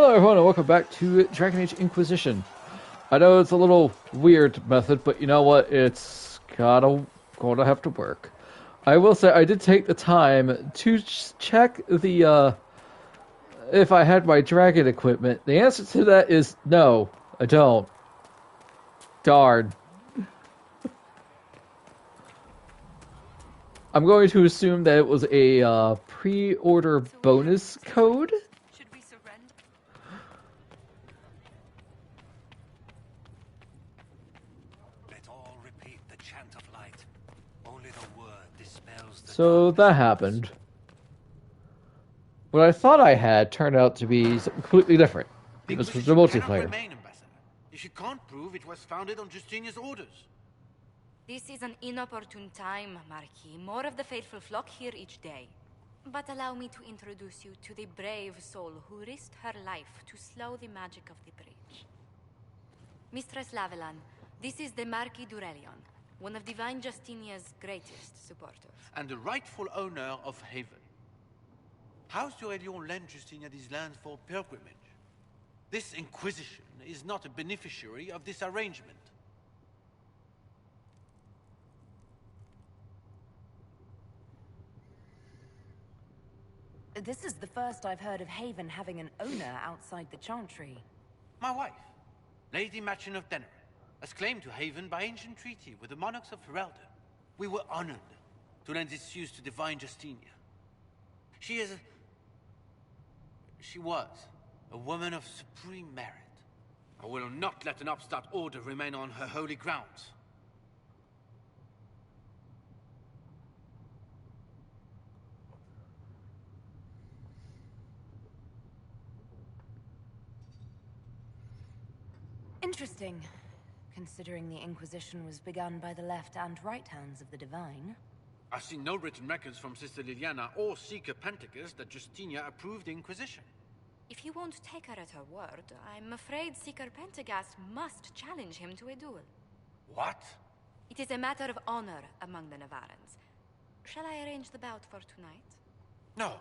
Hello everyone and welcome back to Dragon Age Inquisition. I know it's a little weird method, but you know what? It's gonna have to work. I will say I did take the time to check the if I had my dragon equipment. The answer to that is no, I don't. Darn. I'm going to assume that it was a pre-order bonus code. So that happened. What I thought I had turned out to be something completely different. This was the multiplayer. If you can't prove it was founded on Justinia's orders. This is an inopportune time, Marquis. More of the faithful flock here each day. But allow me to introduce you to the brave soul who risked her life to slow the magic of the breach. Mistress Lavelan, this is the Marquis d'Aurelion, one of Divine Justinia's greatest supporters. And the rightful owner of Haven. House d'Aurelion lent Justinia these lands for pilgrimage. This Inquisition is not a beneficiary of this arrangement. This is the first I've heard of Haven having an owner outside the Chantry. My wife, Lady Machin of Denner, has claimed to Haven by ancient treaty with the monarchs of Ferelden. We were honored to lend its use to Divine Justinia. She was a woman of supreme merit. I will not let an upstart order remain on her holy grounds. Interesting, considering the Inquisition was begun by the left and right hands of the Divine. I've seen no written records from Sister Liliana or Seeker Penticus that Justinia approved the Inquisition. If you won't take her at her word, I'm afraid Seeker Penticus must challenge him to a duel. What? It is a matter of honor among the Navarrans. Shall I arrange the bout for tonight? No.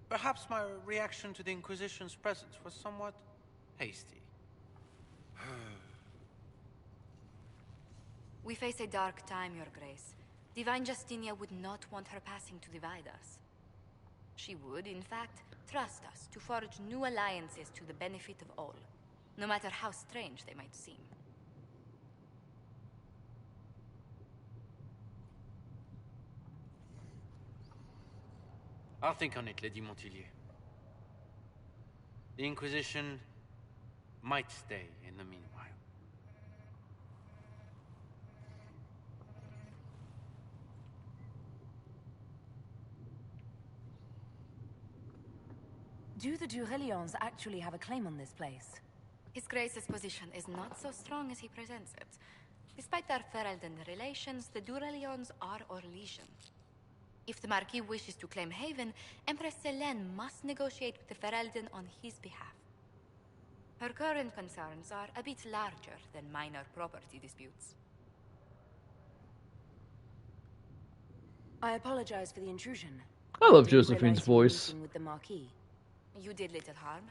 Perhaps my reaction to the Inquisition's presence was somewhat hasty. We face a dark time, Your Grace. Divine Justinia would not want her passing to divide us. She would, in fact, trust us to forge new alliances to the benefit of all, no matter how strange they might seem. I'll think on it, Lady Montillier. The Inquisition might stay in the meanwhile. Do the d'Aurelions actually have a claim on this place? His Grace's position is not so strong as he presents it. Despite their Ferelden relations, the d'Aurelions are Orlesian. If the Marquis wishes to claim Haven, Empress Selene must negotiate with the Ferelden on his behalf. Her current concerns are a bit larger than minor property disputes. I apologize for the intrusion. I love Didn't Josephine's realize you were voice. meeting with the Marquis. You did little harm.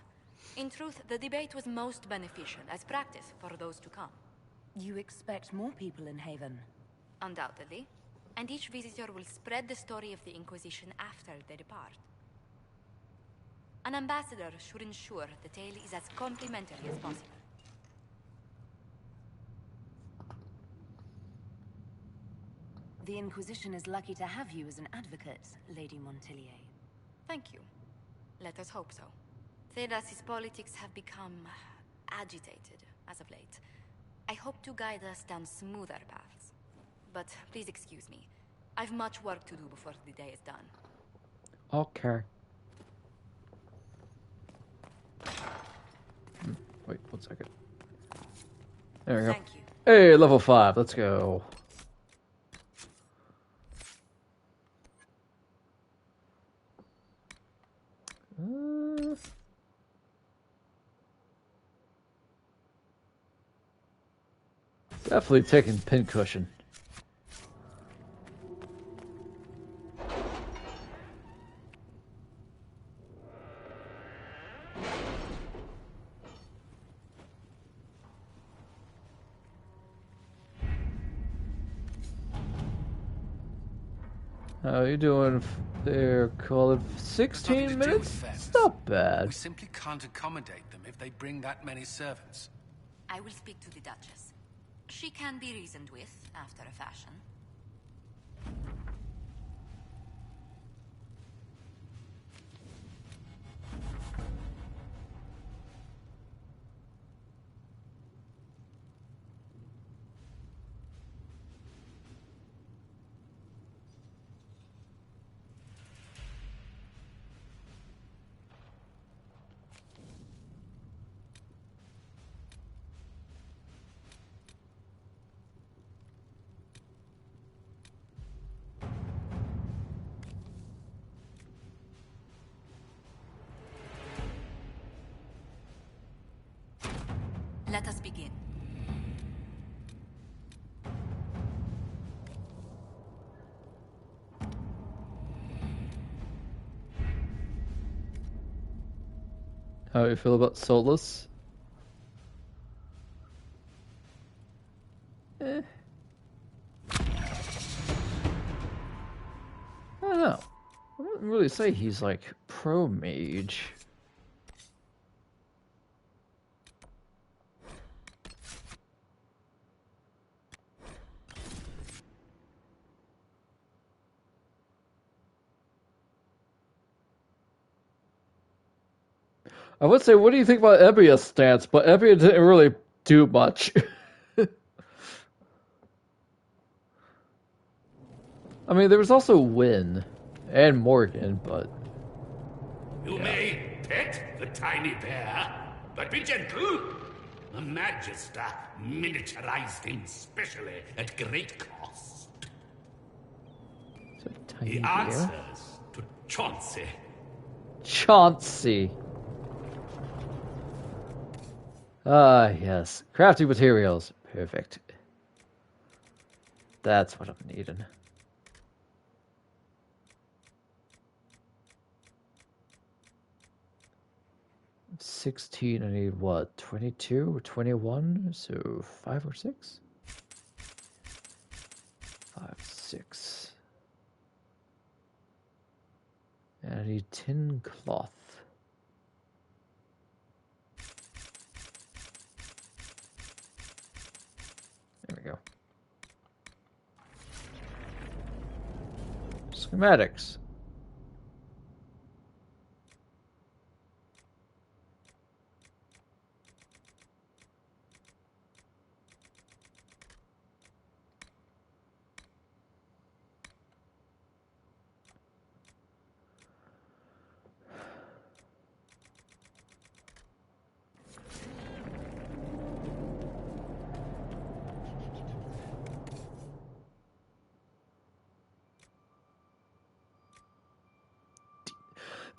In truth, the debate was most beneficial as practice for those to come. You expect more people in Haven? Undoubtedly. And each visitor will spread the story of the Inquisition after they depart. An ambassador should ensure the tale is as complimentary as possible. The Inquisition is lucky to have you as an advocate, Lady Montillier. Thank you. Let us hope so. Thedas's politics have become agitated as of late. I hope to guide us down smoother paths. But please excuse me. I've much work to do before the day is done. Okay. Wait, 1 second. There we go. Thank you. Hey, level 5. Let's go. Definitely taking pincushion. How you doing there? Call it 16 minutes? It's not bad. We simply can't accommodate them if they bring that many servants. I will speak to the Duchess. She can be reasoned with, after a fashion. Let us begin. How do you feel about Solus? I don't know. I wouldn't really say he's like pro mage. I would say, what do you think about Ebbia's stance? But Ebbia didn't really do much. I mean, there was also Wynn and Morgan, but... You may pet the tiny bear, but be gentle. The Magister miniaturized him specially at great cost. It's a tiny He bear. answers to Chauncey. Chauncey. Ah, yes. Crafting materials. Perfect. That's what I'm needing. 16, I need what? 22 or 21? So 5 or 6? 5, 6. And I need tin cloth. There we go. Schematics.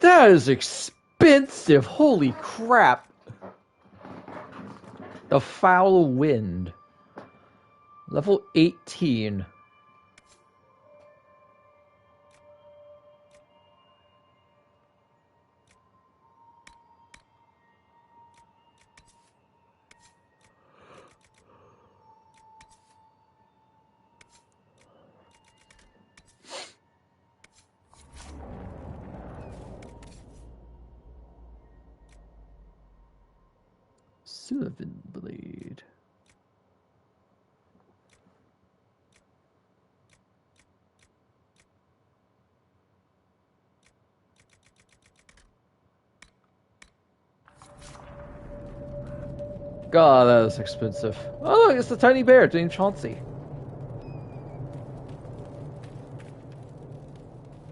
That is expensive. Holy crap. The Foul Wind. Level 18. Sylvan Blade. God, that is expensive. Oh, it's the tiny bear named Chauncey.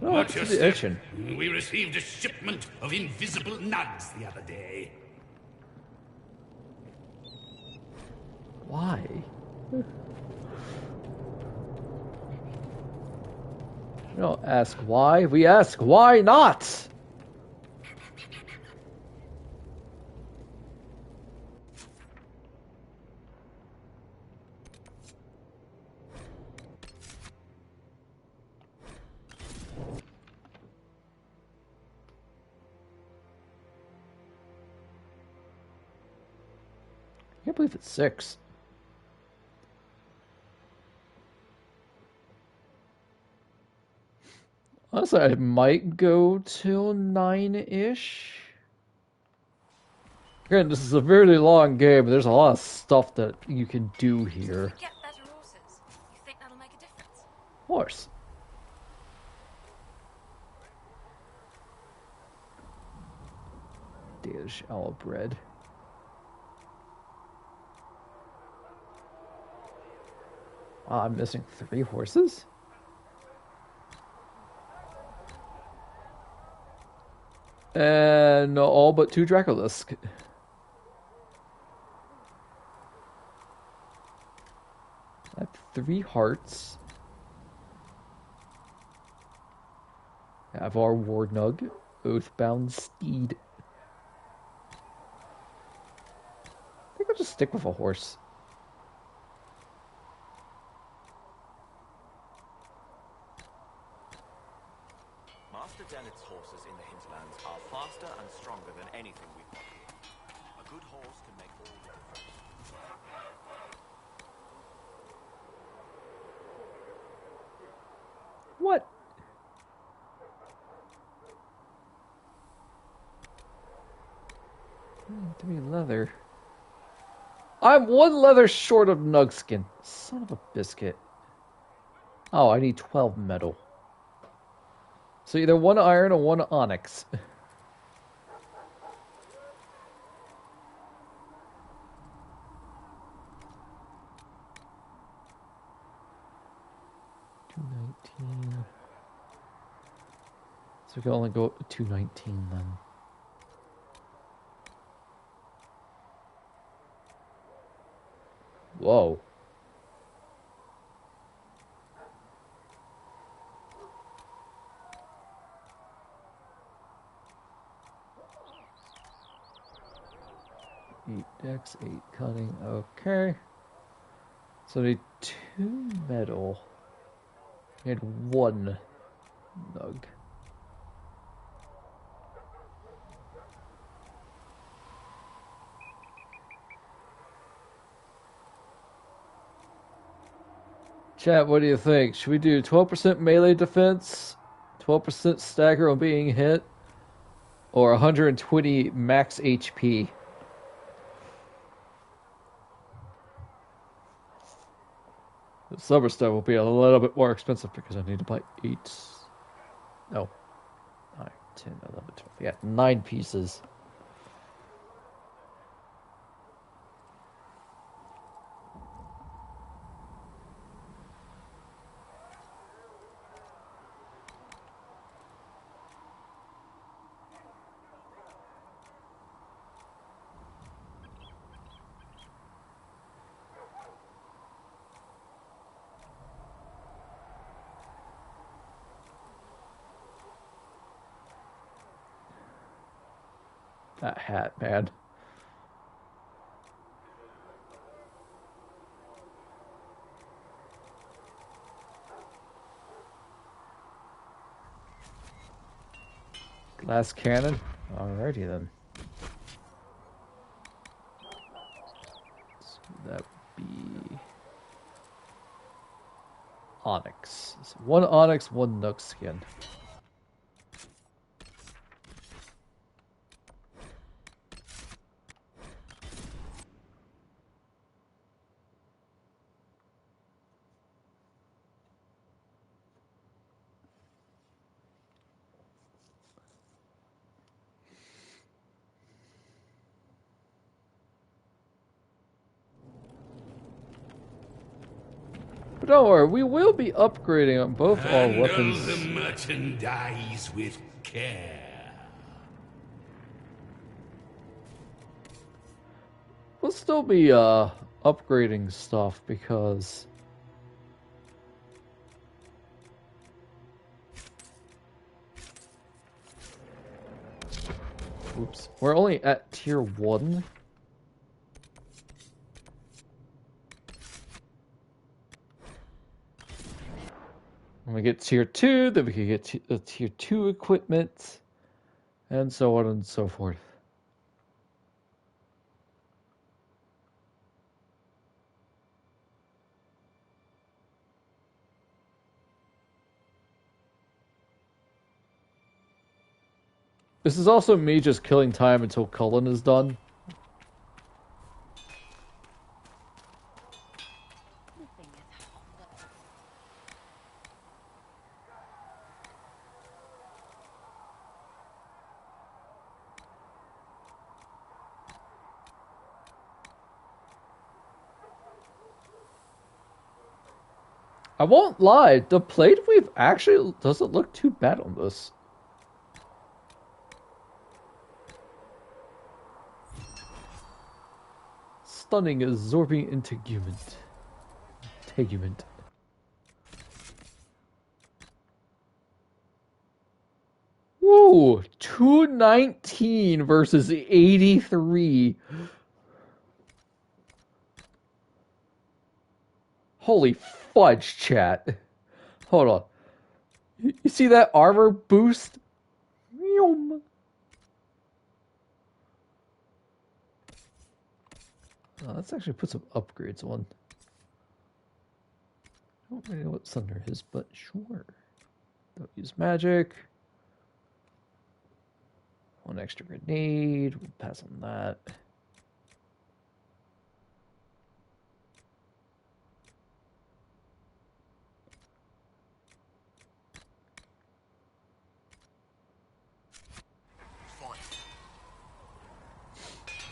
Oh, what's the action? We received a shipment of invisible nugs the other day. Why? We don't ask why, we ask why not! I can't believe it's 6. Honestly, I might go till 9-ish. Again, this is a very long game. There's a lot of stuff that you can do here. Get better horses. You think that'll make a difference? Of course. Danish owl bread. Wow, I'm missing 3 horses? And all but 2 Dracolisk. I have 3 hearts. I have our Wardnug, Oathbound Steed. I think I'll just stick with a horse. Master Dennett's horses in the hinterlands are faster and stronger than anything we've got here. A good horse can make all the difference. What? Three leather. I'm 1 leather short of Nugskin. Son of a biscuit. Oh, I need 12 metal. So either 1 iron or 1 onyx. $219. So we can only go up to 219 then. Whoa. Eight dex, 8 cutting. Okay. So I need 2 metal. I need 1 nug. Chat, what do you think? Should we do 12% melee defense, 12% stagger on being hit, or 120 max HP? The summer stuff will be a little bit more expensive because I need to buy 8. No. 9, 10, 11, 12. Yeah, 9 pieces. That hat, man. Glass cannon? Alrighty then. So that would be onyx. So 1 onyx, 1 nook skin. But don't worry, we will be upgrading on both our Handle weapons. the merchandise with care. We'll still be upgrading stuff because oops, we're only at tier 1. When we get tier 2, then we can get tier 2 equipment, and so on and so forth. This is also me just killing time until Cullen is done. I won't lie, the plate weave actually doesn't look too bad on this. Stunning absorbing integument. Tegument. Whoa, 219 versus 83. Holy fudge, chat. Hold on. You see that armor boost? Yum. Oh, let's actually put some upgrades on. I don't really know what Thunder is, but sure. Don't use magic. One extra grenade. We'll pass on that.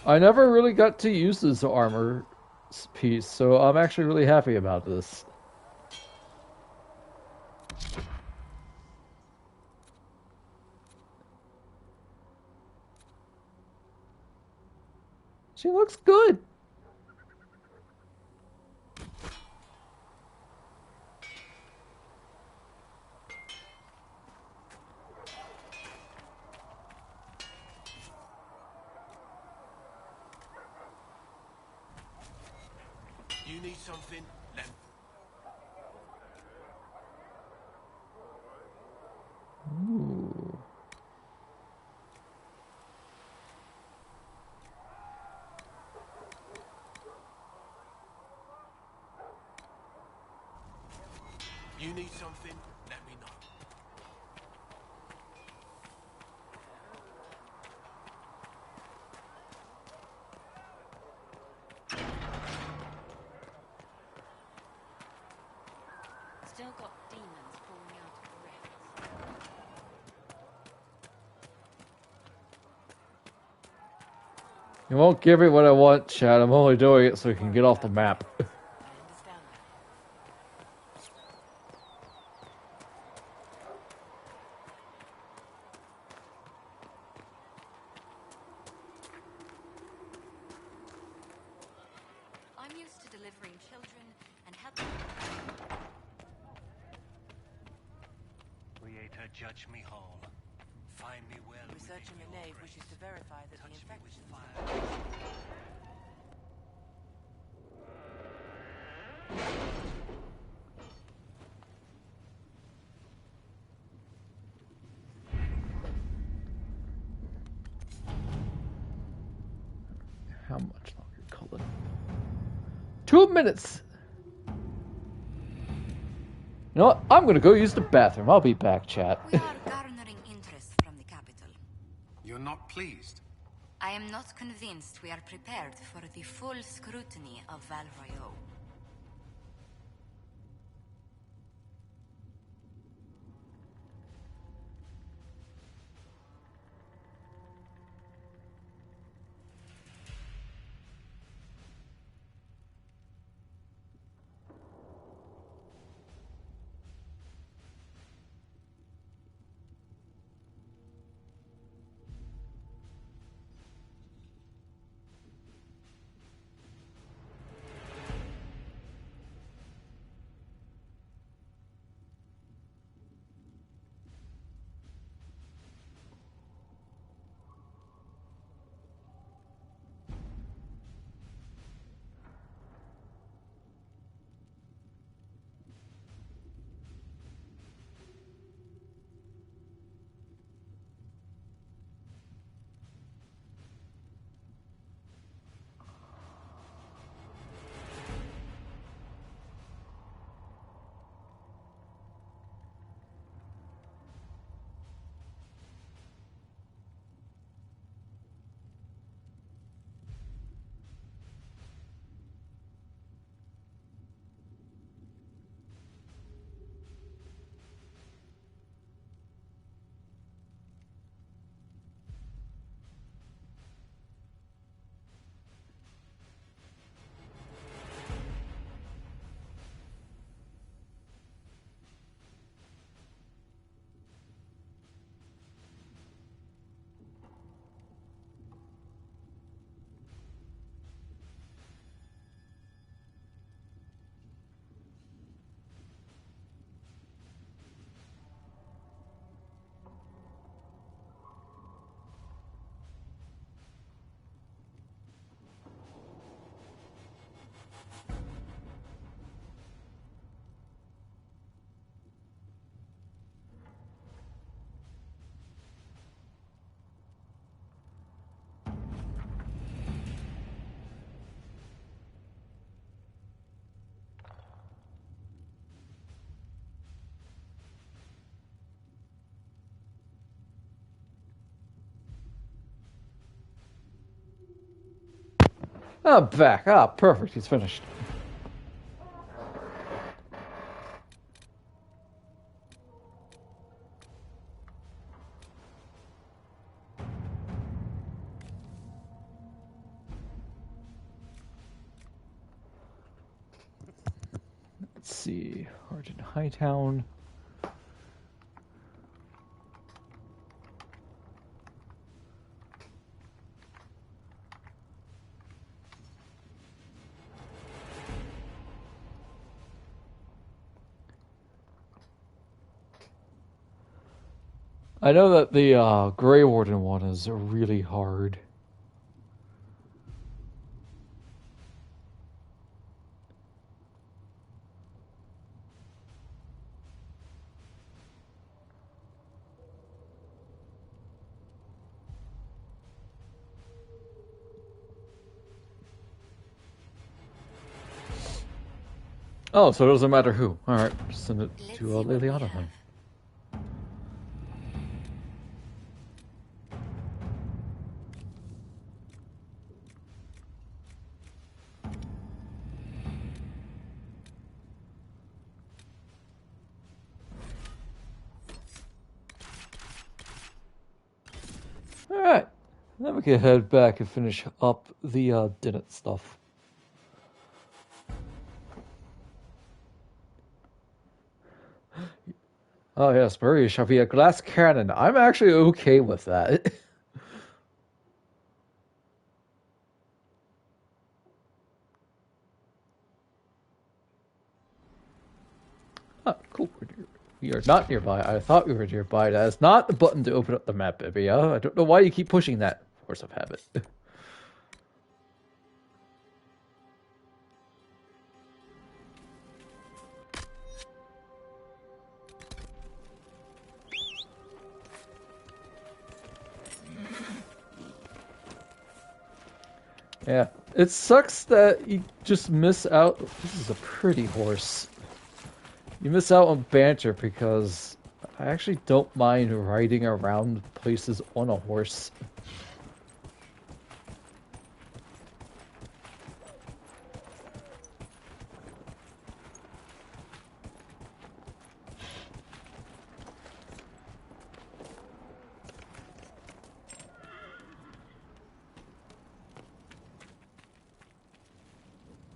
I never really got to use this armor piece, so I'm actually really happy about this. She looks good. You need something? Let me. Ooh. You need something? Let me know. Still got demons falling out of the rifts. You won't give me what I want, Chad. I'm only doing it so we can get off the map. I understand that. I'm used to delivering children and helping. Creator, judge me whole. Find me well. Research in the nave wishes to verify that the infection. How much longer, Cullen? 2 minutes! You know what? I'm gonna go use the bathroom. I'll be back, chat. We are garnering interest from the capital. You're not pleased? I am not convinced we are prepared for the full scrutiny of Val Royeaux. I'm back. Ah, perfect. He's finished. Let's see. Argent Hightown. I know that the Grey Warden one is really hard. Oh, so it doesn't matter who. Alright, send it to Liliana then. Alright, then we can head back and finish up the Dinnet stuff. Oh yes, Marie shall be a glass cannon. I'm actually okay with that. Ah, cool. We are not nearby. I thought we were nearby. That is not the button to open up the map, baby. I don't know why you keep pushing that. Force of habit. Yeah, it sucks that you just miss out. This is a pretty horse. You miss out on banter because I actually don't mind riding around places on a horse.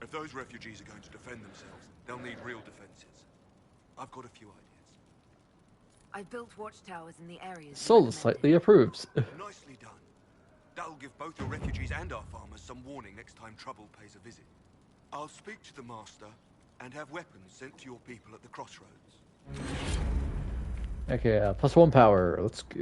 If those refugees are going to defend themselves, they'll need real defenses. I've got a few ideas. I've built watchtowers in the areas. Soul slightly approves. Nicely done. That'll give both the refugees and our farmers some warning next time trouble pays a visit. I'll speak to the master and have weapons sent to your people at the crossroads. Okay, +1 power. Let's go.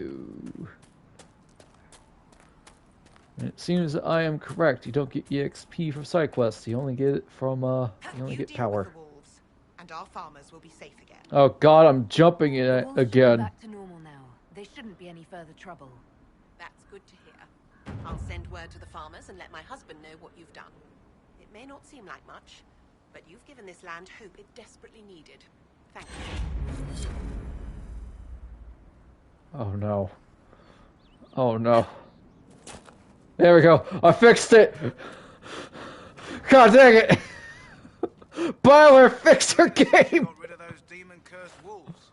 And it seems I am correct. You don't get EXP from side quests. You only get it from you only get power. With the wolves, and our farmers will be safe again. Oh God, I'm jumping in it again. Back to normal now. There shouldn't be any further trouble. That's good to hear. I'll send word to the farmers and let my husband know what you've done. It may not seem like much, but you've given this land hope it desperately needed. Thank you. Oh no. Oh no. There we go. I fixed it. God dang it. Byler fixed her game. Got rid of those demon-cursed wolves.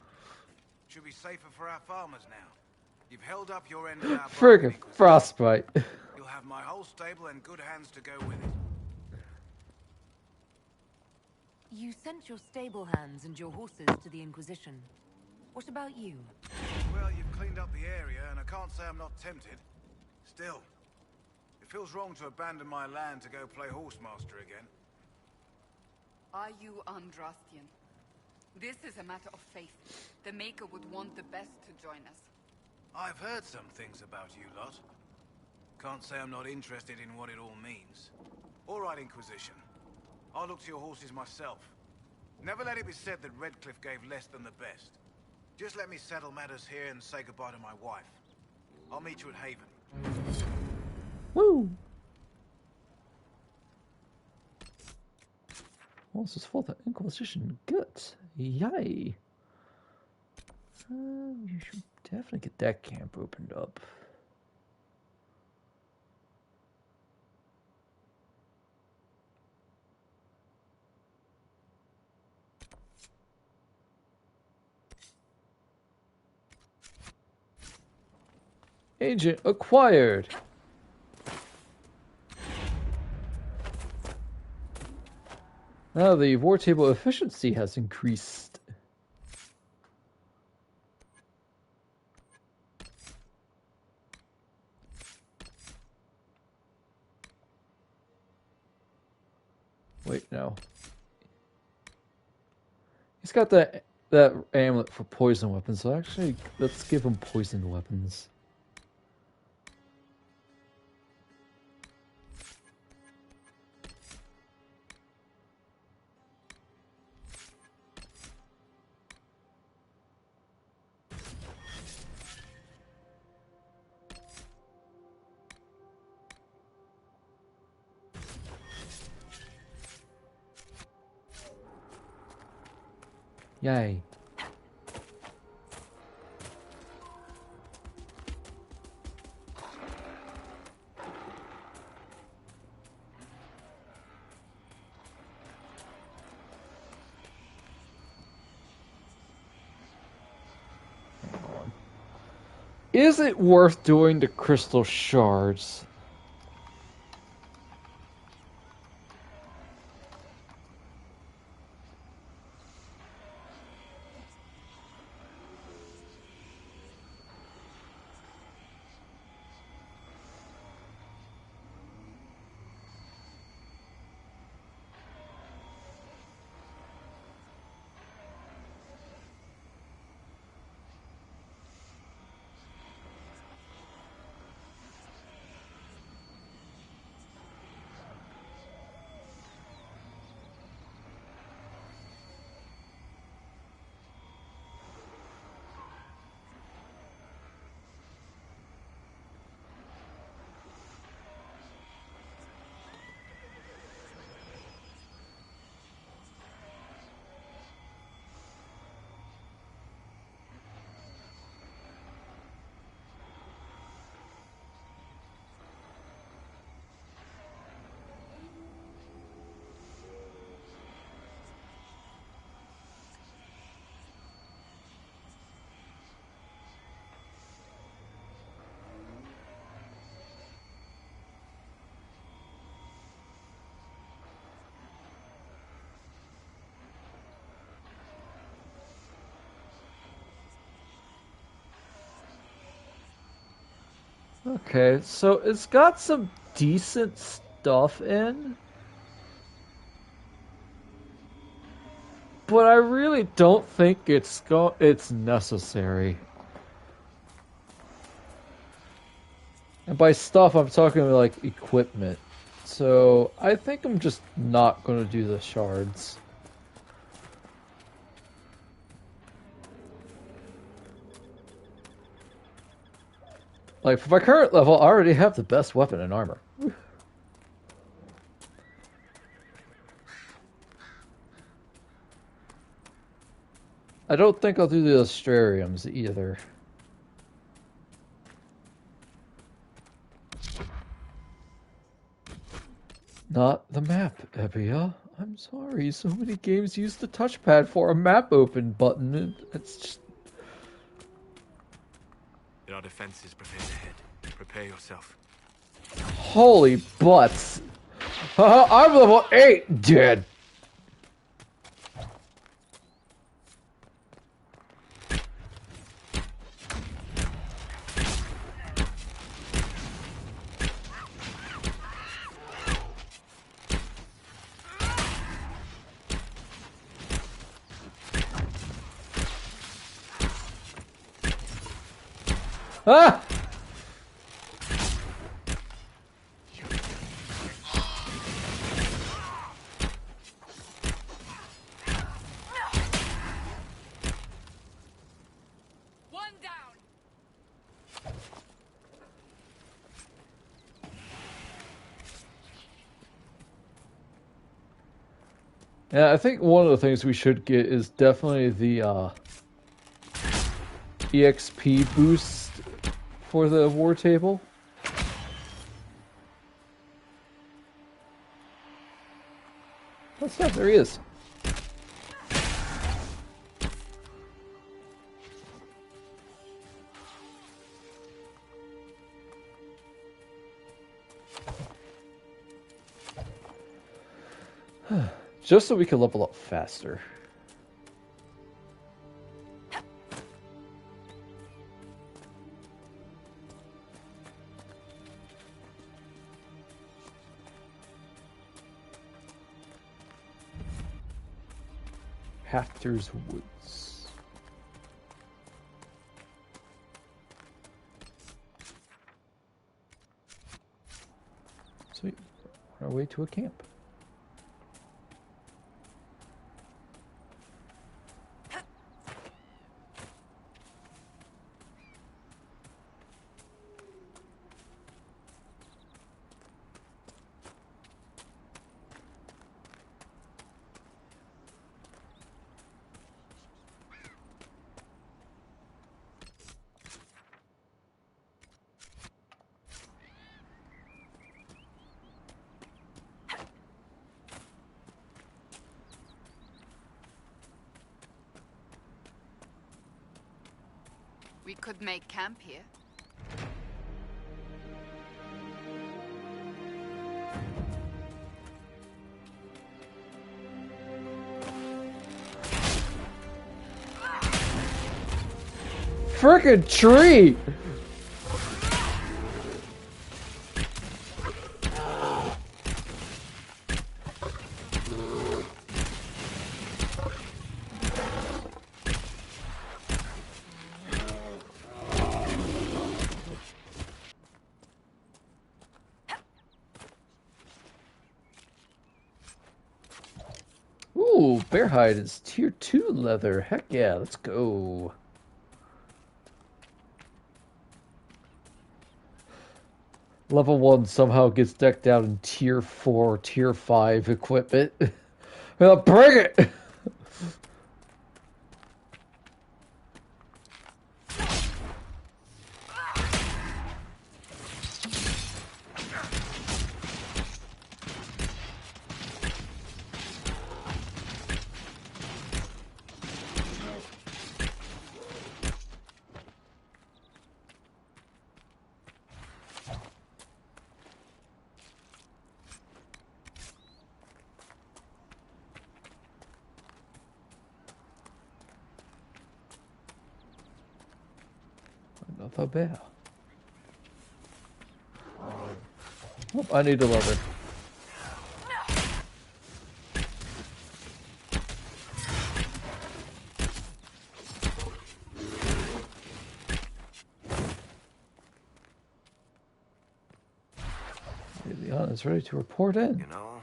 Should be safer for our farmers now. You've held up your end of our Friggin' frostbite. You'll have my whole stable and good hands to go with it. You sent your stable hands and your horses to the Inquisition. What about you? Well, you've cleaned up the area, and I can't say I'm not tempted. Still, it feels wrong to abandon my land to go play horsemaster again. Are you Andrastian? This is a matter of faith. The Maker would want the best to join us. I've heard some things about you lot. Can't say I'm not interested in what it all means. All right, Inquisition. I'll look to your horses myself. Never let it be said that Redcliffe gave less than the best. Just let me settle matters here and say goodbye to my wife. I'll meet you at Haven. Woo! What's this for the Inquisition? Good. Yay! You should definitely get that camp opened up. Agent acquired. Now the war table efficiency has increased. Wait, no. He's got that amulet for poison weapons, so actually, let's give him poisoned weapons. Yay. Is it worth doing the crystal shards? Okay, so it's got some decent stuff in, but I really don't think it's necessary. And by stuff, I'm talking like equipment. So I think I'm just not going to do the shards. Like, for my current level, I already have the best weapon and armor. I don't think I'll do the astrariums either. Not the map, Evia. I'm sorry, so many games use the touchpad for a map open button. It's just... There are defenses prepared ahead. Prepare yourself. Holy butts! I'm level 8, dead! Ah! One down. Yeah, I think one of the things we should get is definitely the EXP boost for the war table. What's that? There he is. Just so we can level up faster. Hafter's Woods. Sweet. On our way to a camp. We could make camp here. Frickin' tree! Ooh, bear hide is tier 2 leather. Heck yeah, let's go. Level 1 somehow gets decked out in tier 4, tier 5 equipment. Well, bring it! Not bad. Oh, I need a lever. Leon is ready to report in. You know,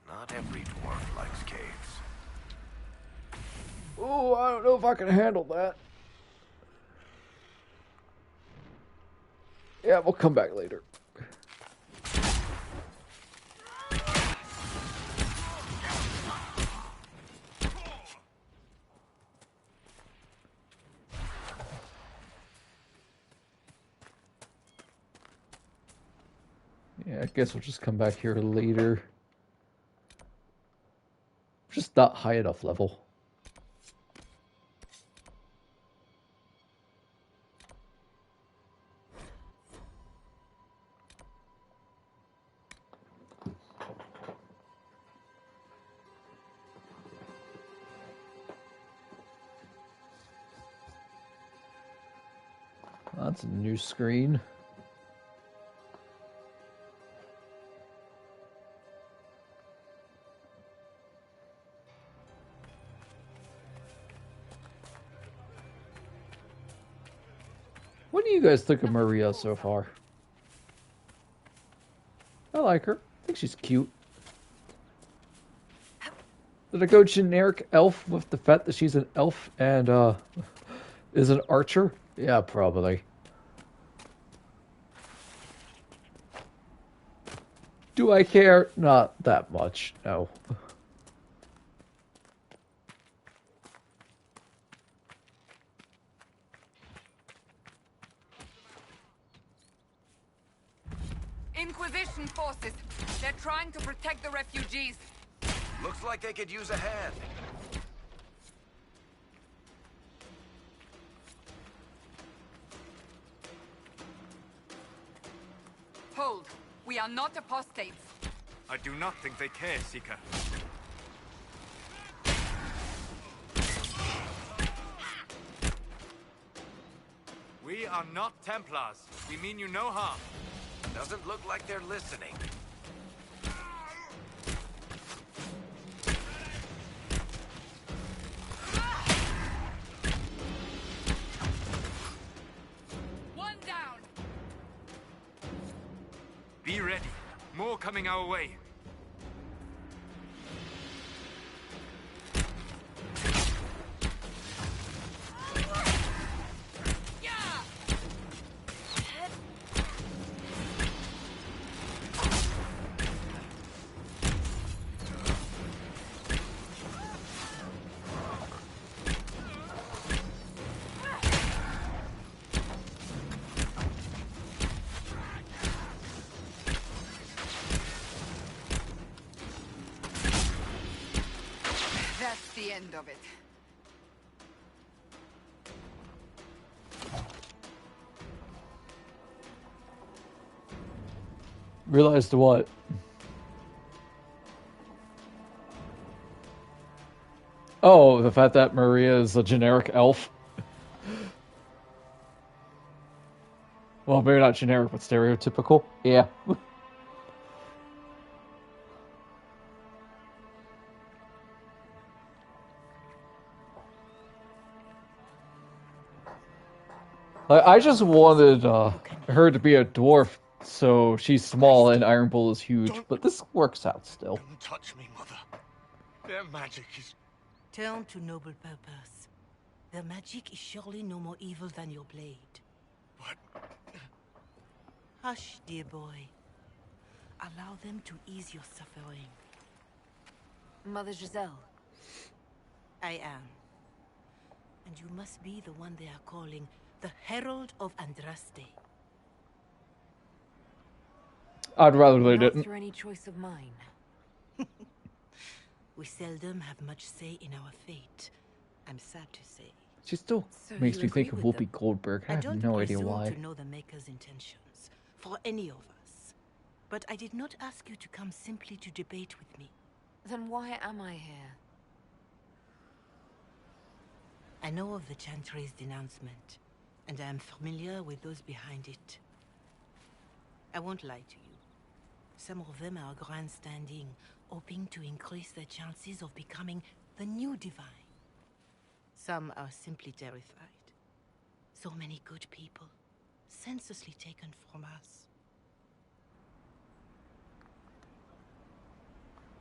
not every dwarf likes caves. Oh, I don't know if I can handle that. Yeah, we'll come back later. Yeah, I guess we'll just come back here later. Just not high enough level. That's a new screen. What do you guys think of Maria so far? I like her. I think she's cute. Did I go generic elf with the fact that she's an elf and is an archer? Yeah, probably. Do I care? Not that much, no. Inquisition forces. They're trying to protect the refugees. Looks like they could use a hand. Hold. We are not apostates. I do not think they care, Seeker. are not Templars. We mean you no harm. Doesn't look like they're listening. One down. Be ready. More coming our way. That's the end of it. Realized what? Oh, the fact that Maria is a generic elf. Well, maybe not generic, but stereotypical. Yeah. I just wanted her to be a dwarf, so she's small and Iron Bull is huge, but this works out still. Don't touch me, Mother. Their magic is... Turn to noble purpose. Their magic is surely no more evil than your blade. What? Hush, dear boy. Allow them to ease your suffering. Mother Giselle. I am. And you must be the one they are calling the Herald of Andraste. I'd rather they Not didn't. through any choice of mine. We seldom have much say in our fate. I'm sad to say. She still So makes you me think agree of with Whoopi them? Goldberg. I have don't no idea presume why. to know the Maker's intentions for any of us. But I did not ask you to come simply to debate with me. Then why am I here? I know of the Chantry's denouncement, and I am familiar with those behind it. I won't lie to you. Some of them are grandstanding, hoping to increase their chances of becoming the new divine. Some are simply terrified. So many good people, senselessly taken from us.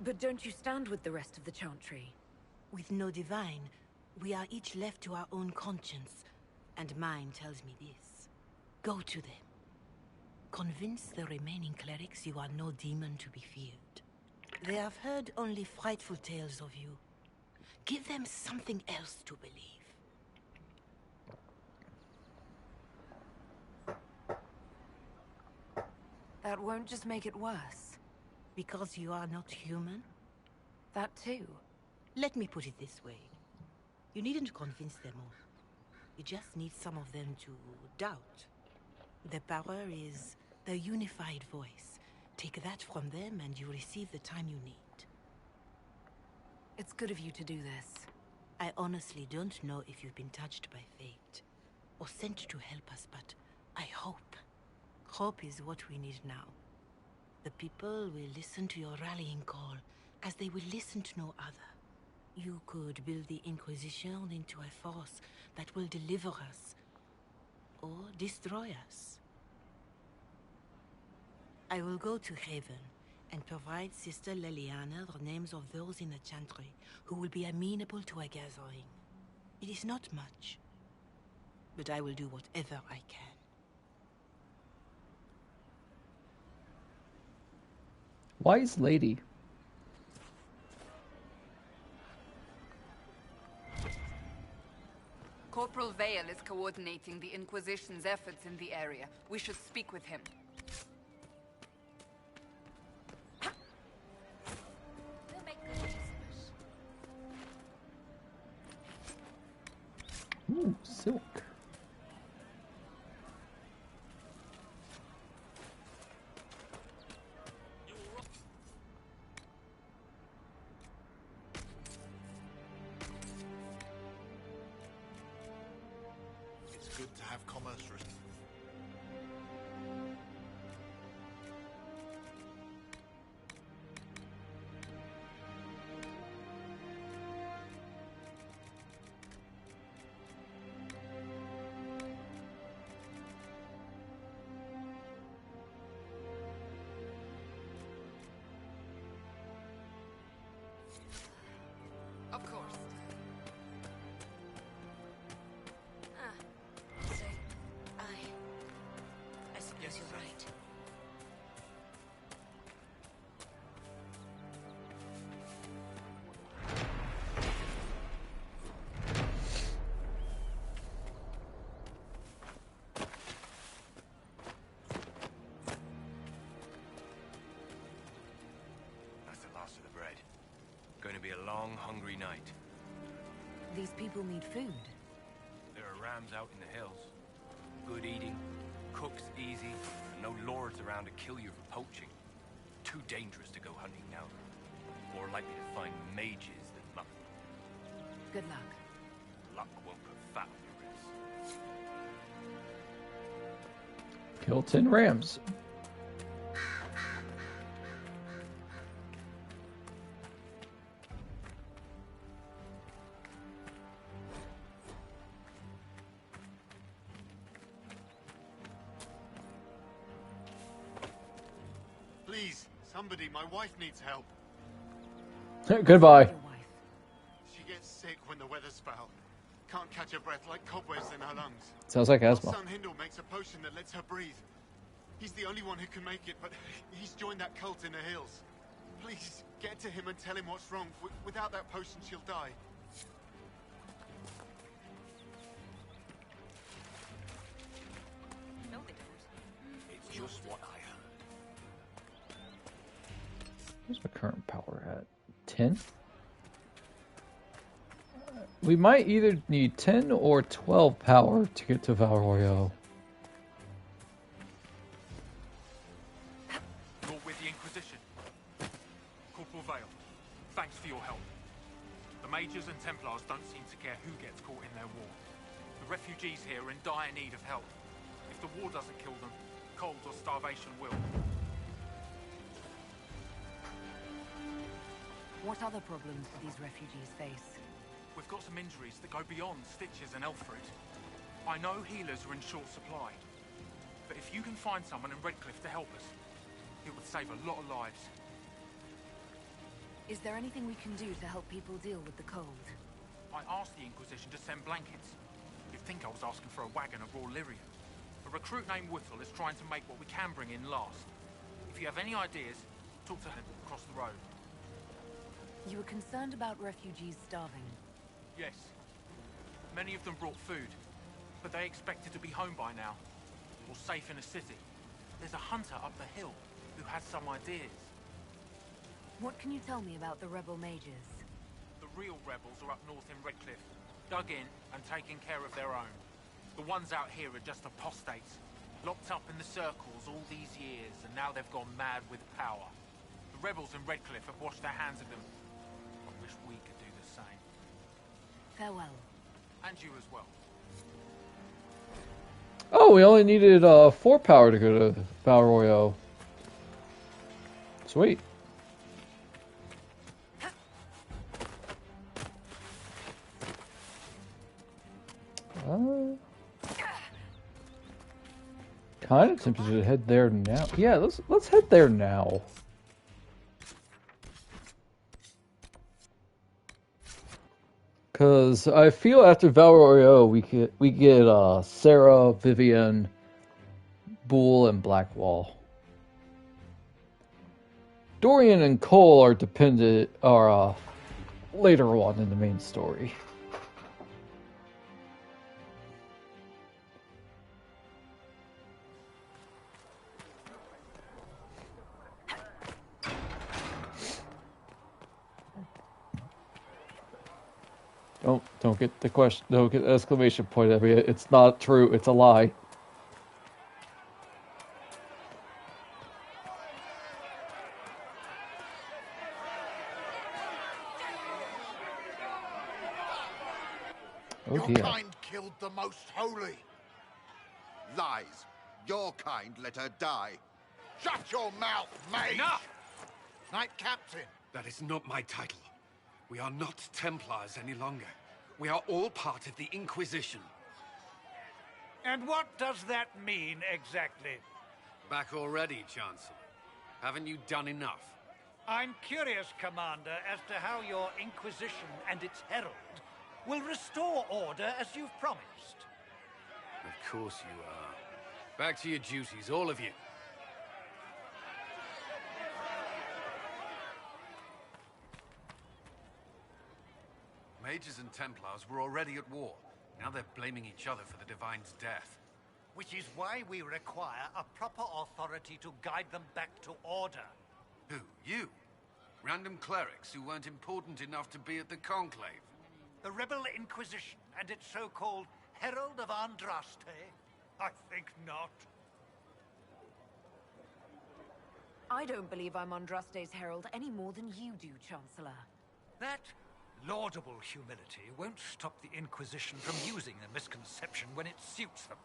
But don't you stand with the rest of the Chantry? With no divine, we are each left to our own conscience, and mine tells me this. Go to them. Convince the remaining clerics you are no demon to be feared. They have heard only frightful tales of you. Give them something else to believe. That won't just make it worse. Because you are not human? That too. Let me put it this way. You needn't convince them all. You just need some of them to doubt. Their power is their unified voice. Take that from them and you receive the time you need. It's good of you to do this. I honestly don't know if you've been touched by fate, or sent to help us, but I hope. Hope is what we need now. The people will listen to your rallying call, as they will listen to no other. You could build the Inquisition into a force that will deliver us, or destroy us. I will go to Haven and provide Sister Leliana the names of those in the Chantry who will be amenable to a gathering. It is not much, but I will do whatever I can. Wise lady. Corporal Vale is coordinating the Inquisition's efforts in the area. We should speak with him. Ooh, silk. It's good to have commerce. guess you're right. That's the last of the bread. Going to be a long, hungry night. These people need food. There are rams out in the hills. Good eating, cooks easy, and no lords around to kill you for poaching. Too dangerous to go hunting now. More likely to find mages than luck. Good luck. Luck won't put fat on your wrists. Kill 10 rams. Please, somebody, my wife needs help. Goodbye. She gets sick when the weather's foul. Can't catch her breath like cobwebs in her lungs. Sounds like Our asthma. son Hindle makes a potion that lets her breathe. He's the only one who can make it, but he's joined that cult in the hills. Please, get to him and tell him what's wrong. Without that potion, she'll die. No, they don't. It's just what I heard. Where's my current power at? 10? We might either need 10 or 12 power to get to Val Royale. You're with the Inquisition. Corporal Vale, thanks for your help. The Mages and Templars don't seem to care who gets caught in their war. The refugees here are in dire need of help. If the war doesn't kill them, cold or starvation will. What other problems do these refugees face? We've got some injuries that go beyond stitches and elf fruit. I know healers are in short supply, but if you can find someone in Redcliffe to help us, it would save a lot of lives. Is there anything we can do to help people deal with the cold? I asked the Inquisition to send blankets. You'd think I was asking for a wagon of raw lyrium. A recruit named Whittle is trying to make what we can bring in last. If you have any ideas, talk to him across the road. You were concerned about refugees starving. Yes. Many of them brought food, but they expected to be home by now, or safe in a city. There's a hunter up the hill who has some ideas. What can you tell me about the rebel mages? The real rebels are up north in Redcliffe, dug in and taking care of their own. The ones out here are just apostates, locked up in the circles all these years, and now they've gone mad with power. The rebels in Redcliffe have washed their hands of them. I wish we could do the same. Farewell. And you as well. Oh, we only needed 4 power to go to Val Royale. Sweet. Kind of tempted to head there now. Yeah, let's head there now. Cause I feel after Val Royale we get Sarah, Vivian, Bull, and Blackwall. Dorian and Cole are later on in the main story. Don't get the question. Don't get the exclamation point at me. It's not true. It's a lie. Oh Your dear. kind killed the most holy. Lies. Your kind let her die. Shut your mouth, mage! Enough! Knight Captain. That is not my title. We are not Templars any longer. We are all part of the Inquisition. And what does that mean, exactly? Back already, Chancellor. Haven't you done enough? I'm curious, Commander, as to how your Inquisition and its herald will restore order as you've promised. Of course you are. Back to your duties, all of you. Mages and Templars were already at war. Now they're blaming each other for the Divine's death. Which is why we require a proper authority to guide them back to order. Who? You? Random clerics who weren't important enough to be at the Conclave? The Rebel Inquisition and its so-called Herald of Andraste? I think not. I don't believe I'm Andraste's herald any more than you do, Chancellor. That laudable humility won't stop the Inquisition from using the misconception when it suits them.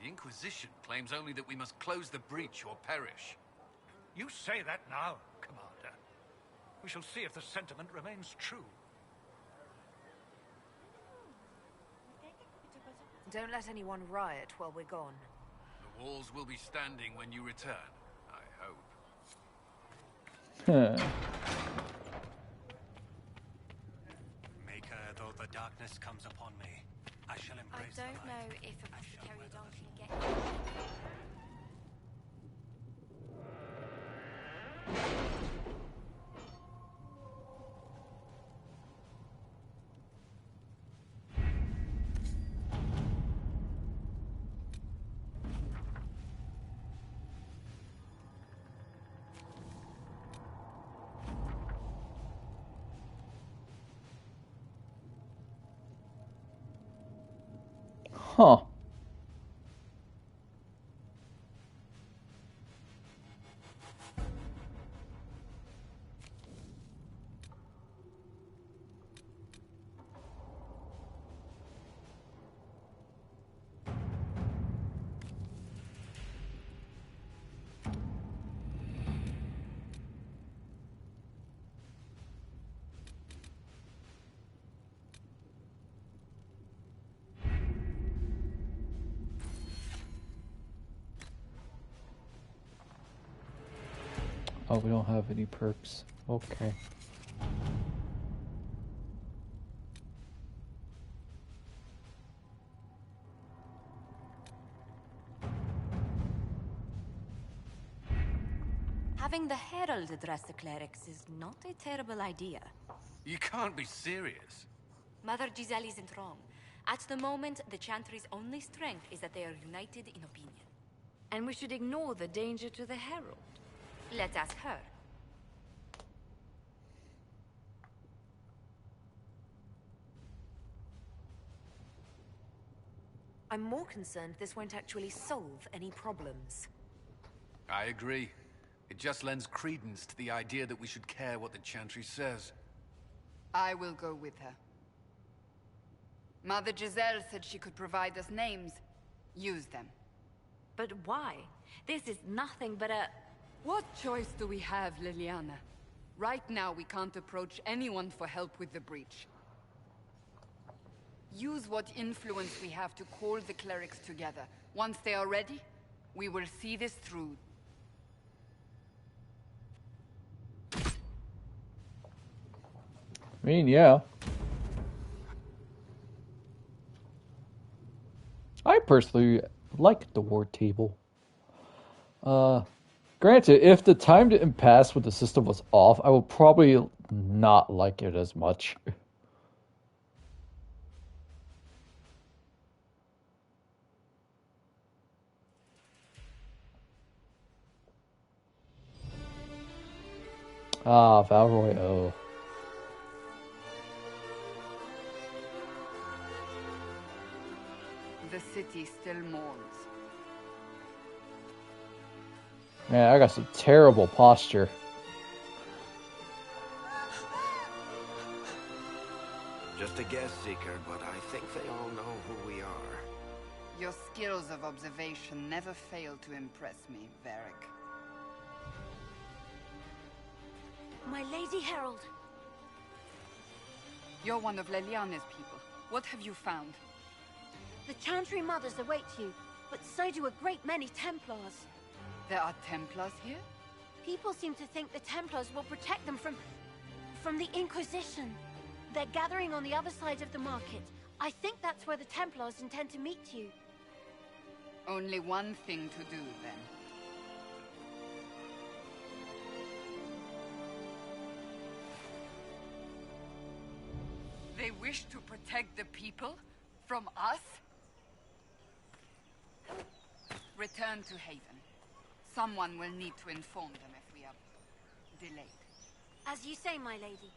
The Inquisition claims only that we must close the breach or perish. You say that now, Commander. We shall see if the sentiment remains true. Don't let anyone riot while we're gone. The walls will be standing when you return, I hope. Maker, though the darkness comes upon me, I shall embrace the light. I don't know if a Pterodon can get you. Huh. Oh, we don't have any perks. Okay. Having the Herald address the clerics is not a terrible idea. You can't be serious. Mother Giselle isn't wrong. At the moment, the Chantry's only strength is that they are united in opinion. And we should ignore the danger to the Herald. Let's ask her. I'm more concerned this won't actually solve any problems. I agree. It just lends credence to the idea that we should care what the Chantry says. I will go with her. Mother Giselle said she could provide us names. Use them. But why? This is nothing but a... What choice do we have, Liliana? Right now, we can't approach anyone for help with the breach. Use what influence we have to call the clerics together. Once they are ready, we will see this through. I mean, yeah. I personally like the war table. Granted, if the time didn't pass when the system was off, I would probably not like it as much. Ah, Valroy, oh. The city still mourns. Man, I got some terrible posture. Just a guess seeker, but I think they all know who we are. Your skills of observation never fail to impress me, Varric. My Lady Herald. You're one of Leliana's people. What have you found? The Chantry Mothers await you, but so do a great many Templars. There are Templars here? People seem to think the Templars will protect them from the Inquisition. They're gathering on the other side of the market. I think that's where the Templars intend to meet you. Only one thing to do, then. They wish to protect the people from us? Return to Haven. Someone will need to inform them if we are delayed. As you say, my lady.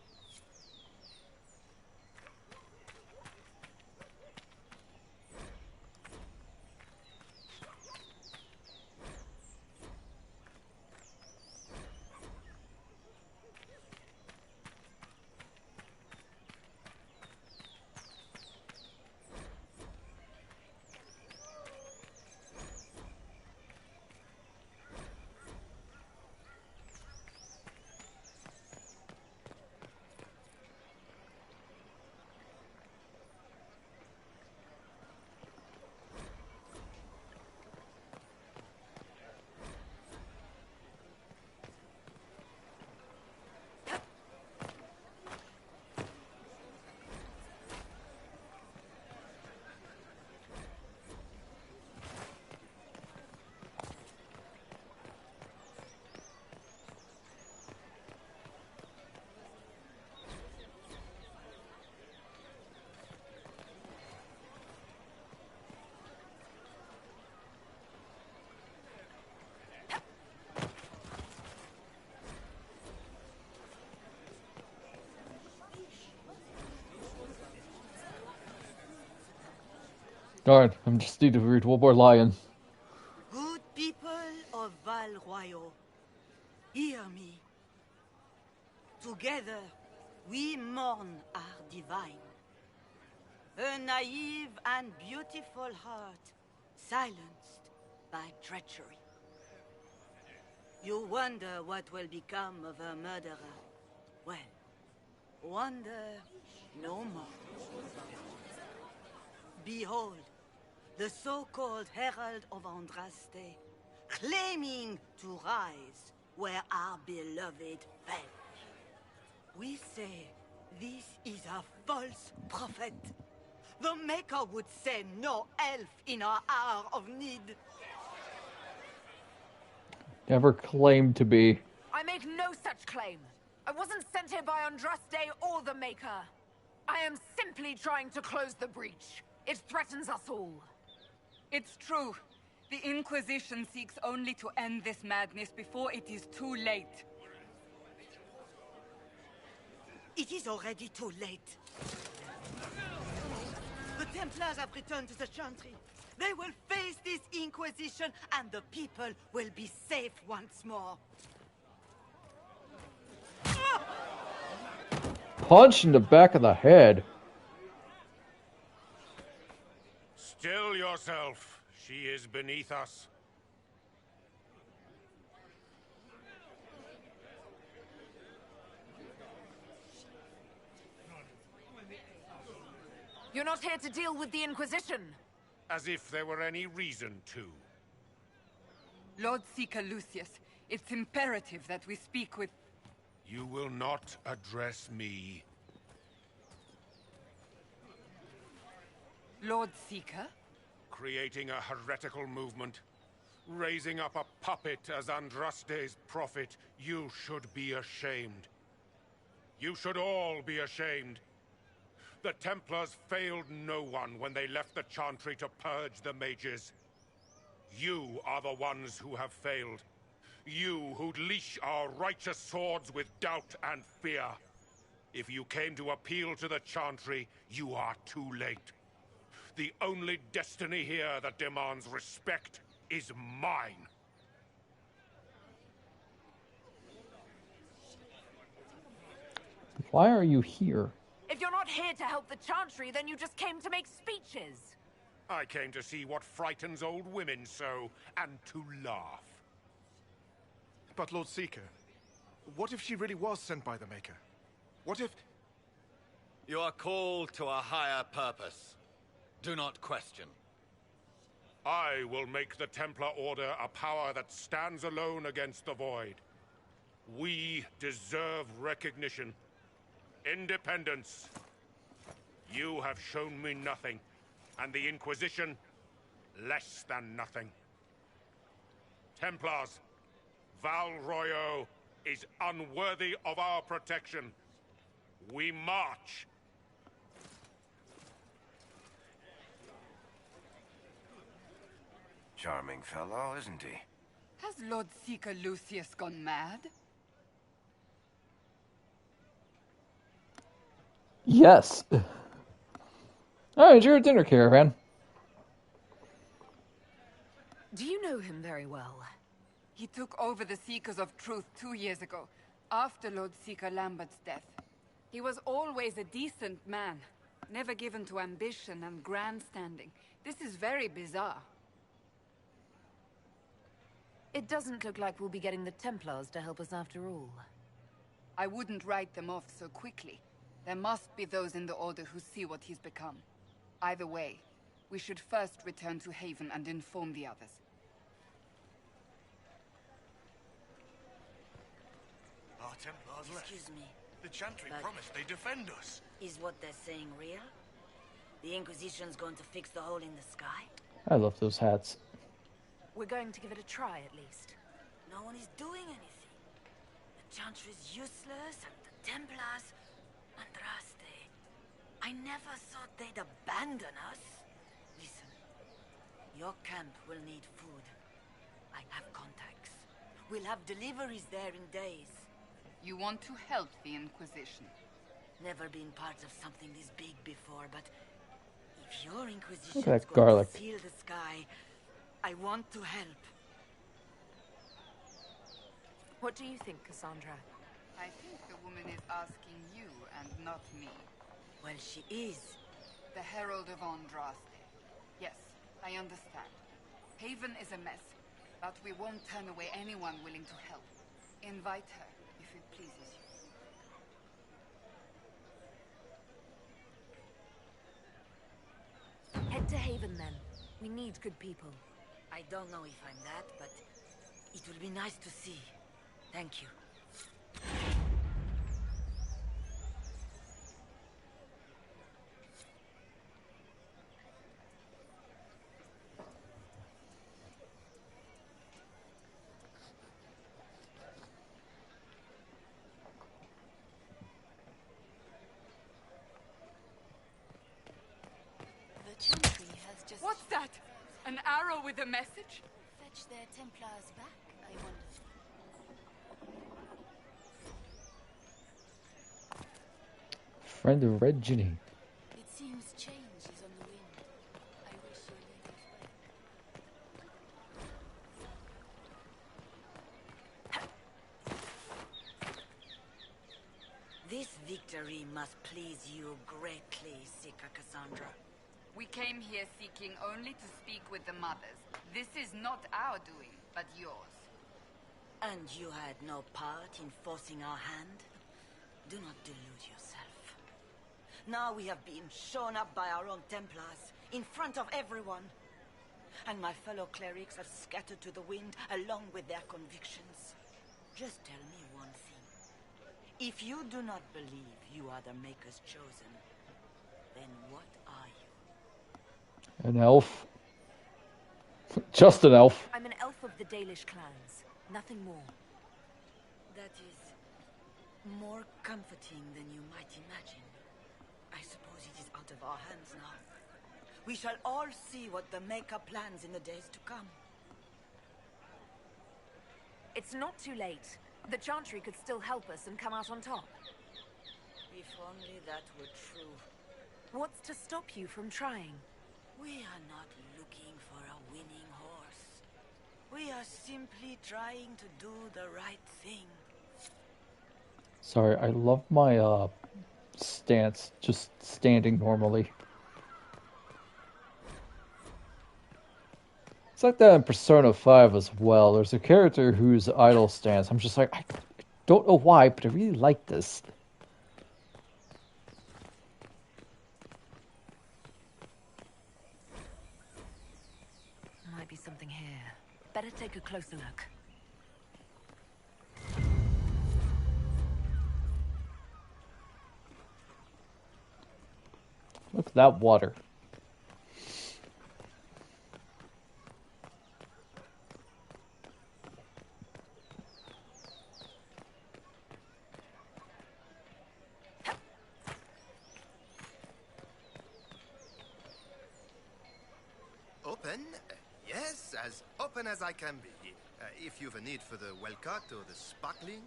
Darn, I'm just need to read one more lion. Good people of Val Royal, hear me. Together, we mourn our divine. A naive and beautiful heart, silenced by treachery. You wonder what will become of a murderer. Well, wonder no more. Behold, the so-called Herald of Andraste, claiming to rise where our beloved fell. We say this is a false prophet. The Maker would send no elf in our hour of need. Never claimed to be. I make no such claim. I wasn't sent here by Andraste or the Maker. I am simply trying to close the breach. It threatens us all. It's true. The Inquisition seeks only to end this madness before it is too late. It is already too late. The Templars have returned to the Chantry. They will face this Inquisition, and the people will be safe once more. Punch in the back of the head. Still yourself. She is beneath us. You're not here to deal with the Inquisition. As if there were any reason to. Lord Seeker Lucius, it's imperative that we speak with... You will not address me. Lord Seeker? Creating a heretical movement. Raising up a puppet as Andraste's prophet. You should be ashamed. You should all be ashamed. The Templars failed no one when they left the Chantry to purge the mages. You are the ones who have failed. You who'd leash our righteous swords with doubt and fear. If you came to appeal to the Chantry, you are too late. The only destiny here that demands respect is mine. Why are you here? If you're not here to help the Chantry, then you just came to make speeches. I came to see what frightens old women so, and to laugh. But Lord Seeker, what if she really was sent by the Maker? What if... You are called to a higher purpose. Do not question. I will make the Templar Order a power that stands alone against the Void. We deserve recognition. Independence. You have shown me nothing, and the Inquisition, less than nothing. Templars, Val Royo is unworthy of our protection. We march. Charming fellow, isn't he? Has Lord Seeker Lucius gone mad? Yes. Alright, you're a dinner caravan. Do you know him very well? He took over the Seekers of Truth 2 years ago, after Lord Seeker Lambert's death. He was always a decent man, never given to ambition and grandstanding. This is very bizarre. It doesn't look like we'll be getting the Templars to help us after all. I wouldn't write them off so quickly. There must be those in the Order who see what he's become. Either way, we should first return to Haven and inform the others. Our Templars left. Excuse me. The Chantry but promised they'd defend us. Is what they're saying real? The Inquisition's going to fix the hole in the sky? I love those hats. We're going to give it a try, at least. No one is doing anything. The Chantry's useless, and the Templars... Andraste. I never thought they'd abandon us. Listen. Your camp will need food. I have contacts. We'll have deliveries there in days. You want to help the Inquisition? Never been part of something this big before, but if your Inquisition Look at is that going garlic. to seal the sky, I want to help. What do you think, Cassandra? I think the woman is asking you and not me. Well, she is. The Herald of Andraste. Yes, I understand. Haven is a mess, but we won't turn away anyone willing to help. Invite her, if it pleases you. Head to Haven, then. We need good people. I don't know if I'm that, but it will be nice to see. Thank you. The Chantry has just... What's that? An arrow with a message? Fetch their Templars back, I wonder. Friend of Red Ginny. It seems change is on the wind. I wish your leaders well. This victory must please you greatly, Seeker Cassandra. We came here seeking only to speak with the mothers. This is not our doing, but yours. And you had no part in forcing our hand? Do not delude yourself. Now we have been shown up by our own Templars, in front of everyone. And my fellow clerics have scattered to the wind along with their convictions. Just tell me one thing. If you do not believe you are the Maker's chosen, then what are you? An elf. Just an elf. I'm an elf of the Dalish clans. Nothing more. That is more comforting than you might imagine. I suppose it is out of our hands now. We shall all see what the Maker plans in the days to come. It's not too late. The Chantry could still help us and come out on top. If only that were true. What's to stop you from trying? We are not looking for a winning horse. We are simply trying to do the right thing. Sorry, I love my stance, just standing normally. It's like that in Persona 5 as well. There's a character whose idle stance, I'm just like, I don't know why, but I really like this. Might be something here. Better take a closer look. Look at that water. then, yes, as open as I can be. If you've a need for the well-cut or the sparkling,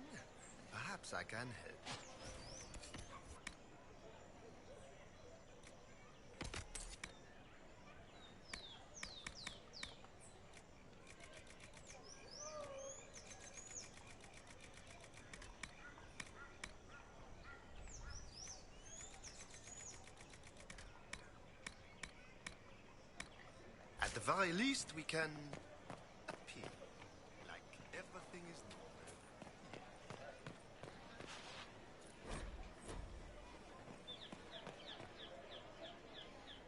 perhaps I can help. At the very least, we can appear like everything is normal.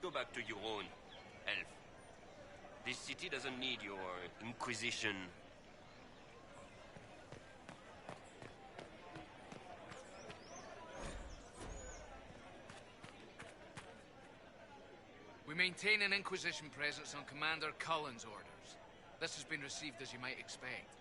Go back to your own, elf. This city doesn't need your inquisition. We maintain an Inquisition presence on Commander Cullen's orders. This has been received as you might expect.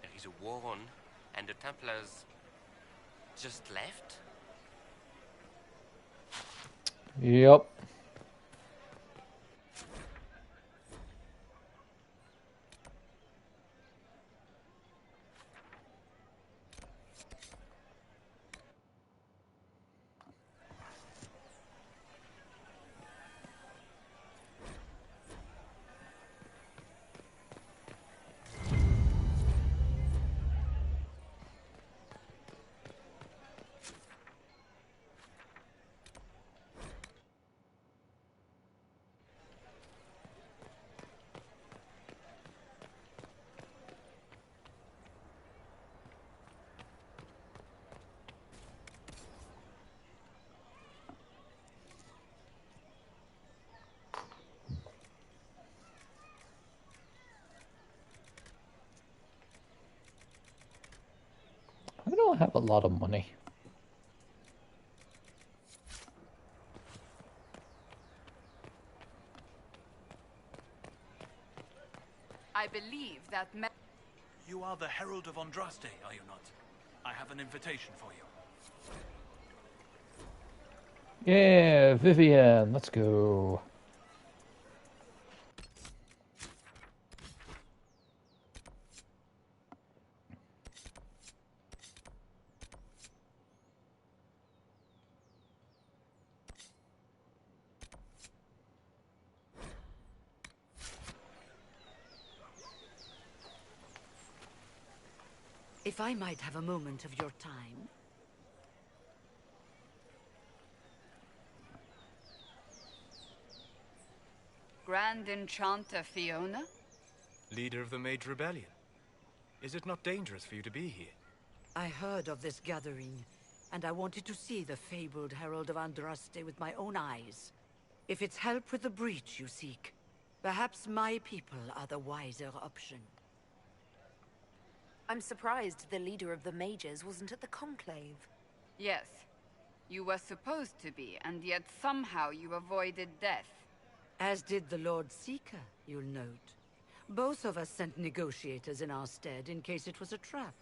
There is a war on, and the Templars just left? Yep. I don't have a lot of money. I believe that You are the Herald of Andraste, are you not? I have an invitation for you. Yeah, Vivian, let's go. If I might have a moment of your time. Grand Enchanter Fiona? Leader of the Mage Rebellion. Is it not dangerous for you to be here? I heard of this gathering, and I wanted to see the fabled Herald of Andraste with my own eyes. If it's help with the breach you seek, perhaps my people are the wiser option. I'm surprised the leader of the mages wasn't at the conclave. Yes. You were supposed to be, and yet somehow you avoided death. As did the Lord Seeker, you'll note. Both of us sent negotiators in our stead in case it was a trap.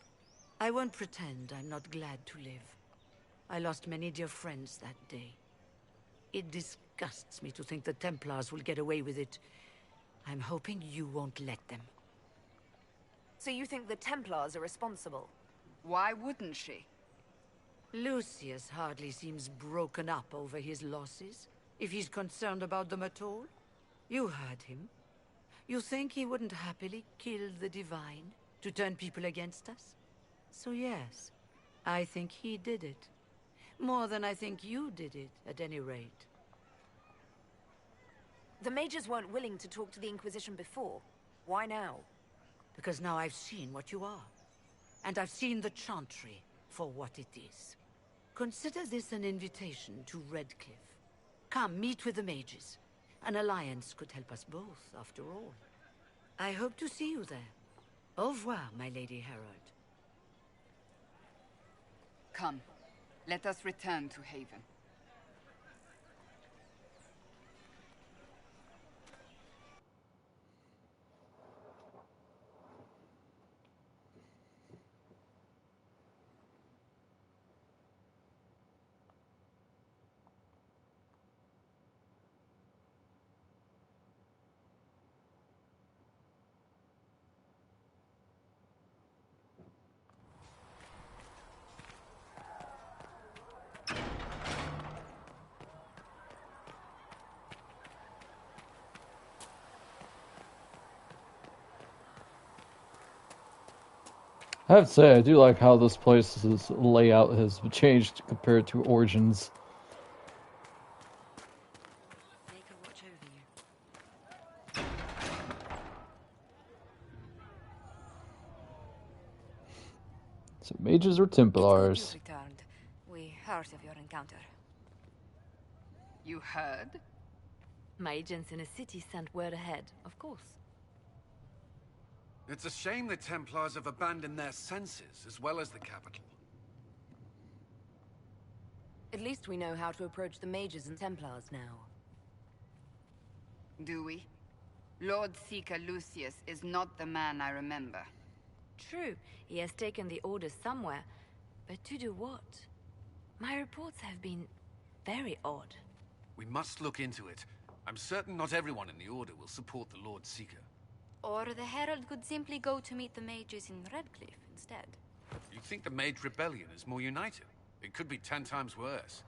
I won't pretend I'm not glad to live. I lost many dear friends that day. It disgusts me to think the Templars will get away with it. I'm hoping you won't let them. So you think the Templars are responsible? Why wouldn't she? Lucius hardly seems broken up over his losses, if he's concerned about them at all. You heard him. You think he wouldn't happily kill the Divine to turn people against us? So yes, I think he did it. More than I think you did it, at any rate. The mages weren't willing to talk to the Inquisition before. Why now? Because now I've seen what you are. And I've seen the Chantry for what it is. Consider this an invitation to Redcliffe. Come, meet with the mages. An alliance could help us both, after all. I hope to see you there. Au revoir, my Lady Herald. Come, let us return to Haven. I have to say, I do like how this place's layout has changed compared to Origins. So mages or Templars? You returned. We heard of your encounter. You heard? My agents in the city sent word ahead, of course. It's a shame the Templars have abandoned their senses, as well as the capital. At least we know how to approach the mages and Templars now. Do we? Lord Seeker Lucius is not the man I remember. True, he has taken the orders somewhere, but to do what? My reports have been very odd. We must look into it. I'm certain not everyone in the Order will support the Lord Seeker. Or the Herald could simply go to meet the mages in Redcliffe instead. You think the Mage Rebellion is more united? It could be 10 times worse.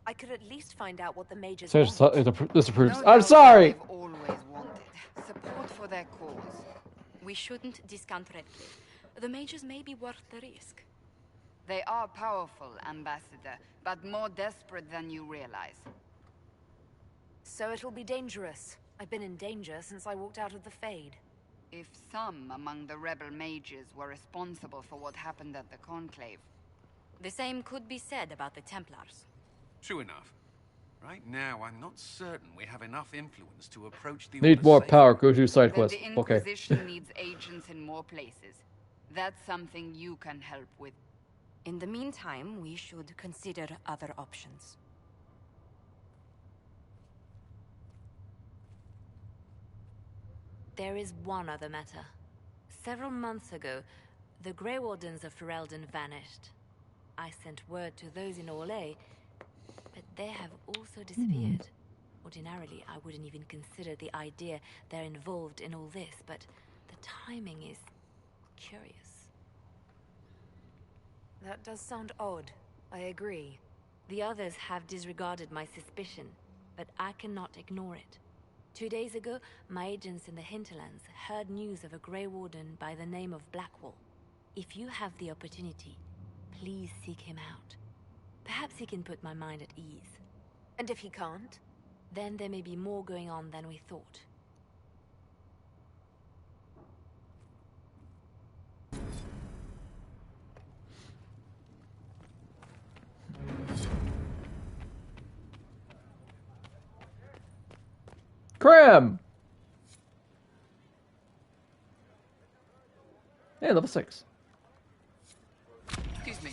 I could at least find out what the mages So want. disapproves. No I'm doubt sorry! they've always wanted support for their cause. We shouldn't discount Redcliffe. The mages may be worth the risk. They are powerful, Ambassador, but more desperate than you realize. So it'll be dangerous. I've been in danger since I walked out of the Fade. If some among the rebel mages were responsible for what happened at the Conclave. The same could be said about the Templars. True enough. Right now, I'm not certain we have enough influence to approach the Need Order more safely. power, go do side Then quests. the Okay. Inquisition needs agents in more places. That's something you can help with. In the meantime, we should consider other options. There is one other matter. Several months ago, the Grey Wardens of Ferelden vanished. I sent word to those in Orlais, but they have also disappeared. Ordinarily, I wouldn't even consider the idea they're involved in all this, but the timing is curious. That does sound odd. I agree. The others have disregarded my suspicion, but I cannot ignore it. 2 days ago, my agents in the hinterlands heard news of a Grey Warden by the name of Blackwall. If you have the opportunity, please seek him out. Perhaps he can put my mind at ease. And if he can't? Then there may be more going on than we thought. Cram! Hey, level 6. Excuse me.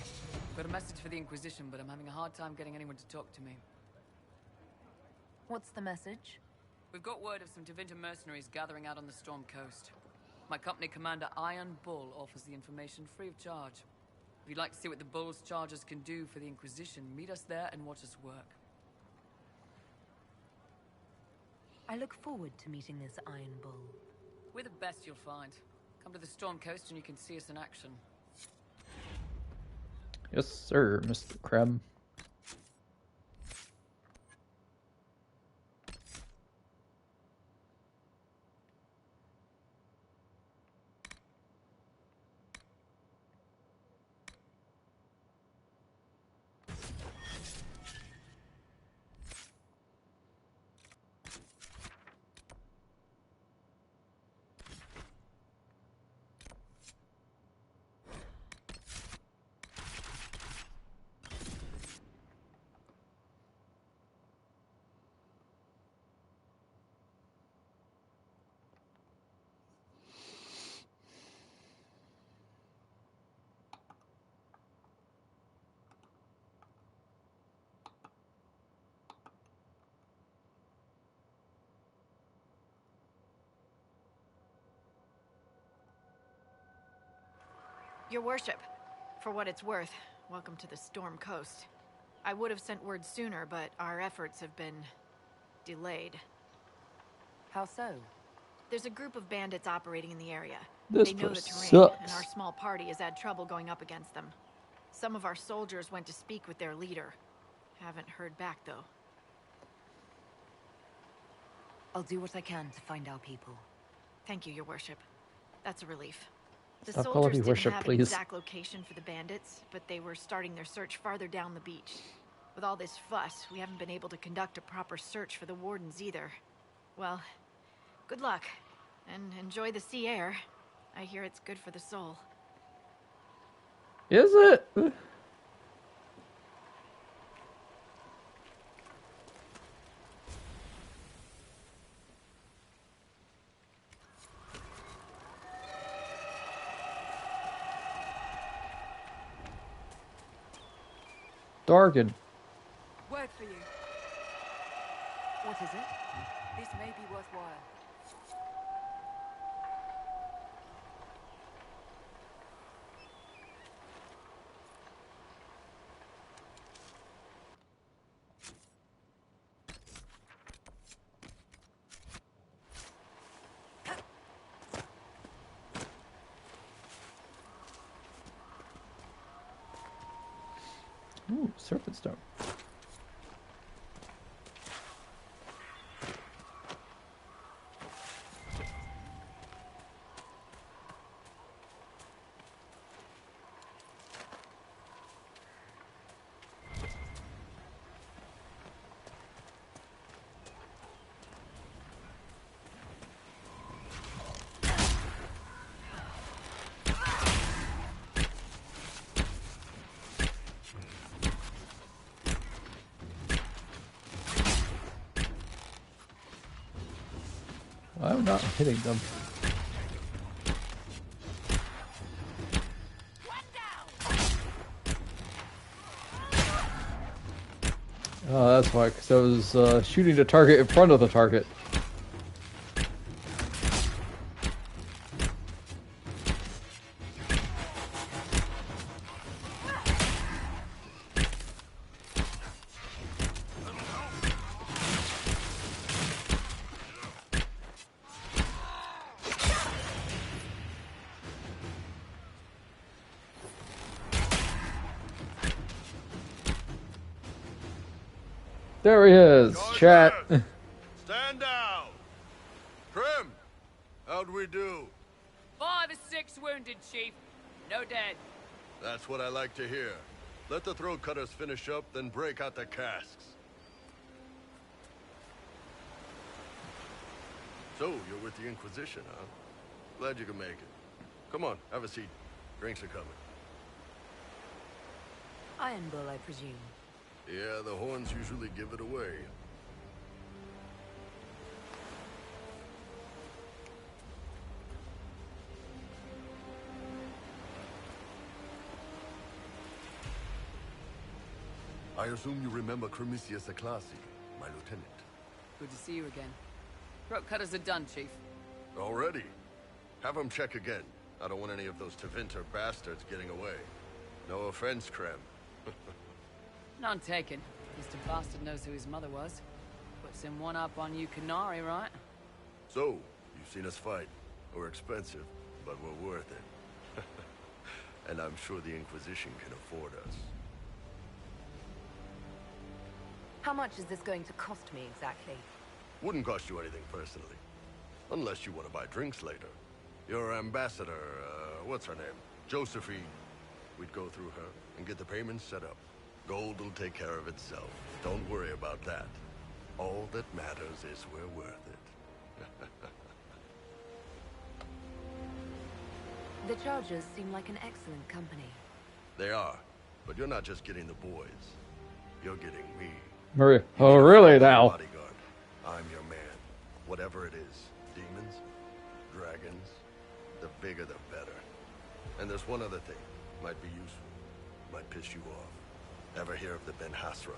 Got a message for the Inquisition, but I'm having a hard time getting anyone to talk to me. What's the message? We've got word of some Tevinter mercenaries gathering out on the Storm Coast. My company commander, Iron Bull, offers the information free of charge. If you'd like to see what the Bull's charges can do for the Inquisition, meet us there and watch us work. I look forward to meeting this Iron Bull. We're the best you'll find. Come to the Storm Coast and you can see us in action. Yes, sir, Mr. Krem. Your worship, for what it's worth, welcome to the Storm Coast. I would have sent word sooner, but our efforts have been delayed. How so? There's a group of bandits operating in the area. This they know the place terrain, sucks. and our small party has had trouble going up against them. Some of our soldiers went to speak with their leader. Haven't heard back, though. I'll do what I can to find our people. Thank you, Your Worship. That's a relief. The Stop calling soldiers me didn't worship, have please. an exact location for the bandits, but they were starting their search farther down the beach. With all this fuss, we haven't been able to conduct a proper search for the wardens either. Well, good luck, and enjoy the sea air. I hear it's good for the soul. Is it? Dargan. Word for you. What is it? This may be worthwhile. Ooh, serpent stone. I'm not hitting them. Oh, that's why, because I was shooting the target in front of the target. There he is, chat. Stand down. Trim, how'd we do? 5 or 6 wounded, Chief. No dead. That's what I like to hear. Let the throat cutters finish up, then break out the casks. So, you're with the Inquisition, huh? Glad you could make it. Come on, have a seat. Drinks are coming. Iron Bull, I presume. Yeah, the horns usually give it away. I assume you remember Cremisius Aclassi, my lieutenant. Good to see you again. Throat cutters are done, Chief. Already? Have him check again. I don't want any of those Tevinter bastards getting away. No offense, Krem. None taken. Mr. Bastard knows who his mother was. Puts him one up on you Canary, right? So, you've seen us fight. We're expensive, but we're worth it. And I'm sure the Inquisition can afford us. How much is this going to cost me exactly? Wouldn't cost you anything personally. Unless you want to buy drinks later. Your ambassador, what's her name? Josephine. We'd go through her and get the payments set up. Gold will take care of itself. Don't worry about that. All that matters is we're worth it. The Chargers seem like an excellent company. They are. But you're not just getting the boys. You're getting me. Maria. Oh, really now? Bodyguard. I'm your man. Whatever it is. Demons, dragons, the bigger the better. And there's one other thing. Might be useful. Might piss you off. Ever hear of the Ben Hasra?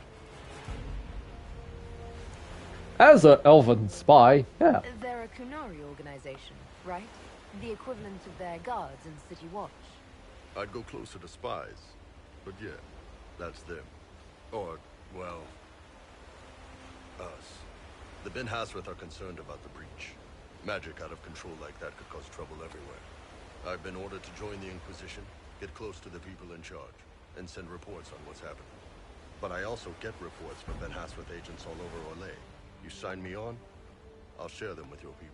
As an elven spy, yeah. They're a Kunari organization, right? The equivalent of their guards in City Watch. I'd go closer to spies. But yeah, that's them. Or, well, us. The Ben Hasrath are concerned about the breach. Magic out of control like that could cause trouble everywhere. I've been ordered to join the Inquisition, get close to the people in charge, and send reports on what's happening. But I also get reports from Ben Hasrath agents all over Orlais. You sign me on, I'll share them with your people.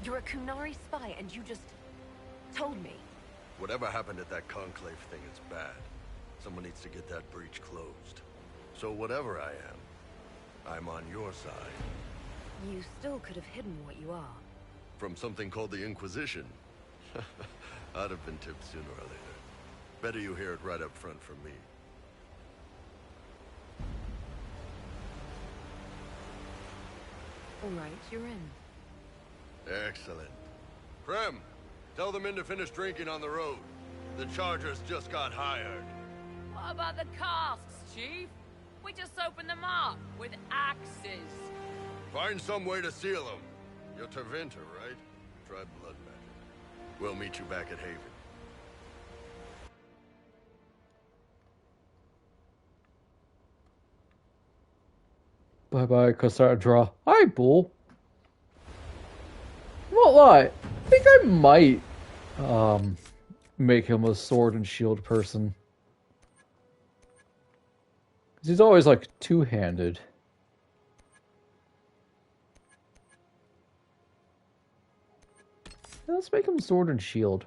You're a Kunari spy, and you just told me. Whatever happened at that conclave thing is bad. Someone needs to get that breach closed. So whatever I am, I'm on your side. You still could have hidden what you are. From something called the Inquisition. I'd have been tipped sooner or later. Better you hear it right up front from me. All right, you're in. Excellent. Prem, tell the men to finish drinking on the road. The Chargers just got hired. What about the casks, Chief? We just opened them up with axes. Find some way to seal them. You're Tervinter, right? Try blood magic. We'll meet you back at Haven. Bye-bye, Cassandra. Hi, Bull. Won't lie. I think I might make him a sword and shield person. 'Cause he's always like two-handed. Let's make him sword and shield.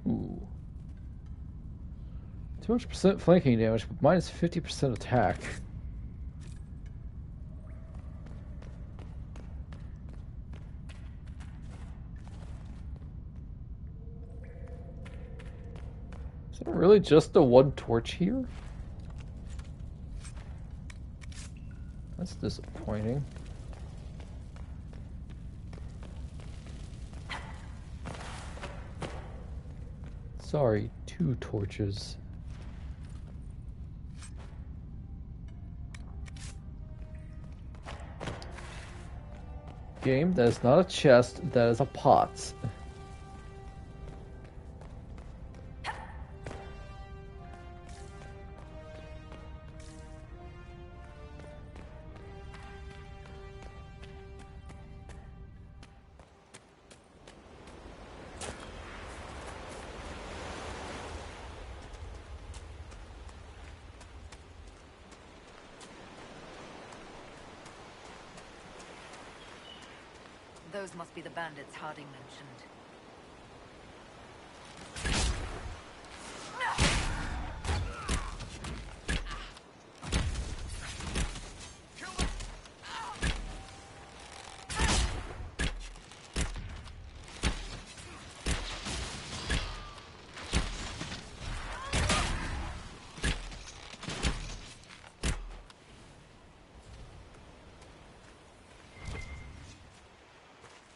Ooh. 200% flanking damage, but minus 50% attack. Is there really just the one torch here? That's disappointing. Sorry, 2 torches. Game, that is not a chest, that is a pot. Those must be the bandits Harding mentioned.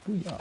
Booyah.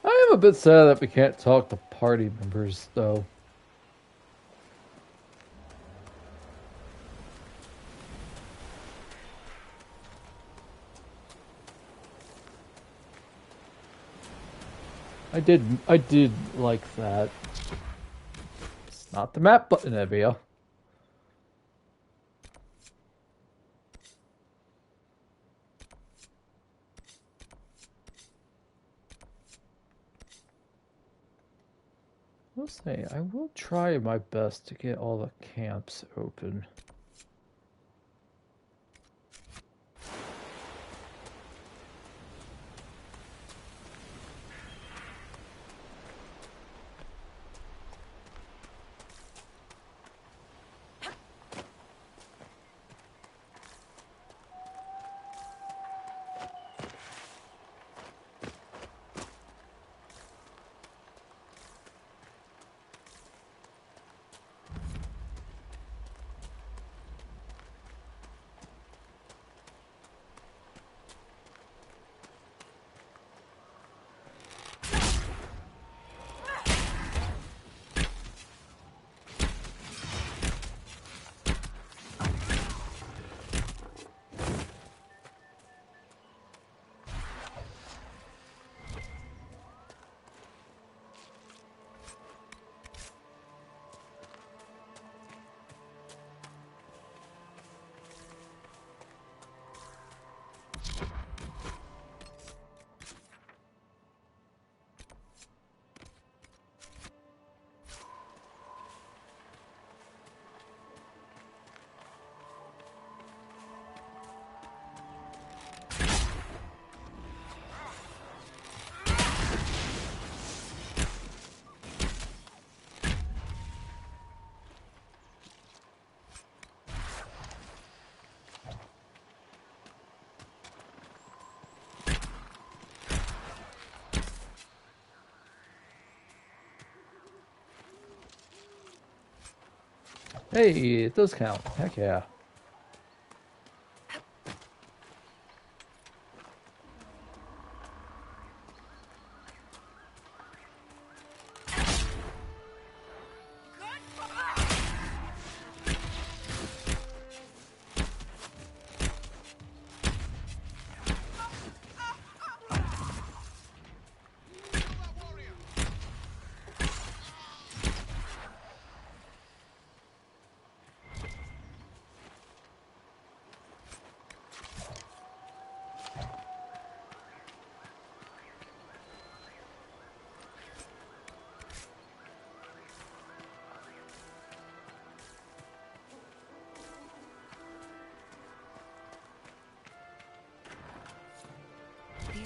I am a bit sad that we can't talk to party members, though. I did like that. It's not the map button, Evia. I'll say, I will try my best to get all the camps open. Hey, it does count. Heck yeah.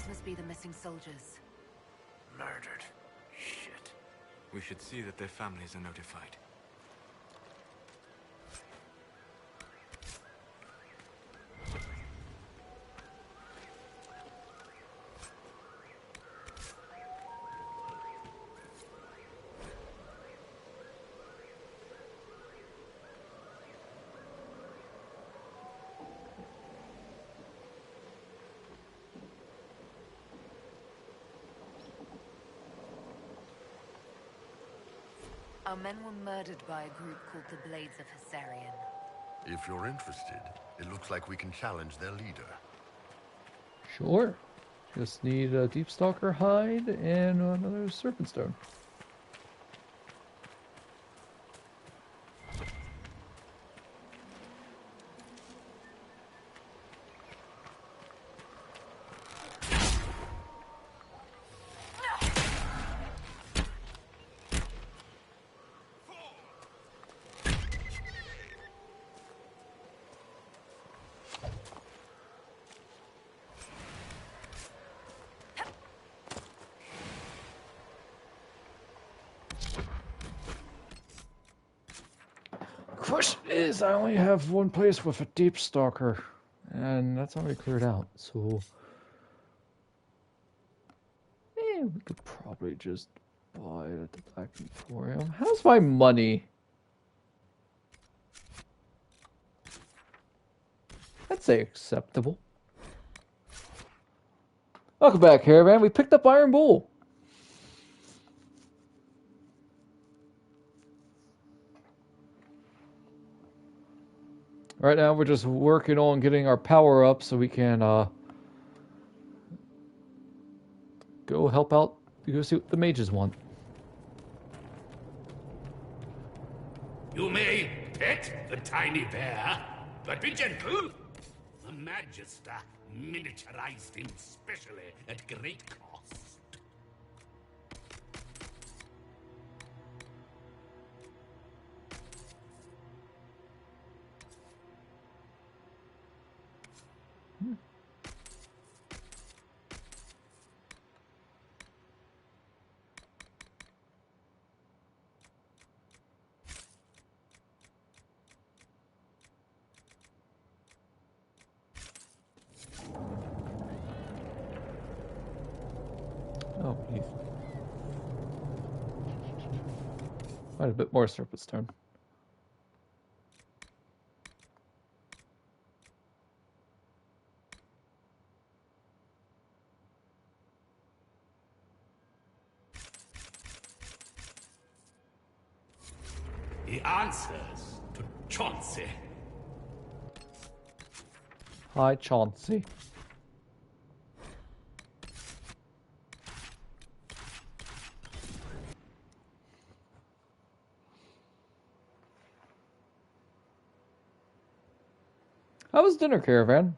These must be the missing soldiers. Murdered. Shit. We should see that their families are notified. Our men were murdered by a group called the Blades of Hessarian. If you're interested, it looks like we can challenge their leader. Sure. Just need a Deep Stalker hide and another Serpent Stone. Question is, I only have one place with a Deep Stalker, and that's already cleared out, so... we could probably just buy it at the Black Emporium. How's my money? I'd say acceptable. Welcome back, Caravan. We picked up Iron Bull. Right now, we're just working on getting our power up so we can go help out, go see what the mages want. You may pet the tiny bear, but be gentle. The Magister miniaturized him specially at great cost. Oh, he's quite a bit more Serpent Stone. He answers to Chauncey. Hi, Chauncey. How was dinner, Caravan?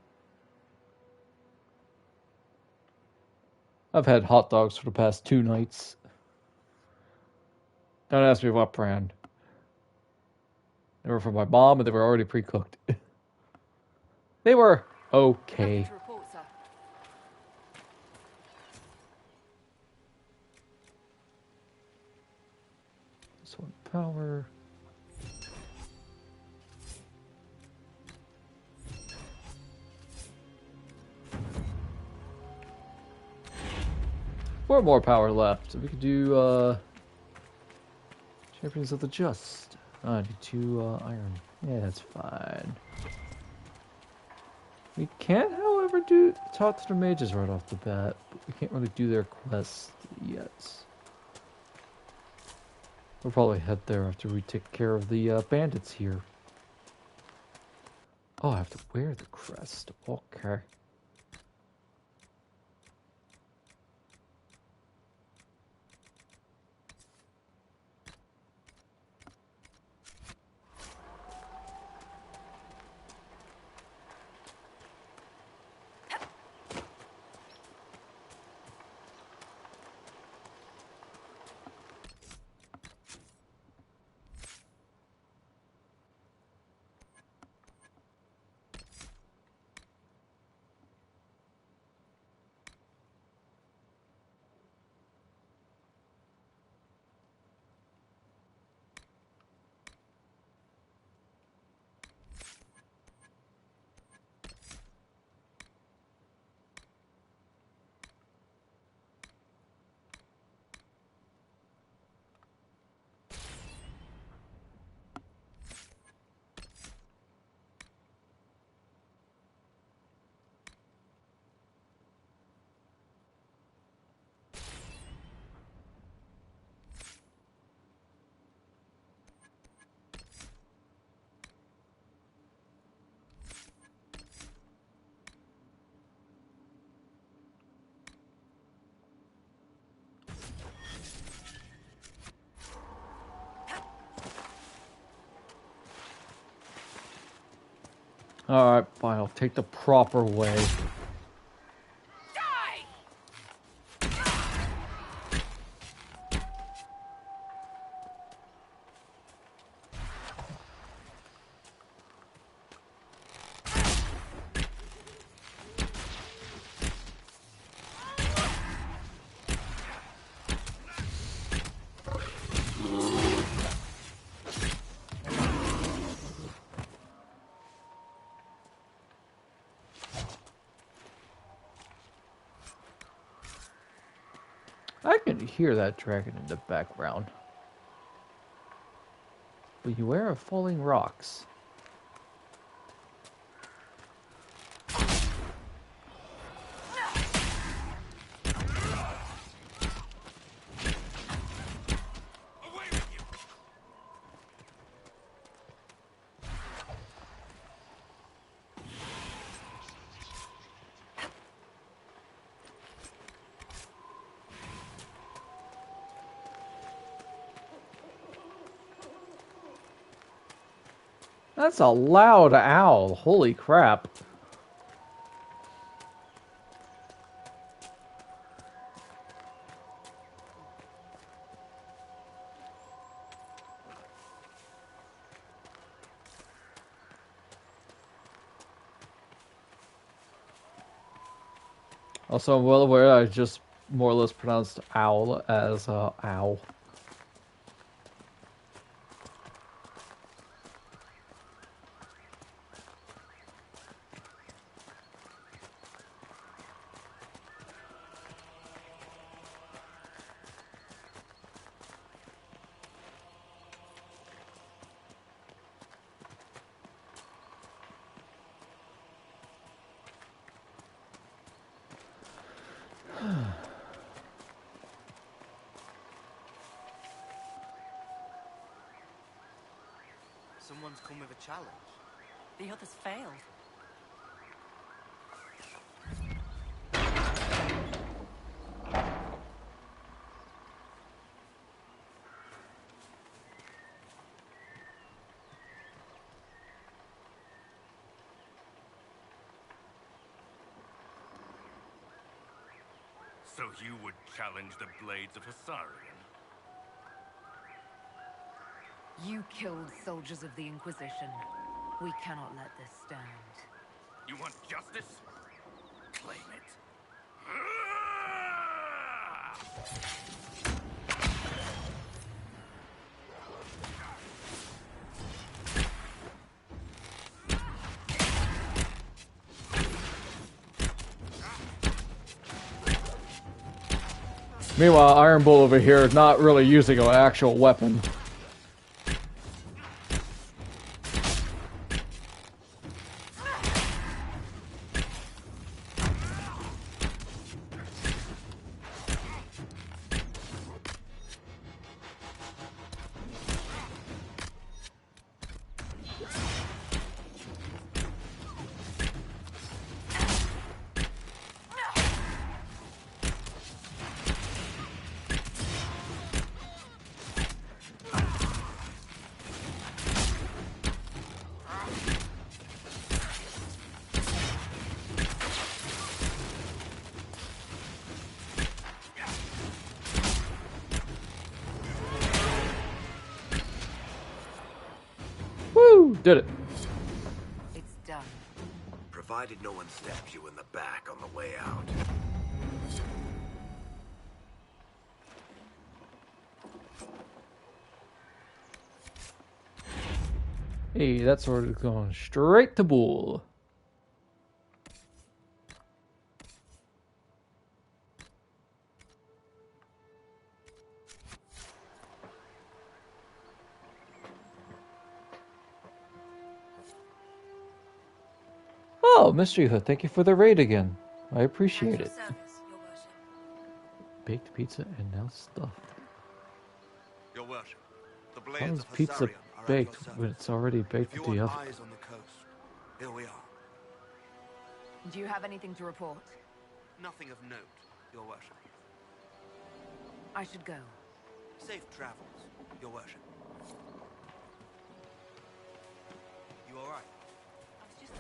I've had hot dogs for the past 2 nights. Don't ask me what brand. They were from my mom, and they were already pre-cooked. They were okay. This one, power. Four more power left. We could do Champions of the Just. I need 2 iron. Yeah, that's fine. We can, however, talk to the mages right off the bat, but we can't really do their quest yet. We'll probably head there after we take care of the bandits here. Oh, I have to wear the crest. Okay. Alright, fine, I'll take the proper way. I can hear that dragon in the background. Beware of falling rocks. That's a loud owl. Holy crap. Also, I'm well aware I just more or less pronounced owl as owl. Someone's come with a challenge. The others failed. So you would challenge the blades of Hassarian? You killed soldiers of the Inquisition. We cannot let this stand. You want justice? Claim it. Meanwhile, Iron Bull over here not really using an actual weapon. Woo! Did it. It's done. Provided no one stabs you in the back on the way out. Hey, that sword is going straight to Bull. Oh, Mystery Hood, thank you for the raid again. I appreciate it. Baked pizza and now stuffed. Your worship, the How blades is of pizza Hassarian are at baked your service. when it's already baked If with you the want oven? eyes on the coast, here we are. Do you have anything to report? Nothing of note, your worship. I should go. Safe travels, your worship. You all right? I was just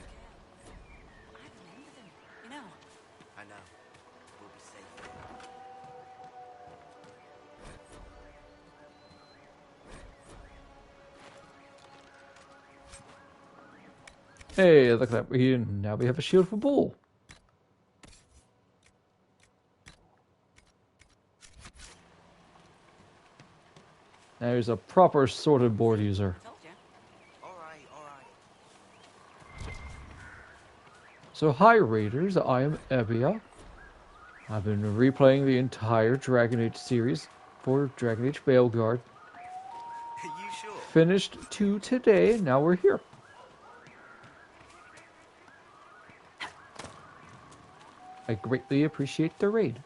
Hey, look at that. Now we have a shield for Bull. Now he's a proper sorted board user. So hi Raiders, I am Evia. I've been replaying the entire Dragon Age series for Dragon Age Veilguard. You sure? Finished 2 today, now we're here. I greatly appreciate the raid.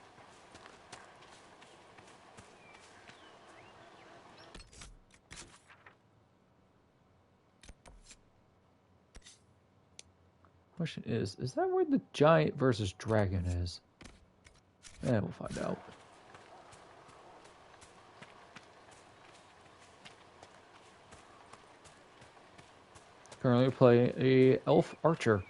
Question is that where the giant versus dragon is? Eh, we'll find out. Currently playing a elf archer.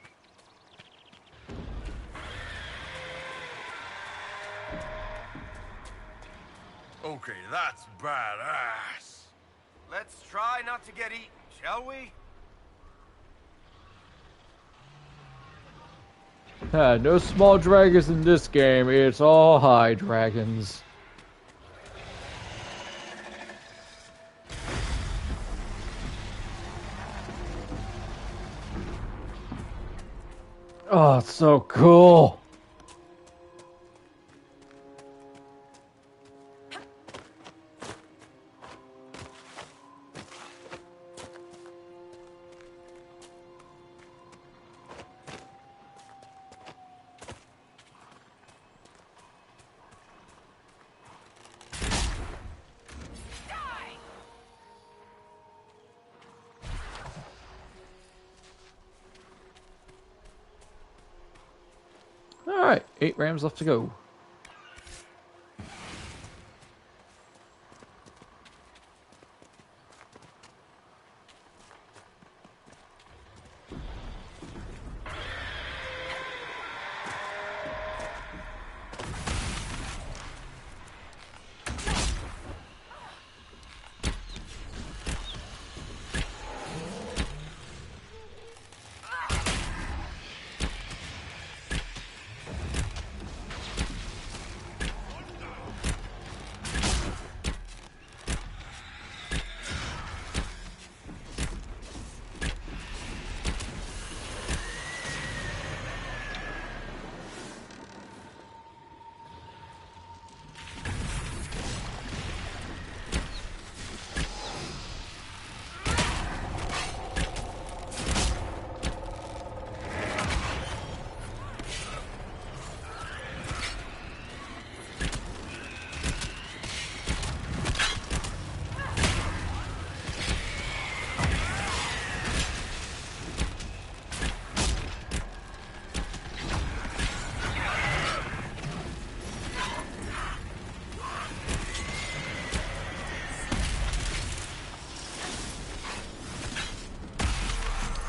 Okay, that's badass. Let's try not to get eaten, shall we? No small dragons in this game, it's all high dragons. Oh, it's so cool. Alright, 8 rams left to go.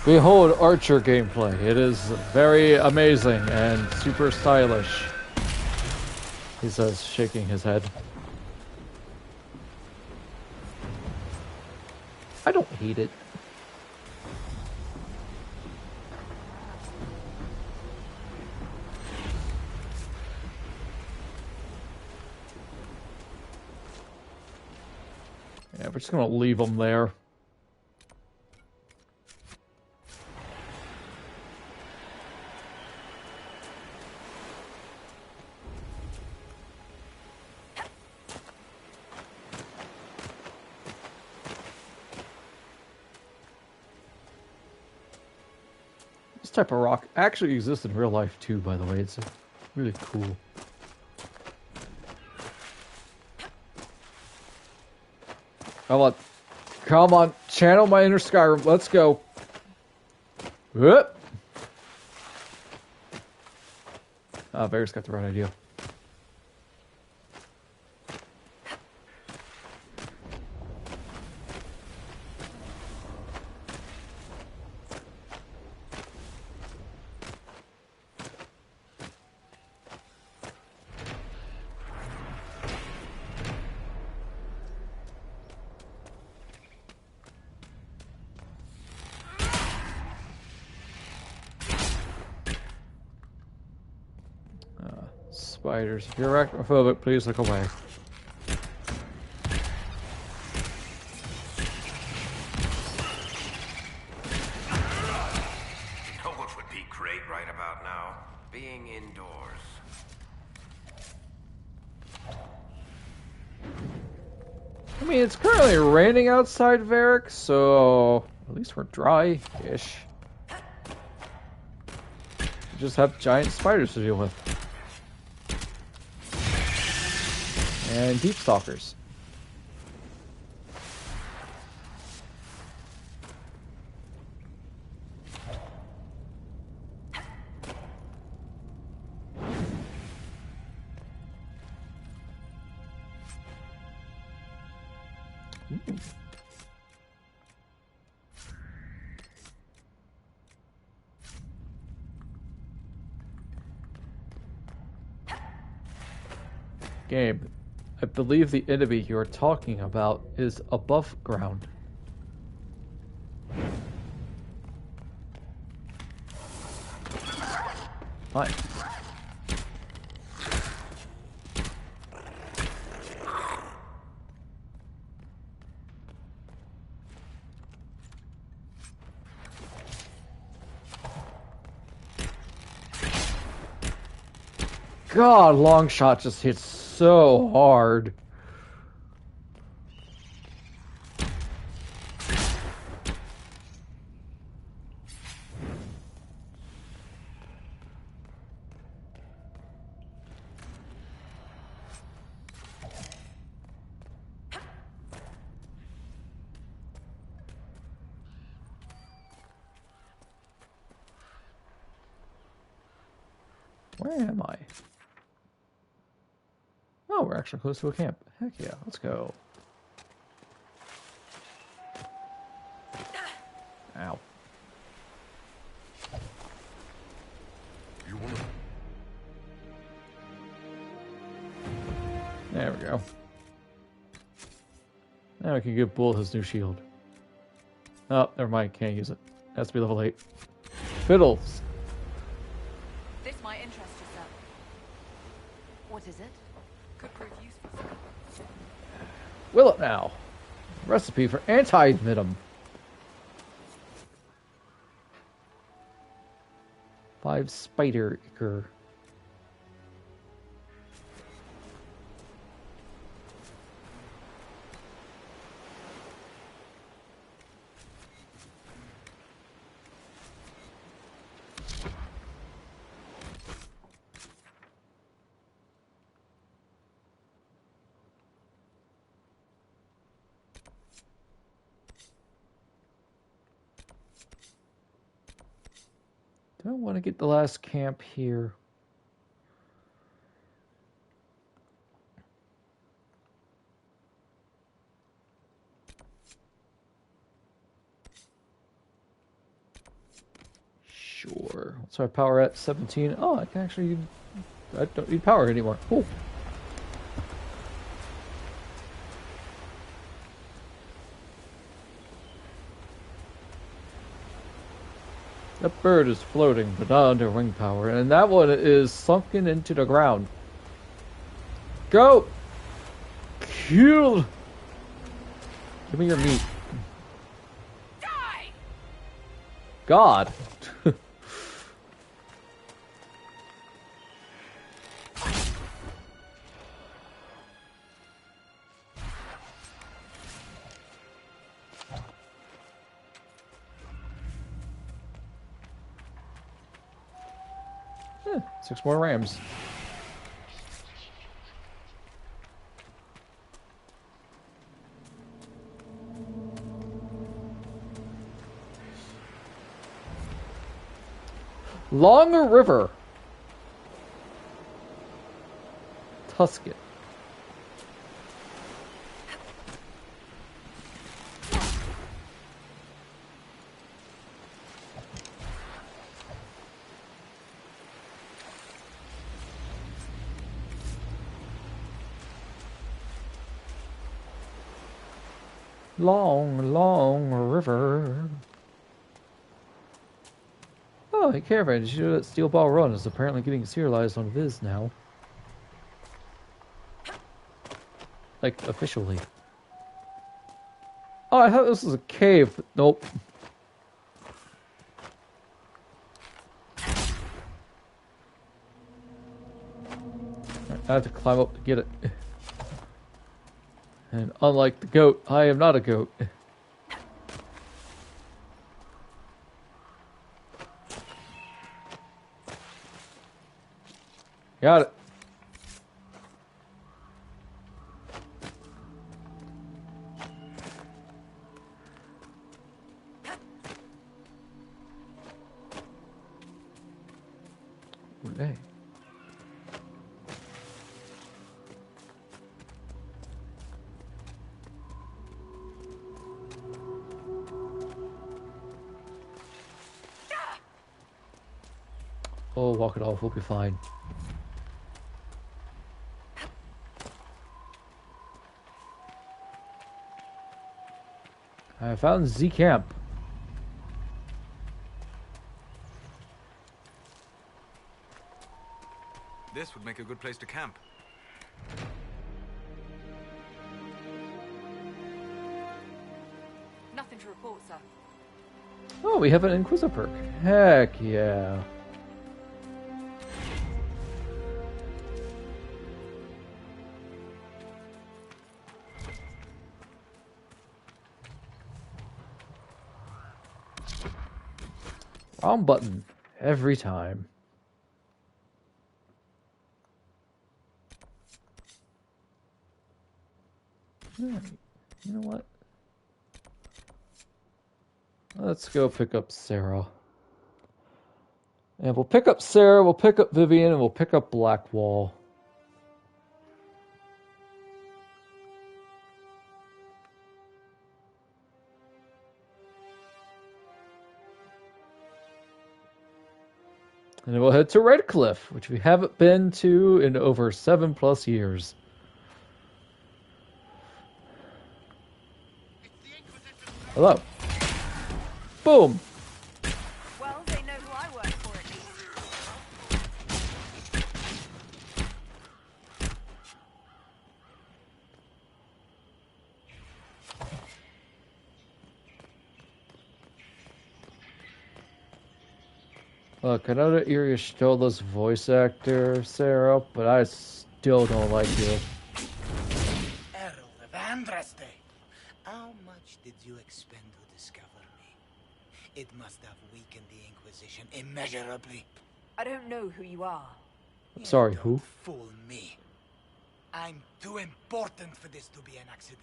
Behold Archer gameplay. It is very amazing and super stylish. He says, shaking his head. I don't hate it. Yeah, we're just gonna leave them there. This type of rock actually exists in real life too, by the way. It's really cool. Come on, channel my inner Skyrim. Let's go. Whoop. Ah, Bear's got the right idea. spiders. If you're arachnophobic, please look away. You know what would be great right about now? Being indoors. I mean, it's currently raining outside Varric, so at least we're dry-ish. We just have giant spiders to deal with. And deep stalkers. Gabe, I believe the enemy you're talking about is above ground. Fine. God, long shot just hits so hard. Where am I? Oh, we're actually close to a camp. Heck yeah, let's go. Ow. You wanna... There we go. Now we can give Bull his new shield. Oh, never mind, can't use it. Has to be level 8. Fiddles! This might interest you, sir. What is it? Could prove useful, sir. Will it now? Recipe for anti-venom. 5 spider ichor. Don't want to get the last camp here. Sure. What's our power at? 17. Oh, I can actually... I don't need power anymore. Cool. That bird is floating, but not under wing power, and that one is sunken into the ground. Go! Kill! Give me your meat. Die! God! Eh, 6 more rams. Long River. Tuscan. Long, long river. Oh, hey Caravan, did you know that Steel Ball Run is apparently getting serialized on Viz now? Like, officially. Oh, I thought this was a cave. Nope. I have to climb up to get it. And unlike the goat, I am not a goat. Got it. Okay. Oh, walk it off. We'll be fine. I found Z Camp. This would make a good place to camp. Nothing to report, sir. Oh, we have an Inquisitor perk. Heck yeah. Wrong button. Every time. Yeah, you know what? Let's go pick up Sarah. And we'll pick up Sarah, we'll pick up Vivian, and we'll pick up Blackwall. And then we'll head to Redcliffe, which we haven't been to in over 7+ years. Hello. Boom. Well, they know who I work for at Look, I know that you're Stola's voice actor, Sarah, but I still don't like you. Herald of Andraste, how much did you expend to discover me? It must have weakened the Inquisition immeasurably. I don't know who you are. I'm sorry, who? Fool me. I'm too important for this to be an accident.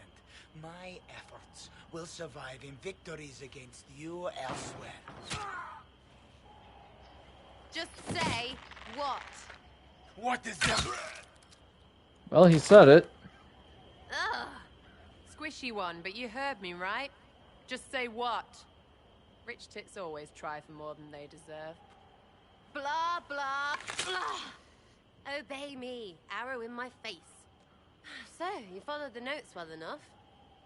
My efforts will survive in victories against you elsewhere. Just say what? What is that? Well, he said it. Ugh. Squishy one, but you heard me, right? Just say what? Rich tits always try for more than they deserve. Blah, blah, blah. Obey me. Arrow in my face. So, you followed the notes well enough.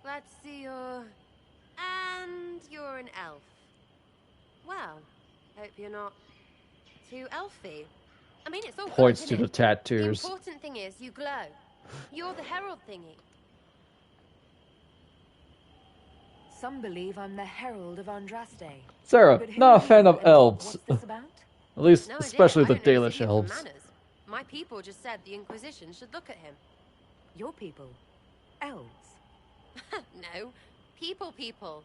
Glad to see you're... And you're an elf. Well, hope you're not too elfy. I mean, it's all Points good, to isn't the it? tattoos. The important thing is you glow. You're the herald thingy. Some believe I'm the Herald of Andraste. Sarah, But who not a are fan you of and elves. What's this about? At least, No idea. especially I the don't know Dalish Sirius for elves. manners. My people just said the Inquisition should look at him. Your people? Elves? No. People.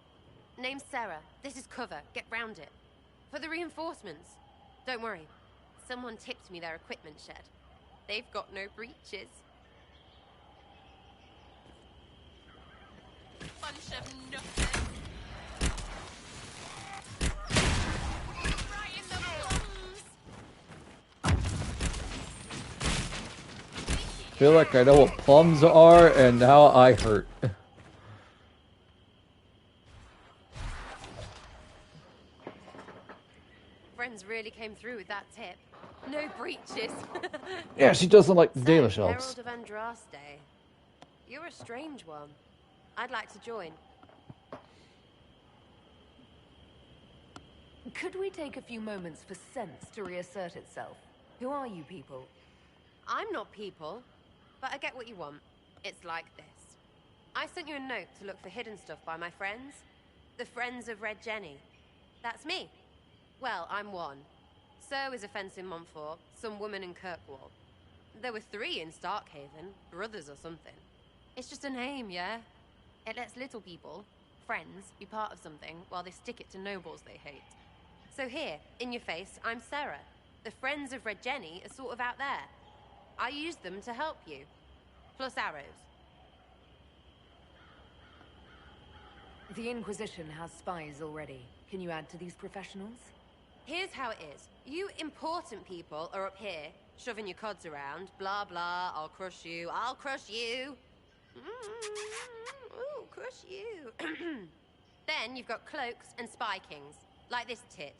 Name's Sarah. This is cover. Get round it. For the reinforcements. Don't worry. Someone tipped me their equipment shed. They've got no breaches. Bunch of nothing. Right in the plums. Feel like I know what plums are, and now I hurt. Friends really came through with that tip. No breaches. Yeah, she doesn't like the So, Dalish elves. Herald of Andraste. You're a strange one. I'd like to join. Could we take a few moments for sense to reassert itself? Who are you people? I'm not people, but I get what you want. It's like this. I sent you a note to look for hidden stuff by my friends. The Friends of Red Jenny. That's me. Well, I'm one. So is a fence in Montfort, some woman in Kirkwall. There were 3 in Starkhaven, brothers or something. It's just a name, yeah? It lets little people, friends, be part of something while they stick it to nobles they hate. So here, in your face, I'm Sarah. The Friends of Red Jenny are sort of out there. I used them to help you. Plus arrows. The Inquisition has spies already. Can you add to these professionals? Here's how it is. You important people are up here, shoving your cods around. Blah, blah, I'll crush you, I'll crush you. Ooh, crush you. Then you've got cloaks and spy kings, like this tit.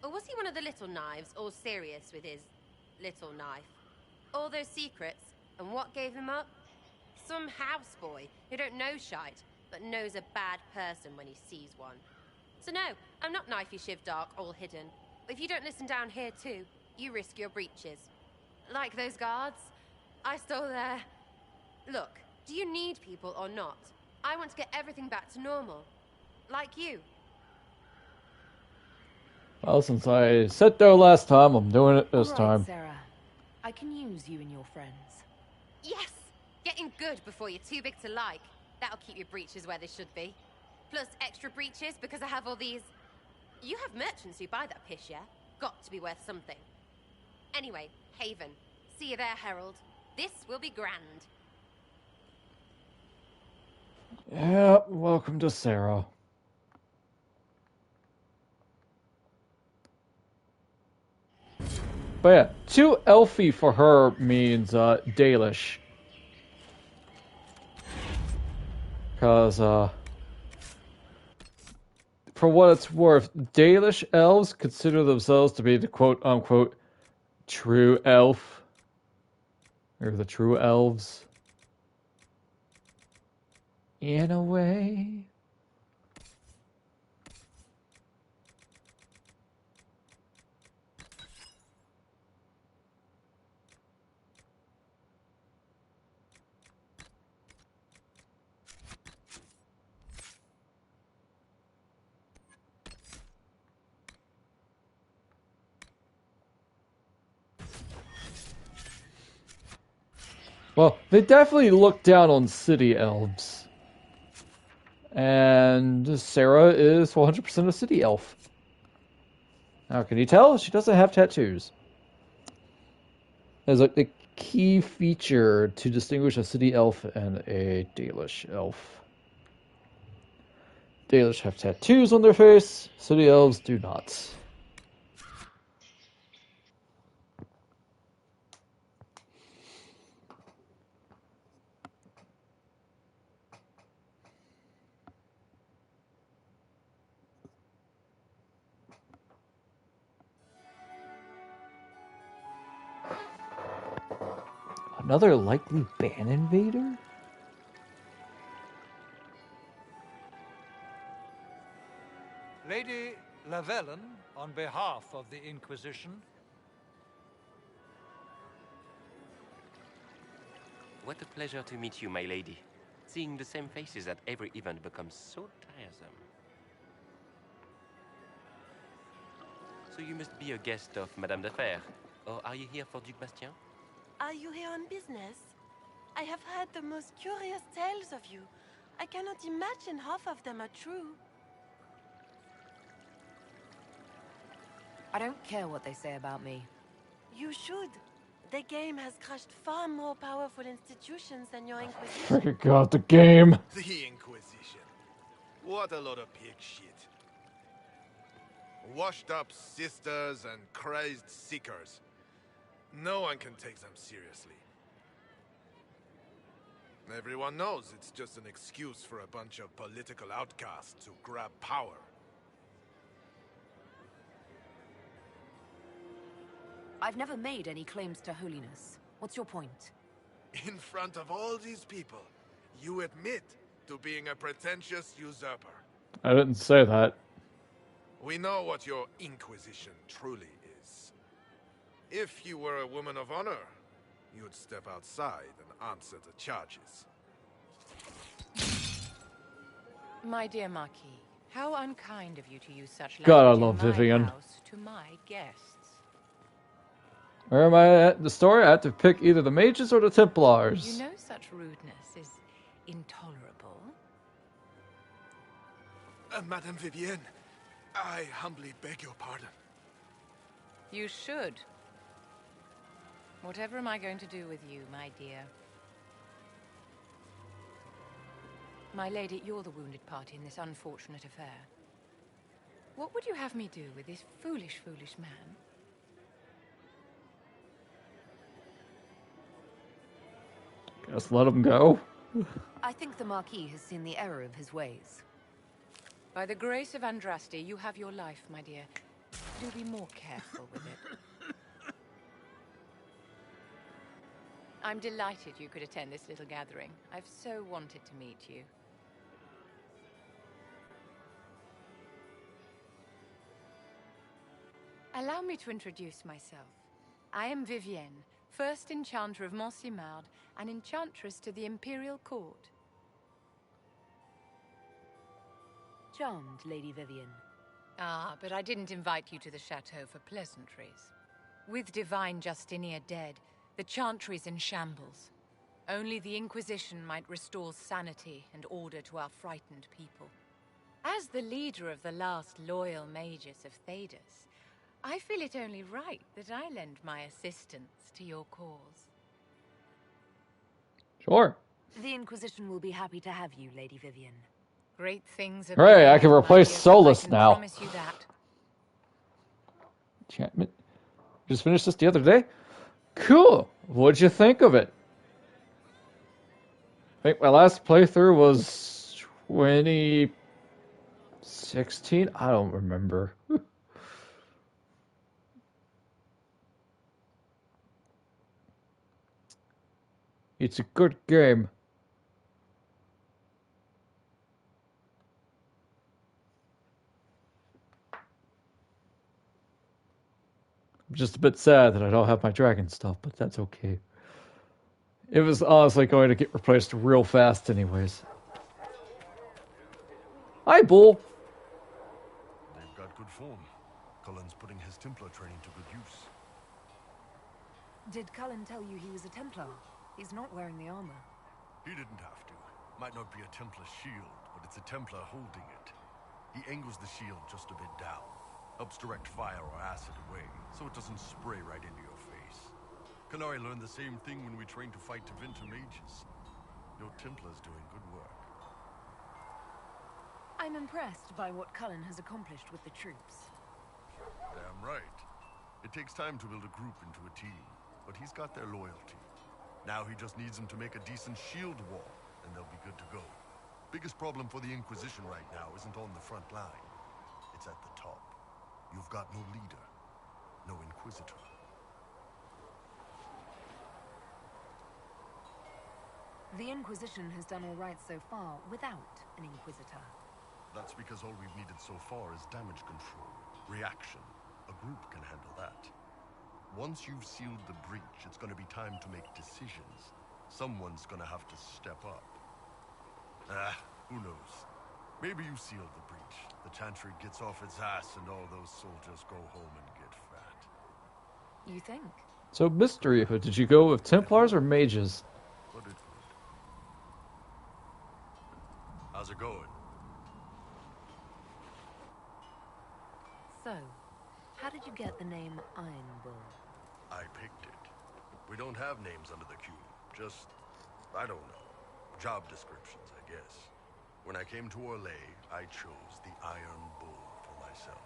Or was he one of the little knives, all serious with his little knife? All those secrets, and what gave them up? Some houseboy who don't know shite, but knows a bad person when he sees one. So no, I'm not knifey shiv dark, all hidden. If you don't listen down here too, you risk your breeches. Like those guards, I stole their... Look, do you need people or not? I want to get everything back to normal. Like you. Well, since I said no last time, I'm doing it this time. Sarah. I can use you and your friends. Yes! Getting good before you're too big to like. That'll keep your breeches where they should be. Plus extra breeches because I have all these... You have merchants who buy that piss, yeah? Got to be worth something. Anyway, Haven. See you there, Herald. This will be grand. Yeah, welcome to Sarah. But yeah, too elfy for her means Dalish. Because, for what it's worth, Dalish elves consider themselves to be the quote-unquote true elf. Or the true elves. In a way. Well, they definitely look down on city elves. And Sarah is 100% a city elf. How can you tell? She doesn't have tattoos. There's like the key feature to distinguish a city elf and a Dalish elf. Dalish have tattoos on their face, city elves do not. Another likely ban invader? Lady Lavellen, on behalf of the Inquisition. What a pleasure to meet you, my lady. Seeing the same faces at every event becomes so tiresome. So you must be a guest of Madame de Fer, or are you here for Duc Bastien? Are you here on business? I have heard the most curious tales of you. I cannot imagine half of them are true. I don't care what they say about me. You should. The game has crushed far more powerful institutions than your Inquisition. Freaking god, the game! The Inquisition. What a load of pig shit. Washed up sisters and crazed seekers. No one can take them seriously. Everyone knows it's just an excuse for a bunch of political outcasts to grab power. I've never made any claims to holiness. What's your point? In front of all these people, you admit to being a pretentious usurper. I didn't say that. We know what your Inquisition truly is. If you were a woman of honor, you'd step outside and answer the charges. My dear Marquis, how unkind of you to use such God, I language love in my Vivian. house to my guests. Where am I at in the story? I have to pick either the mages or the Templars. You know such rudeness is intolerable. Madame Vivienne, I humbly beg your pardon. You should. Whatever am I going to do with you, my dear? My lady, you're the wounded party in this unfortunate affair. What would you have me do with this foolish, foolish man? Just let him go. I think the Marquis has seen the error of his ways. By the grace of Andraste, you have your life, my dear. Do be more careful with it. I'm delighted you could attend this little gathering. I've so wanted to meet you. Allow me to introduce myself. I am Vivienne, first Enchanter of Montsimard and Enchantress to the Imperial Court. Charmed, Lady Vivienne. Ah, but I didn't invite you to the chateau for pleasantries. With Divine Justinia dead, the Chantry's in shambles. Only the Inquisition might restore sanity and order to our frightened people. As the leader of the last loyal mages of Thedas, I feel it only right that I lend my assistance to your cause. Sure. The Inquisition will be happy to have you, Lady Vivienne. Great things are Hooray, I can replace Solus I can now. promise you that. Enchantment. Just finished this the other day. Cool. What'd you think of it? I think my last playthrough was 2016. I don't remember. It's a good game. I'm just a bit sad that I don't have my dragon stuff, but that's okay. It was honestly going to get replaced real fast anyways. Hi, Bull. They've got good form. Cullen's putting his Templar training to good use. Did Cullen tell you he was a Templar? He's not wearing the armor. He didn't have to. Might not be a Templar shield, but it's a Templar holding it. He angles the shield just a bit down. Helps direct fire or acid away, so it doesn't spray right into your face. Canary learned the same thing when we trained to fight Tevinter mages. Your Templar's doing good work. I'm impressed by what Cullen has accomplished with the troops. Damn right. It takes time to build a group into a team, but he's got their loyalty. Now he just needs them to make a decent shield wall, and they'll be good to go. Biggest problem for the Inquisition right now isn't on the front line. It's at the top. You've got no leader, no Inquisitor. The Inquisition has done all right so far without an Inquisitor. That's because all we've needed so far is damage control, reaction. A group can handle that. Once you've sealed the breach, it's gonna be time to make decisions. Someone's gonna have to step up. Who knows? Maybe you seal the breach. The Chantry gets off its ass and all those soldiers go home and get fat. You think? So, mystery, but did you go with Templars or mages? But it would. How's it going? So, how did you get the name Iron Bull? I picked it. We don't have names under the Q. Just, I don't know. Job descriptions, I guess. When I came to Orlais, I chose the Iron Bull for myself.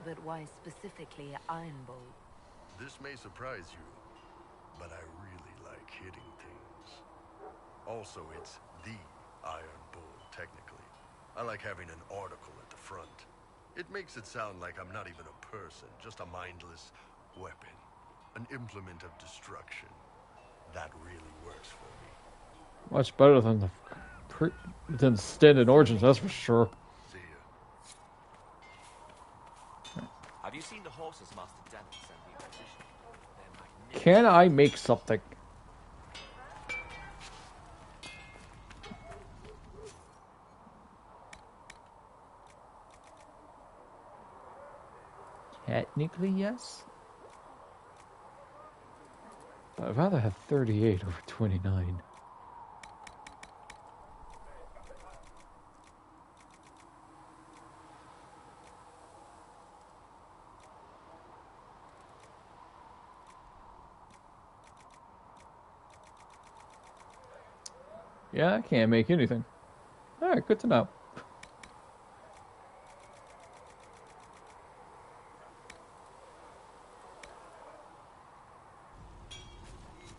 But why specifically Iron Bull? This may surprise you, but I really like hitting things. Also, it's the Iron Bull, technically. I like having an article at the front. It makes it sound like I'm not even a person, just a mindless weapon. An implement of destruction. That really works for me. Much better than the standard Origins, that's for sure. See ya. Have you seen the horses Master Dennis and the Inquisition? They're magnificent. Can I make something? Technically, yes. But I'd rather have 38 over 29. Yeah, I can't make anything. Alright, good to know.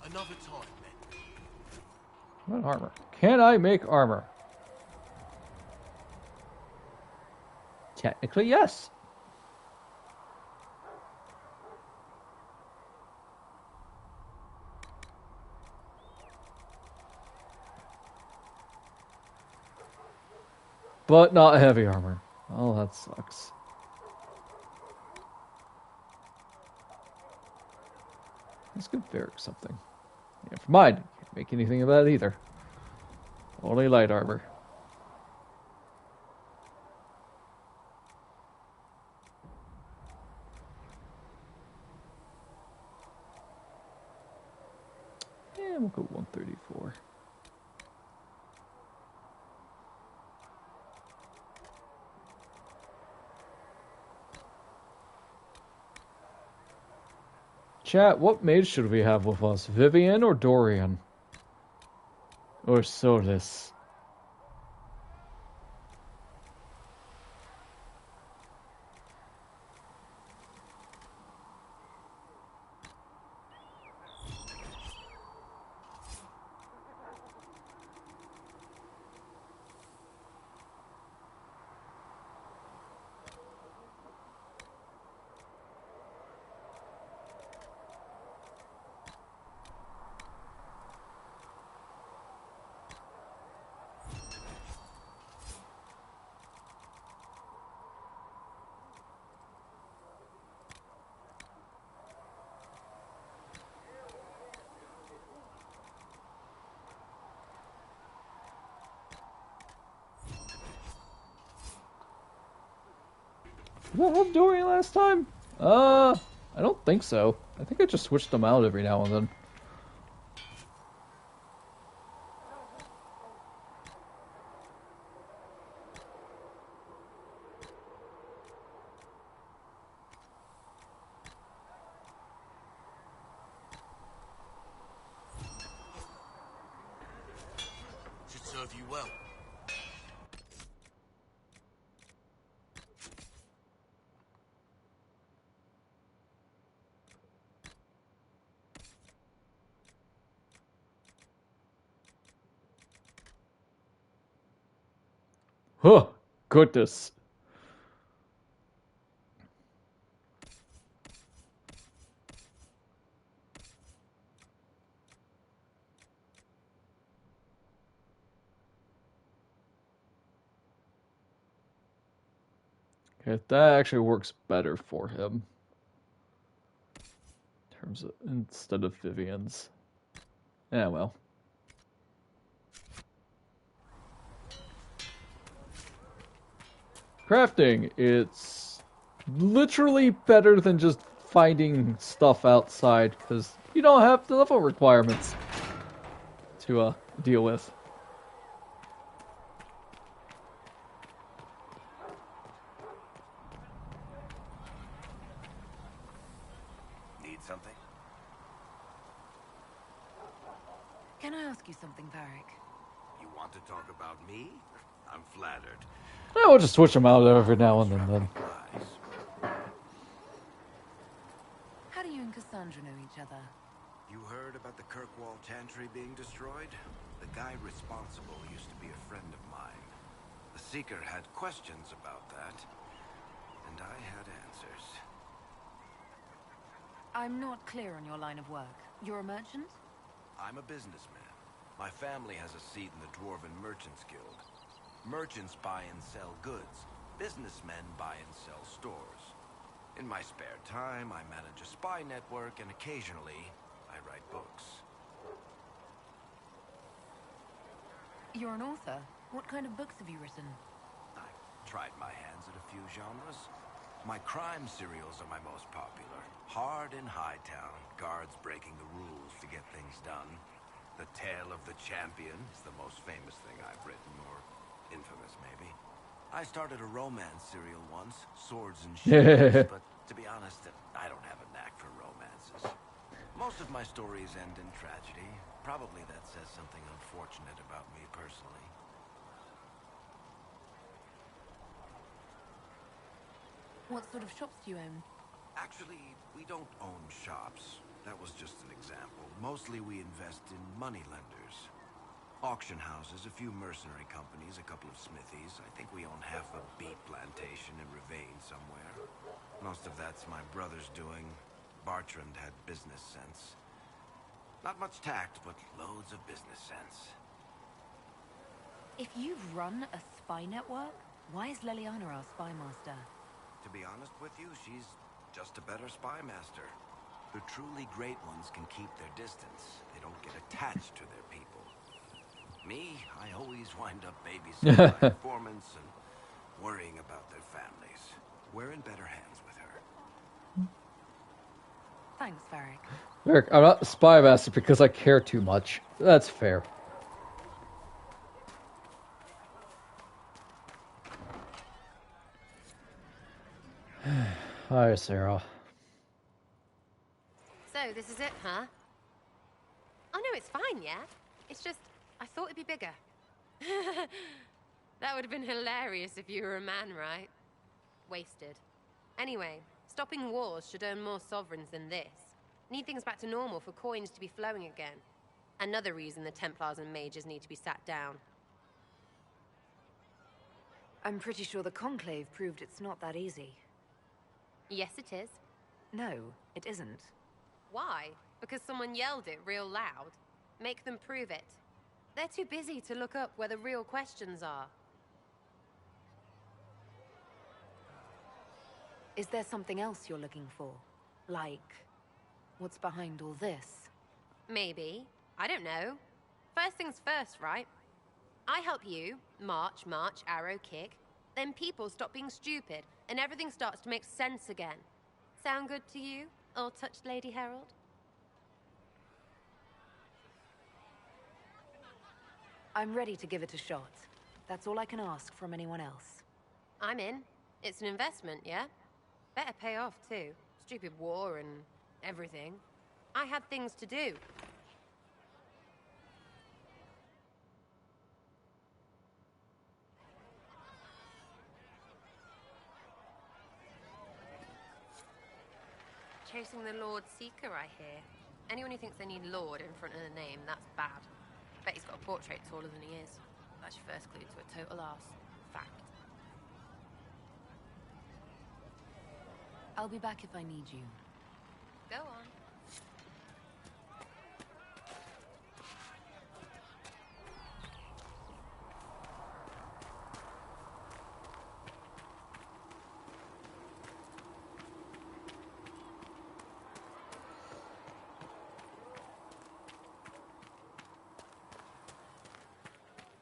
Another time, men. What armor? Can I make armor? Technically, yes. But not heavy armor. Oh, that sucks. Let's give Varric something. Never mind. Can't make anything of that either. Only light armor. Yeah, we'll go 134. Chat, what mage should we have with us? Vivian or Dorian? Or Solis? Did I have Dorian last time? I don't think so. I think I just switched them out every now and then. Should serve you well. Huh, goodness. Okay, that actually works better for him. In terms of, instead of Vivian's. Yeah, well. Crafting, it's literally better than just finding stuff outside, because you don't have the level requirements to deal with. Need something? Can I ask you something, Varric? You want to talk about me? I'm flattered. I will just switch them out every now and then. How do you and Cassandra know each other? You heard about the Kirkwall Chantry being destroyed? The guy responsible used to be a friend of mine. The Seeker had questions about that, and I had answers. I'm not clear on your line of work. You're a merchant? I'm a businessman. My family has a seat in the Dwarven Merchants Guild. Merchants buy and sell goods. Businessmen buy and sell stores. In my spare time, I manage a spy network, and occasionally, I write books. You're an author. What kind of books have you written? I've tried my hands at a few genres. My crime serials are my most popular. Hard in Hightown, guards breaking the rules to get things done. The Tale of the Champion is the most famous thing I've written, or infamous maybe. I started a romance serial once, Swords and Shields, but to be honest, I don't have a knack for romances. Most of my stories end in tragedy. Probably that says something unfortunate about me personally. What sort of shops do you own? Actually, we don't own shops. That was just an example. Mostly we invest in money lenders. Auction houses, a few mercenary companies, a couple of smithies. I think we own half a beet plantation in Ravane somewhere. Most of that's my brother's doing. Bartrand had business sense. Not much tact, but loads of business sense. If you run a spy network, why is Leliana our spy master? To be honest with you, she's just a better spy master. The truly great ones can keep their distance. They don't get attached to their people. Me, I always wind up babysitting my informants and worrying about their families. We're in better hands with her. Thanks, Varric. Varric, I'm not a spy master because I care too much. That's fair. Hi, Sarah. So, this is it, huh? Oh no, it's fine, yeah? It's just, I thought it'd be bigger. That would have been hilarious if you were a man, right? Wasted. Anyway, stopping wars should earn more sovereigns than this. Need things back to normal for coins to be flowing again. Another reason the Templars and mages need to be sat down. I'm pretty sure the Conclave proved it's not that easy. Yes, it is. No, it isn't. Why? Because someone yelled it real loud? Make them prove it. They're too busy to look up where the real questions are. Is there something else you're looking for? Like, what's behind all this? Maybe. I don't know. First things first, right? I help you, march, arrow, kick. Then people stop being stupid, and everything starts to make sense again. Sound good to you, all-touched Lady Herald? I'm ready to give it a shot. That's all I can ask from anyone else. I'm in. It's an investment, yeah? Better pay off, too. Stupid war and everything. I had things to do. Chasing the Lord Seeker, I hear. Anyone who thinks they need Lord in front of the name, that's bad. Bet he's got a portrait taller than he is. That's your first clue to a total arse. Fact. I'll be back if I need you. Go on.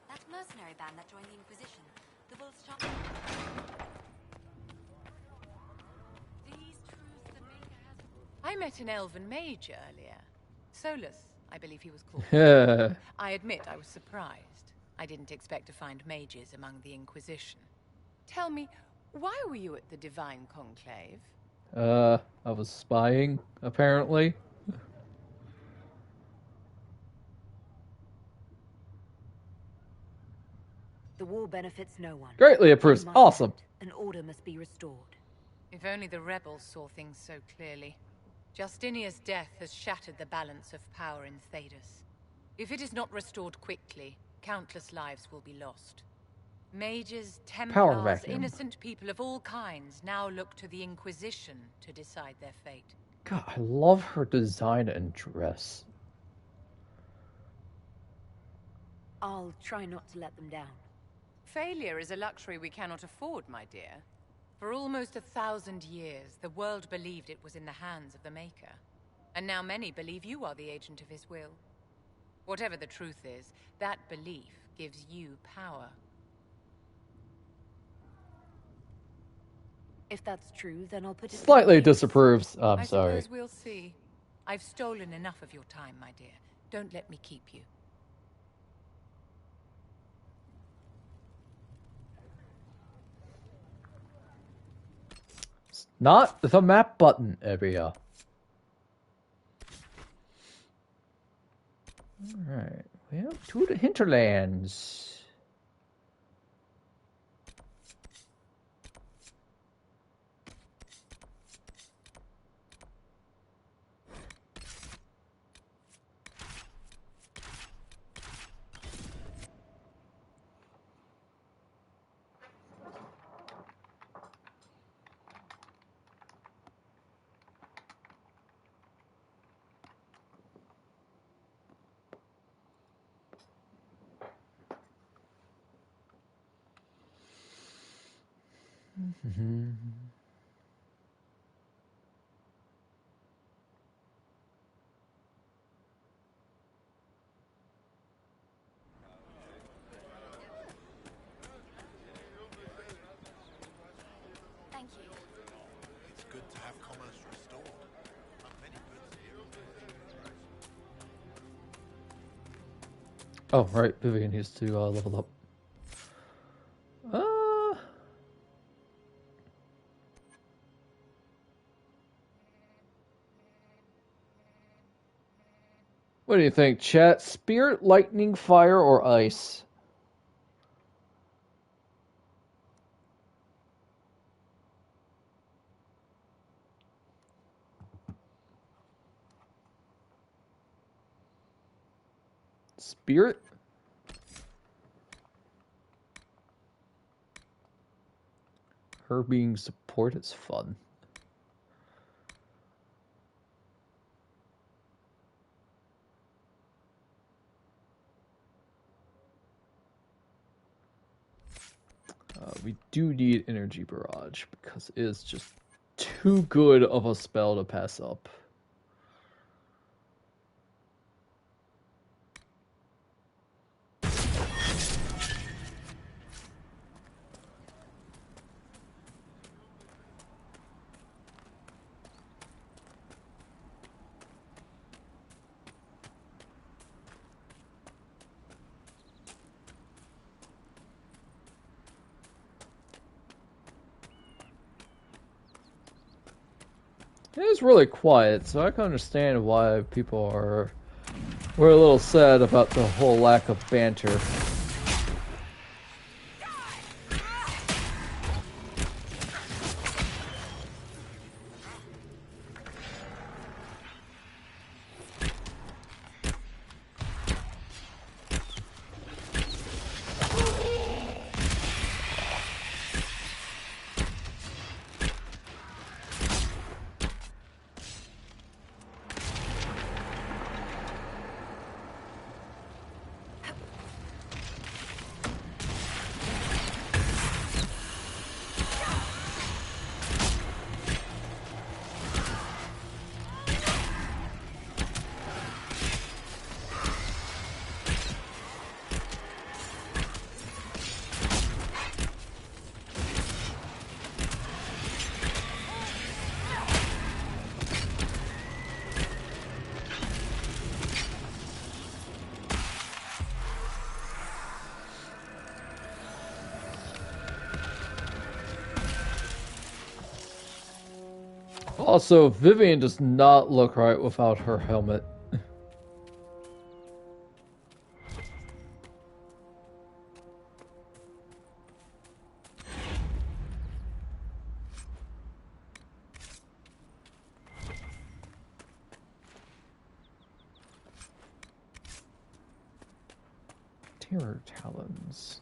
That mercenary band that joined the Inquisition. The Wolves shot. I met an elven mage earlier. Solus, I believe he was called. I admit I was surprised. I didn't expect to find mages among the Inquisition. Tell me, why were you at the Divine Conclave? I was spying, apparently. The war benefits no one. Greatly approves. Awesome. An order must be restored. If only the rebels saw things so clearly. Justinia's death has shattered the balance of power in Thedas. If it is not restored quickly, countless lives will be lost. Mages, Templars, innocent people of all kinds now look to the Inquisition to decide their fate. God, I love her design and dress. I'll try not to let them down. Failure is a luxury we cannot afford, my dear. For almost 1,000 years, the world believed it was in the hands of the Maker. And now many believe you are the agent of his will. Whatever the truth is, that belief gives you power. If that's true, then I'll put it... Slightly disapproves. I'm I sorry. suppose we'll see. I've stolen enough of your time, my dear. Don't let me keep you. Not the map button area. Alright, well, to the hinterlands. Mm-hmm. Thank you. It's good to have commerce restored. Many goods here. Oh, right, Vivian needs to level up. What do you think, chat? Spirit, lightning, fire, or ice? Spirit? Her being support is fun. We do need energy barrage because it is just too good of a spell to pass up. It is really quiet, so I can understand why people were a little sad about the whole lack of banter. Also, Vivian does not look right without her helmet. Terror talons.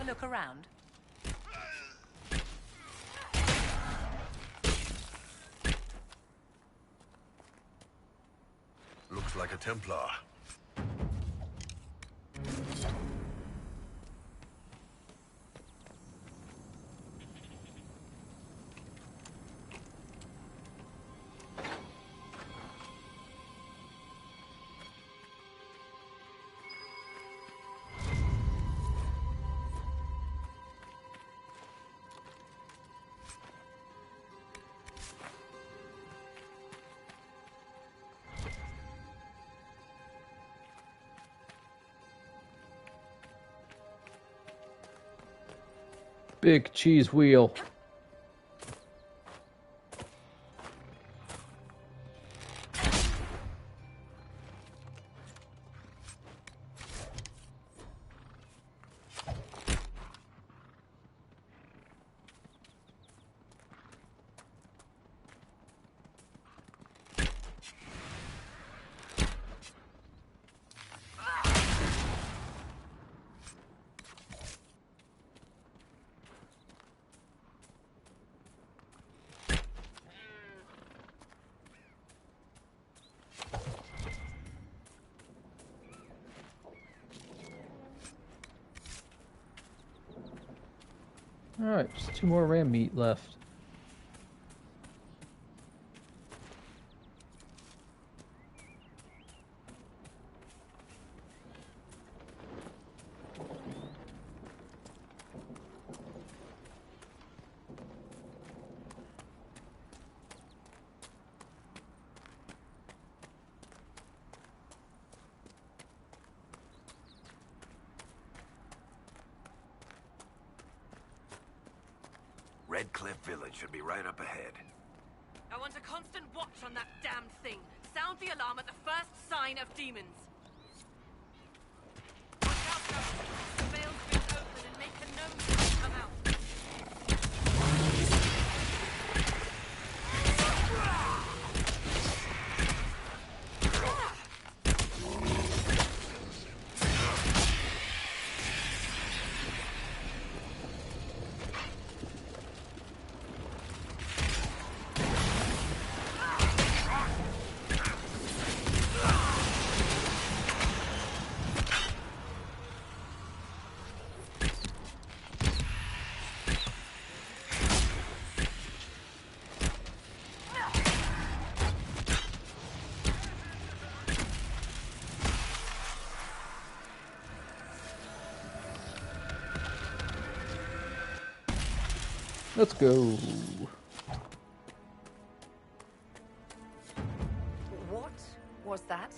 Look around. Looks like a Templar. big cheese wheel. Alright, just 2 more ram meat left. Red Cliff Village should be right up ahead. I want a constant watch on that damned thing. Sound the alarm at the first sign of demons. Watch out, Ghost. The veil's been open and make a nosy to come out. Let's go. What was that?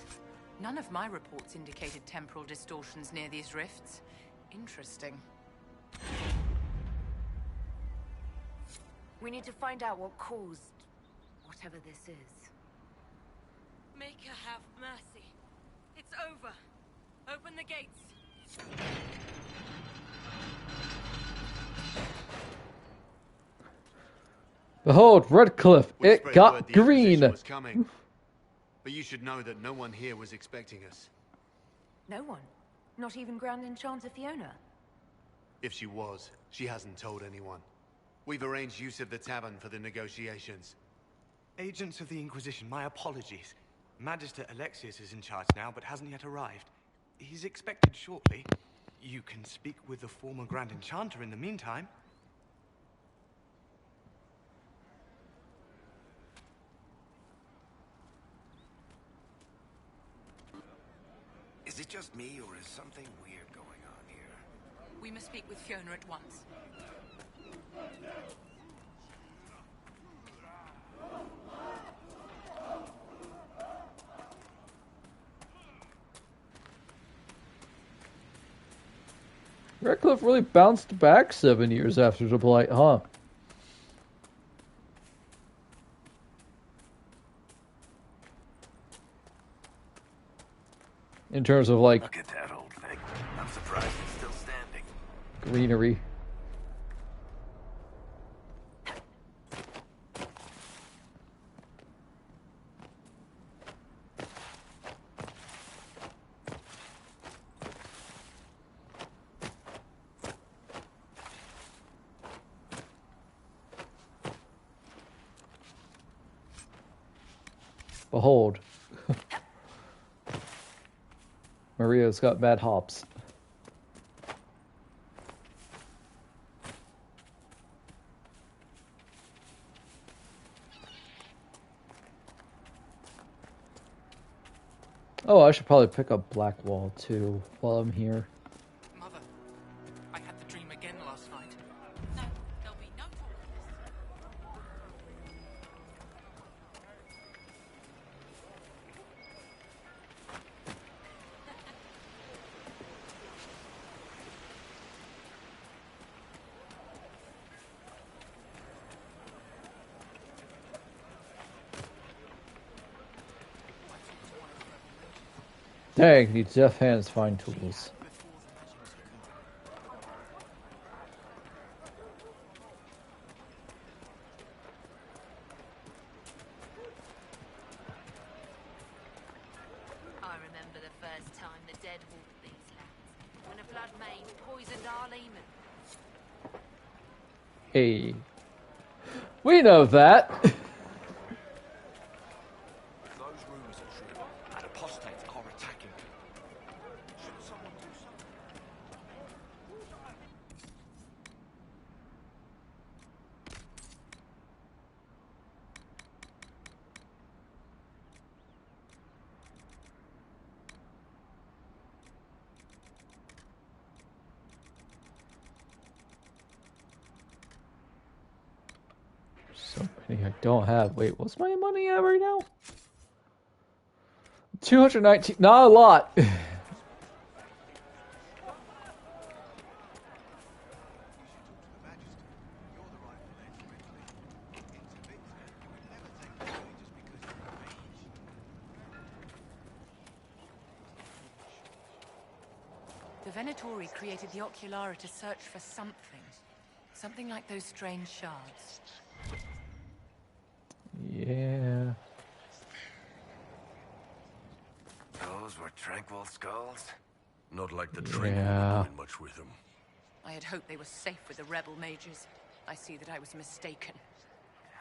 None of my reports indicated temporal distortions near these rifts. Interesting. We need to find out what caused whatever this is. Maker have mercy. It's over. Open the gates. Behold, Redcliffe, it got green. Was coming. But you should know that no one here was expecting us. No one? Not even Grand Enchanter Fiona? If she was, she hasn't told anyone. We've arranged use of the tavern for the negotiations. Agents of the Inquisition, my apologies. Magister Alexius is in charge now, but hasn't yet arrived. He's expected shortly. You can speak with the former Grand Enchanter in the meantime. Is it just me, or is something weird going on here? We must speak with Fiona at once. Redcliffe really bounced back 7 years after the Blight, huh? In terms of, like, look at that old thing. I'm surprised it's still standing. Greenery. Behold. Maria's got bad hops. Oh, I should probably pick up Blackwall too while I'm here. Mother, I had the dream again last night. No, there'll be no talk of this. Dang, these deaf hands find tools. I remember the first time the dead walked these lands, when a blood mage poisoned our leman. Hey. We know that. Those rumors are true, and apostates are attacking. Should someone do something? So many I don't have. Wait, what's my money at right now? 219. Not a lot. The Venatori created the Oculara to search for something. Something like those strange shards. Yeah. Those were tranquil skulls? Not like the Tranquil Yeah. were doing much with them. I had hoped they were safe with the rebel mages. I see that I was mistaken.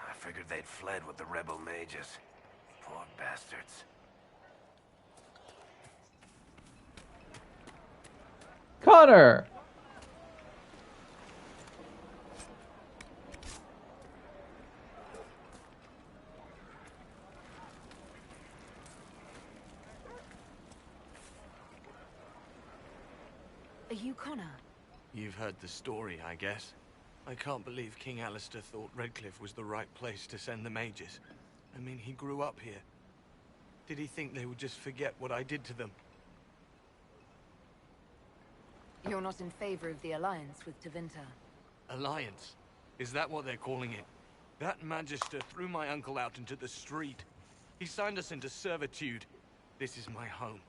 I figured they'd fled with the rebel mages. Poor bastards. Connor! Are you Connor? You've heard the story, I guess. I can't believe King Alistair thought Redcliffe was the right place to send the mages. I mean, he grew up here. Did he think they would just forget what I did to them? You're not in favor of the alliance with Tevinter. Alliance? Is that what they're calling it? That Magister threw my uncle out into the street. He signed us into servitude. This is my home.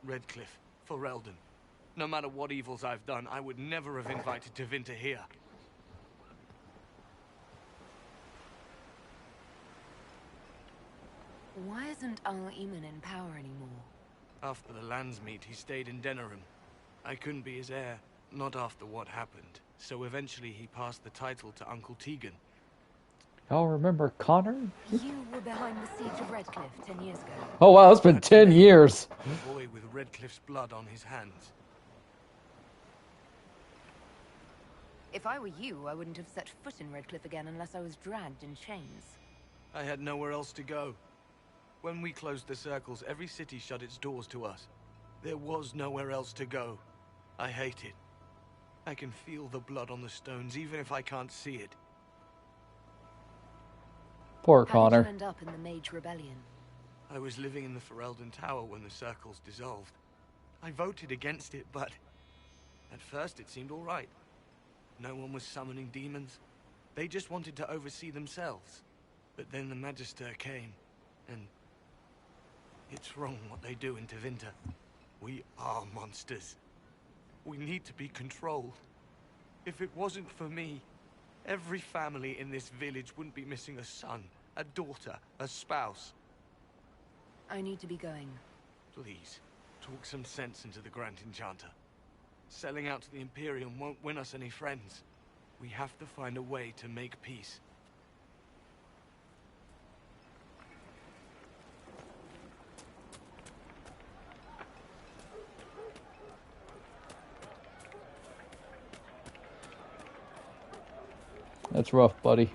Redcliffe, Ferelden. No matter what evils I've done, I would never have invited Tevinter here. Why isn't Al-Eamon in power anymore? After the lands meet, he stayed in Denerim. I couldn't be his heir, not after what happened. So eventually he passed the title to Uncle Tegan. Y'all remember Connor? You were behind the siege of Redcliffe 10 years ago. Oh wow, it's been 10 years. A boy with Redcliffe's blood on his hands. If I were you, I wouldn't have set foot in Redcliffe again unless I was dragged in chains. I had nowhere else to go. When we closed the circles, every city shut its doors to us. There was nowhere else to go. I hate it. I can feel the blood on the stones, even if I can't see it. Poor How Connor. did you end up in the Mage Rebellion? I was living in the Ferelden Tower when the circles dissolved. I voted against it, but at first it seemed all right. No one was summoning demons. They just wanted to oversee themselves. But then the Magister came, and it's wrong what they do in Tevinter. We are monsters. We need to be controlled. If it wasn't for me, every family in this village wouldn't be missing a son, a daughter, a spouse. I need to be going. Please, talk some sense into the Grand Enchanter. Selling out to the Imperium won't win us any friends. We have to find a way to make peace. That's rough, buddy.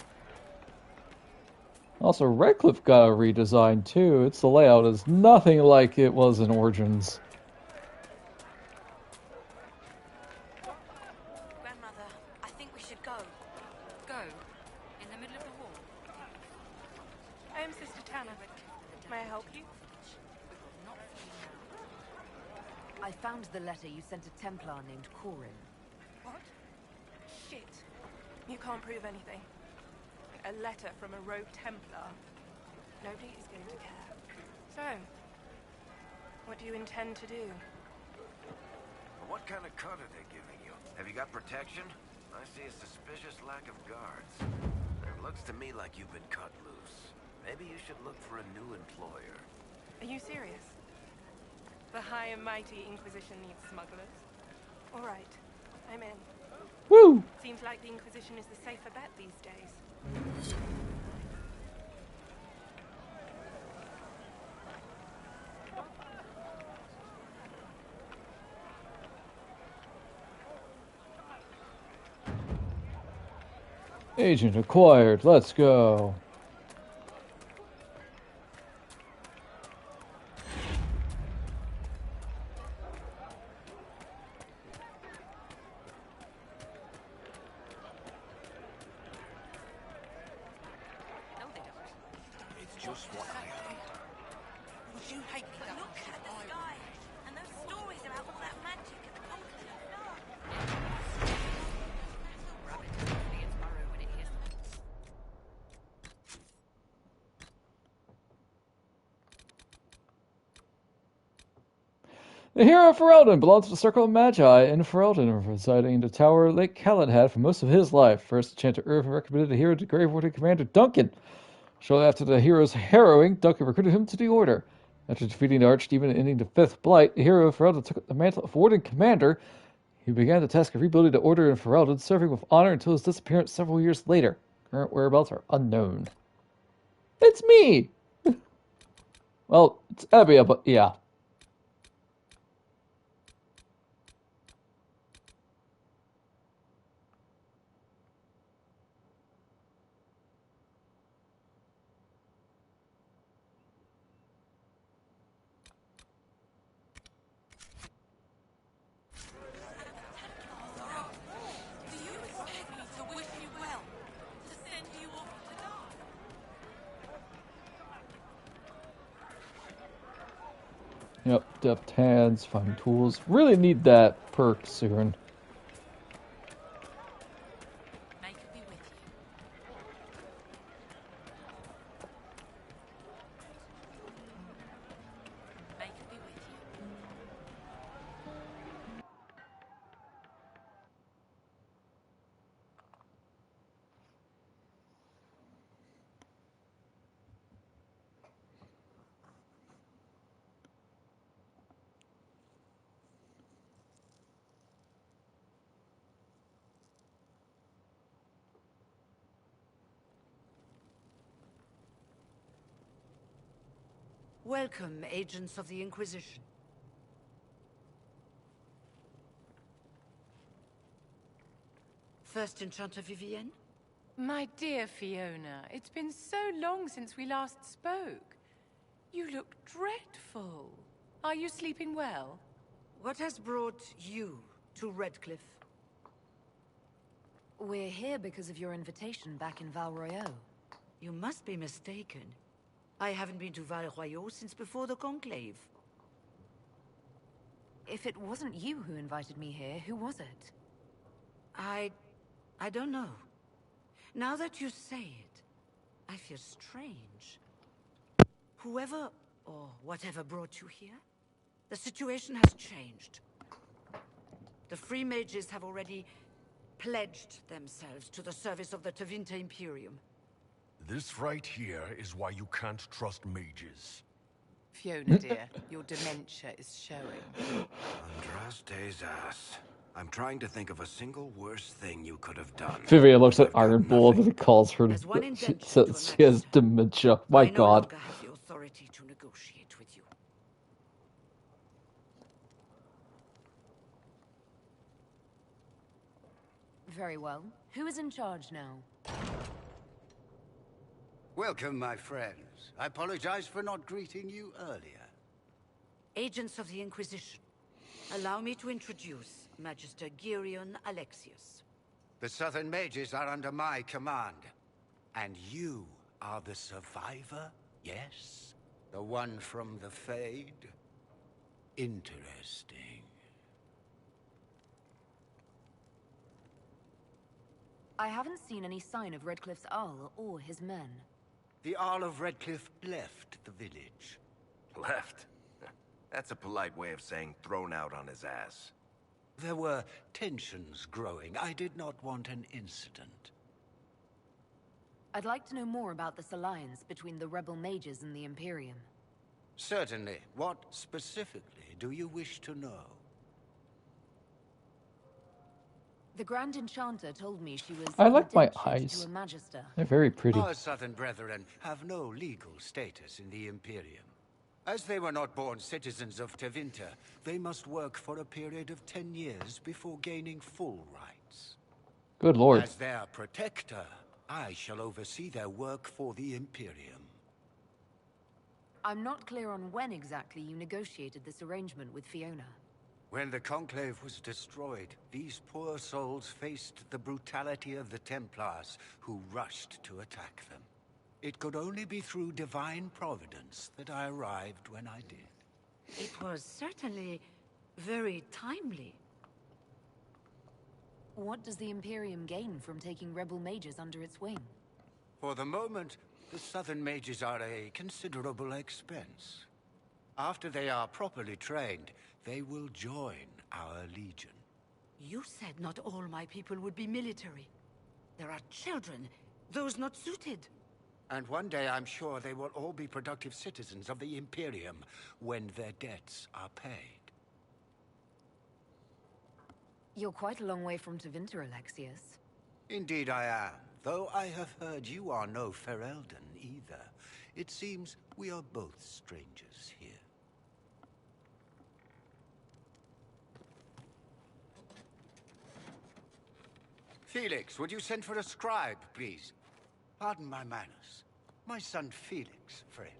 Also, Redcliffe got a redesign too. Its layout is nothing like it was in Origins. Grandmother, I think we should go. Go? In the middle of the hall? I am Sister Tanner. May I help you? I found the letter you sent a Templar named Corin. What? Shit. You can't prove anything. A letter from a rogue Templar. Nobody is going to care. So, What do you intend to do? What kind of cut are they giving you? Have you got protection? I see a suspicious lack of guards. It looks to me like you've been cut loose. Maybe you should look for a new employer. Are you serious? The high and mighty Inquisition needs smugglers? All right, I'm in. Woo! Seems like the Inquisition is the safer bet these days. Agent acquired. Let's go. It's just what I heard. Would you hate me that Look at the sky and those stories about all that magic and the conclave. Rabbit definitely its burrow when it hears them. The hero Ferelden belongs to the Circle of Magi in Ferelden, residing in the Tower Lake Callan had for most of his life. First enchanter Irvin recommended the hero to Grave Warden Commander Duncan. Shortly after the hero's harrowing, Duncan recruited him to the Order. After defeating the Archdemon and ending the Fifth Blight, the hero Ferelden took up the mantle of Warden Commander. He began the task of rebuilding the Order in Ferelden, serving with honor until his disappearance several years later. Current whereabouts are unknown. It's me! Well, it's Abia, but yeah. Do you expect me to wish you well? To send you off to die? Yep, deft hands, finding tools. Really need that perk soon. May it be with you. May it be with you. Welcome, agents of the Inquisition. First Enchanter Vivienne? My dear Fiona, it's been so long since we last spoke. You look dreadful. Are you sleeping well? What has brought you to Redcliffe? We're here because of your invitation back in Val Royeaux. You must be mistaken. I haven't been to Val Royeaux since before the Conclave. If it wasn't you who invited me here, who was it? I don't know. Now that you say it, I feel strange. Whoever or whatever brought you here, the situation has changed. The Free Mages have already pledged themselves to the service of the Tevinter Imperium. This right here is why you can't trust mages. Fiona, dear, your dementia is showing. Andraste's ass. I'm trying to think of a single worse thing you could have done. Vivian looks at Iron Bull and calls her. She says she has dementia. My I no God. longer have the authority to negotiate with you. Very well. Who is in charge now? Welcome, my friends. I apologize for not greeting you earlier. Agents of the Inquisition, allow me to introduce Magister Girion Alexius. The Southern Mages are under my command. And you are the survivor, yes? The one from the Fade? Interesting. I haven't seen any sign of Redcliffe's Arl or his men. The Arl of Redcliffe left the village. Left? That's a polite way of saying thrown out on his ass. There were tensions growing. I did not want an incident. I'd like to know more about this alliance between the rebel mages and the Imperium. Certainly. What specifically do you wish to know? The Grand Enchanter told me she was I like my indentured eyes. to a Magister. They're very pretty. Our southern brethren have no legal status in the Imperium. As they were not born citizens of Tevinter, they must work for a period of 10 years before gaining full rights. Good lord. As their protector, I shall oversee their work for the Imperium. I'm not clear on when exactly you negotiated this arrangement with Fiona. When the Conclave was destroyed, these poor souls faced the brutality of the Templars, who rushed to attack them. It could only be through divine providence that I arrived when I did. It was certainly very timely. What does the Imperium gain from taking rebel mages under its wing? For the moment, the Southern mages are a considerable expense. After they are properly trained, they will join our legion. You said not all my people would be military. There are children, those not suited. And one day I'm sure they will all be productive citizens of the Imperium when their debts are paid. You're quite a long way from Tevinter, Alexius. Indeed I am, though I have heard you are no Ferelden either. It seems we are both strangers here. Felix, would you send for a scribe, please? Pardon my manners. My son Felix, friends.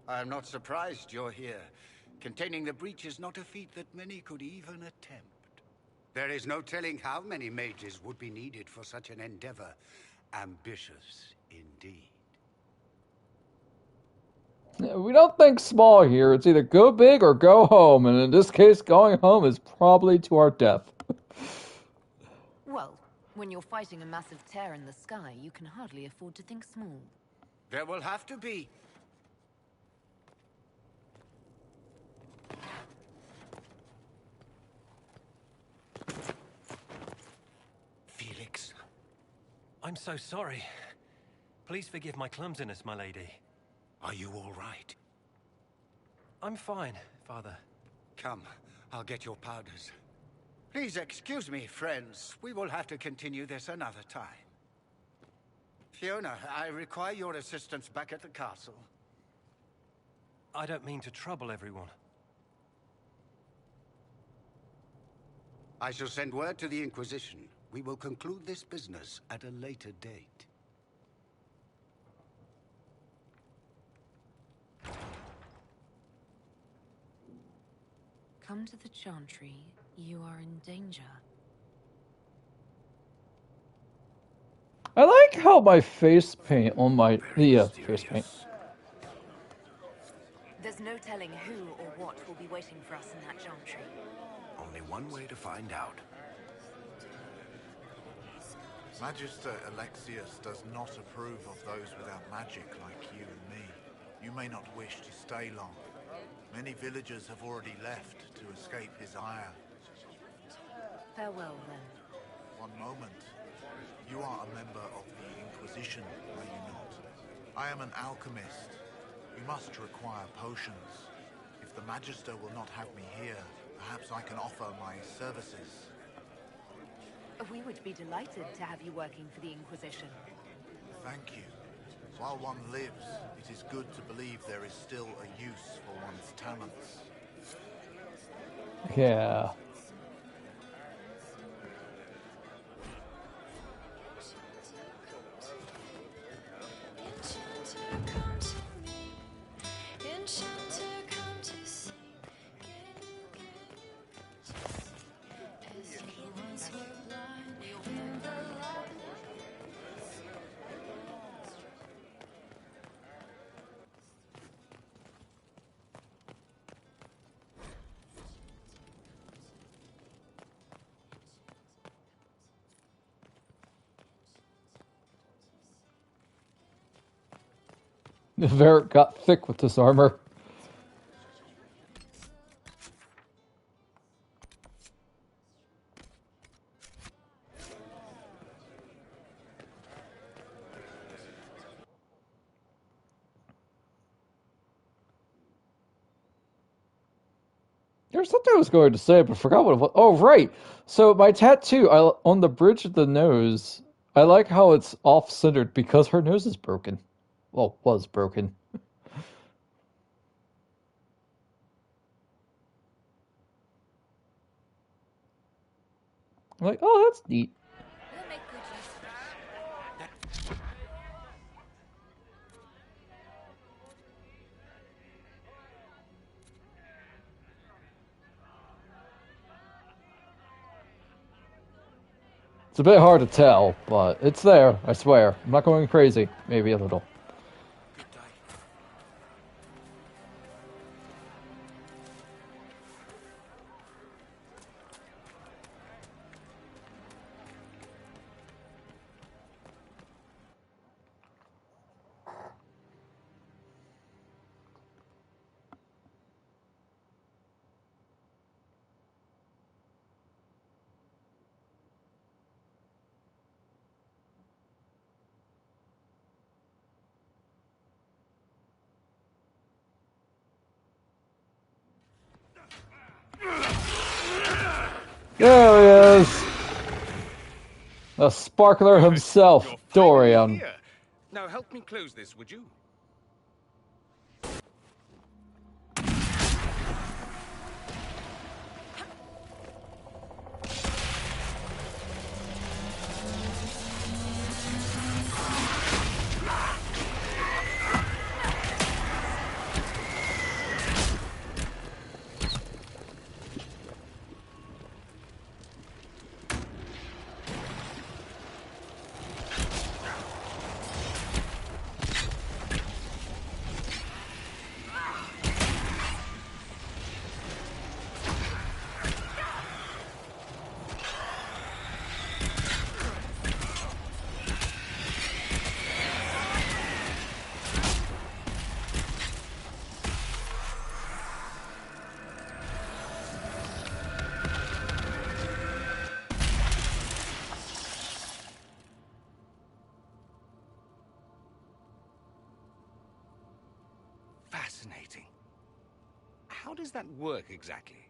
I am not surprised you're here. Containing the breach is not a feat that many could even attempt. There is no telling how many mages would be needed for such an endeavor. Ambitious indeed. We don't think small here. It's either go big or go home, and in this case, going home is probably to our death. Well, when you're fighting a massive tear in the sky, you can hardly afford to think small. There will have to be. Felix. I'm so sorry. Please forgive my clumsiness, my lady. Are you all right? I'm fine, Father. Come, I'll get your powders. Please excuse me, friends. We will have to continue this another time. Fiona, I require your assistance back at the castle. I don't mean to trouble everyone. I shall send word to the Inquisition. We will conclude this business at a later date. Come to the Chantry. You are in danger. I like how my face paint on my face paint. There's no telling who or what will be waiting for us in that Chantry. Only one way to find out. Magister Alexius does not approve of those without magic like you and me. You may not wish to stay long. Many villagers have already left to escape his ire. Farewell, then. One moment. You are a member of the Inquisition, are you not? I am an alchemist. You must require potions. If the Magister will not have me here, perhaps I can offer my services. We would be delighted to have you working for the Inquisition. Thank you. While one lives, it is good to believe there is still a use for one's talents. Yeah. Varric got thick with this armor. There's something I was going to say, but forgot what it was. Oh, right. So my tattoo on the bridge of the nose, I like how it's off-centered because her nose is broken. Well, was broken. I'm like, oh, that's neat. It's a bit hard to tell, but it's there, I swear. I'm not going crazy. Maybe a little. There he is! The sparkler himself, Dorian. Here. Now help me close this, would you? Fascinating. How does that work exactly?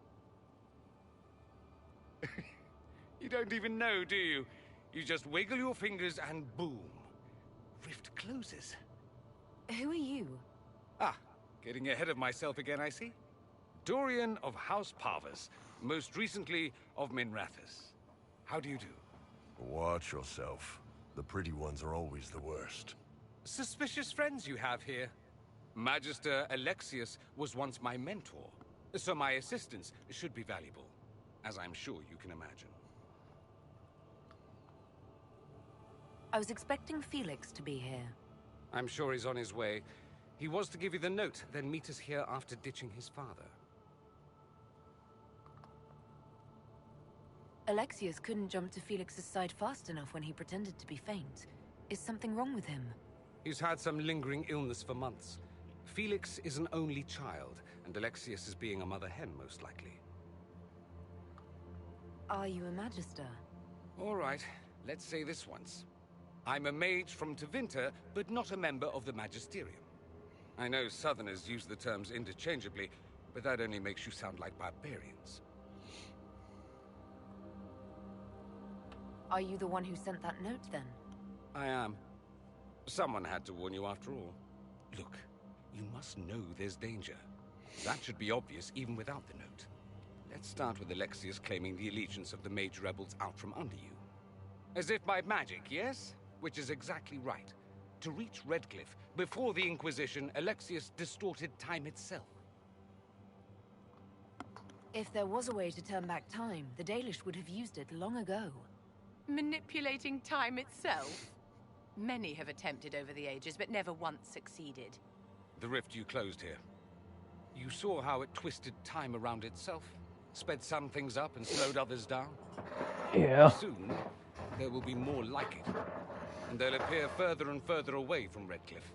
You don't even know, do you? You just wiggle your fingers and boom. Rift closes. Who are you? Ah, getting ahead of myself again, I see. Dorian of House Parvus, most recently of Minrathous. How do you do? Watch yourself. The pretty ones are always the worst. Suspicious friends you have here. Magister Alexius was once my mentor, so my assistance should be valuable, as I'm sure you can imagine. I was expecting Felix to be here. I'm sure he's on his way. He was to give you the note, then meet us here after ditching his father. Alexius couldn't jump to Felix's side fast enough when he pretended to be faint. Is something wrong with him? He's had some lingering illness for months. Felix is an only child, and Alexius is being a mother hen, most likely. Are you a Magister? All right, let's say this once. I'm a mage from Tevinter, but not a member of the Magisterium. I know Southerners use the terms interchangeably, but that only makes you sound like barbarians. Are you the one who sent that note, then? I am. Someone had to warn you after all. Look, you must know there's danger. That should be obvious even without the note. Let's start with Alexius claiming the allegiance of the mage rebels out from under you. As if by magic, yes? Which is exactly right. To reach Redcliffe, before the Inquisition, Alexius distorted time itself. If there was a way to turn back time, the Dalish would have used it long ago. Manipulating time itself? Many have attempted over the ages, but never once succeeded. The rift you closed here. You saw how it twisted time around itself? Sped some things up and slowed others down? Yeah. Soon, there will be more like it. And they'll appear further and further away from Redcliffe.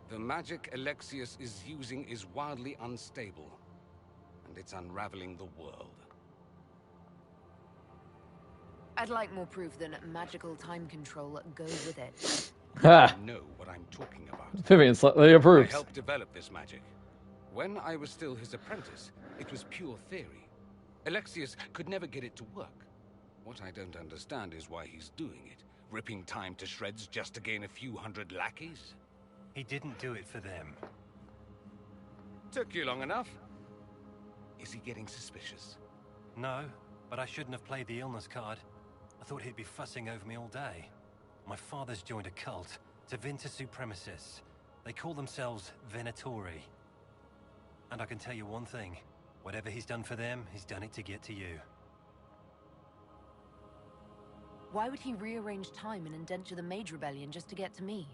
The magic Alexius is using is wildly unstable. And it's unraveling the world. I'd like more proof than magical time control goes with it. Ha! I know what I'm talking about. Vivian slightly approves. I helped develop this magic. When I was still his apprentice, it was pure theory. Alexius could never get it to work. What I don't understand is why he's doing it. Ripping time to shreds just to gain a few hundred lackeys? He didn't do it for them. Took you long enough. Is he getting suspicious? No, but I shouldn't have played the illness card. I thought he'd be fussing over me all day. My father's joined a cult, Tevinter Supremacists. They call themselves Venatori. And I can tell you one thing. Whatever he's done for them, he's done it to get to you. Why would he rearrange time and indenture the Mage Rebellion just to get to me?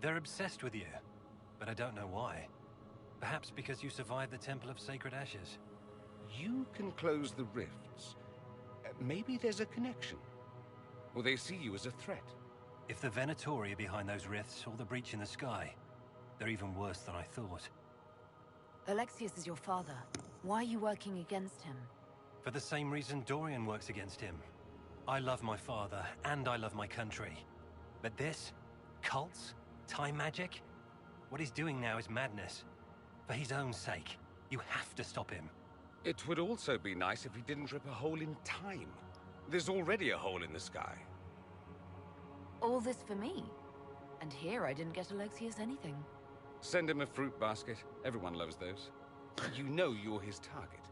They're obsessed with you, but I don't know why. Perhaps because you survived the Temple of Sacred Ashes. You can close the rifts. Maybe there's a connection. Or they see you as a threat. If the Venatori are behind those rifts or the breach in the sky, they're even worse than I thought. Alexius is your father. Why are you working against him? For the same reason Dorian works against him. I love my father, and I love my country. But this? Cults? Time magic? What he's doing now is madness. For his own sake, you have to stop him. It would also be nice if he didn't rip a hole in time. There's already a hole in the sky. All this for me? And here I didn't get Alexius anything. Send him a fruit basket. Everyone loves those. You know you're his target.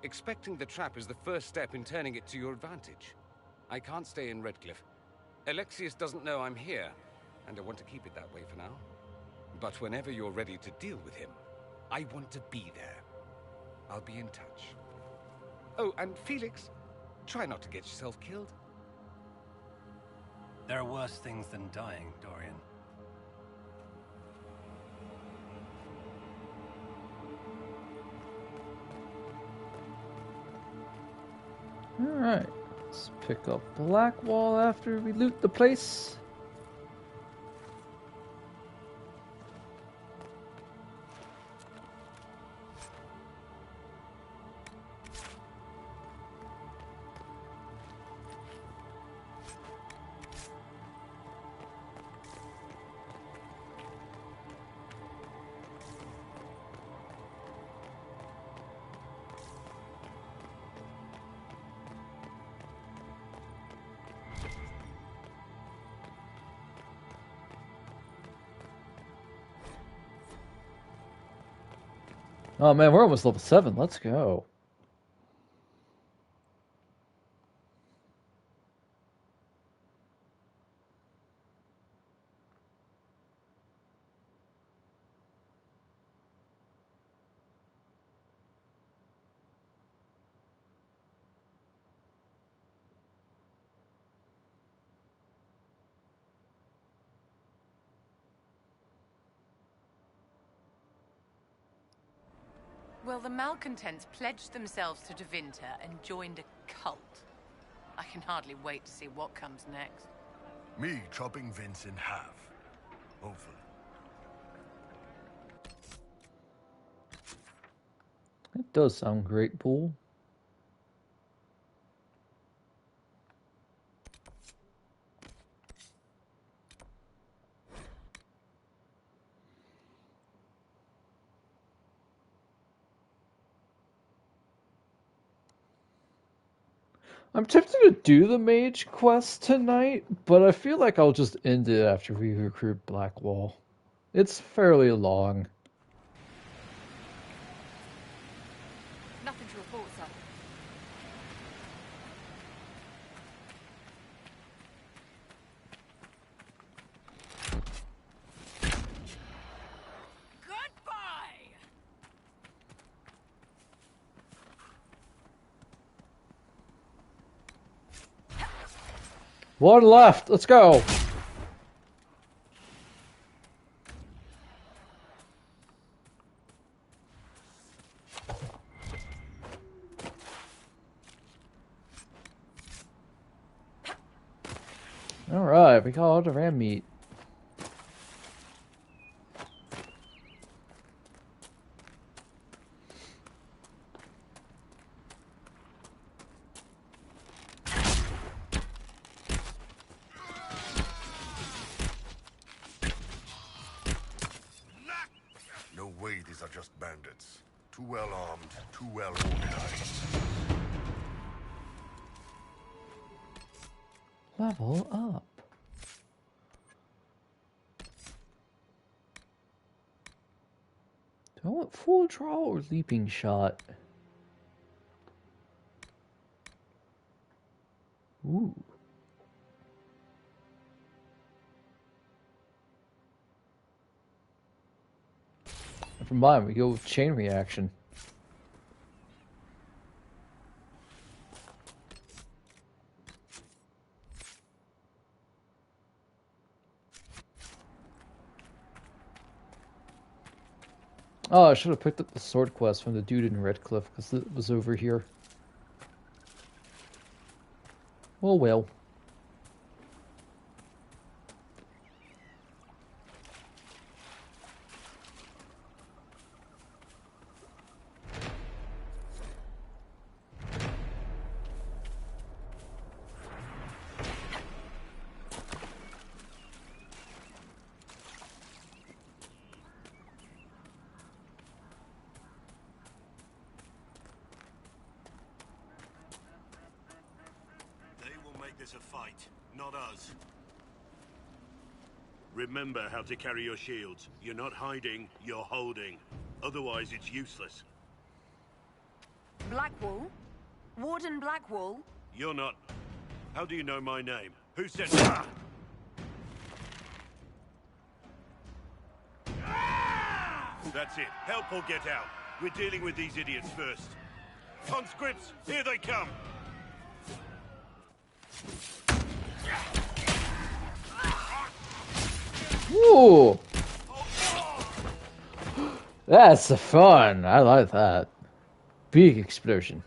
Expecting the trap is the first step in turning it to your advantage. I can't stay in Redcliffe. Alexius doesn't know I'm here, and I want to keep it that way for now. But whenever you're ready to deal with him, I want to be there. I'll be in touch. Oh, and Felix, try not to get yourself killed. There are worse things than dying, Dorian. Alright, let's pick up Blackwall after we loot the place. Oh man, we're almost level 7. Let's go. Well, the malcontents pledged themselves to Tevinter and joined a cult. I can hardly wait to see what comes next. Me chopping Vince in half. Hopefully. That does sound great, Pool. I'm tempted to do the mage quest tonight, but I feel like I'll just end it after we recruit Blackwall. It's fairly long. Nothing to report, sir. One left. Let's go. All right, we got all the ram meat. No way these are just bandits. bandits. Too well armed, too well organized. Level up. Do I want full draw or leaping shot? Ooh. Never mind, we go with chain reaction. Oh, I should have picked up the sword quest from the dude in Redcliffe because it was over here. Oh well. This a fight, not us. Remember how to carry your shields. You're not hiding, you're holding. Otherwise, it's useless. Blackwall? Warden Blackwall? You're not... How do you know my name? Who sent me? That's it. Help or get out. We're dealing with these idiots first. Conscripts, here they come! Ooh! That's fun. I like that. Big explosion.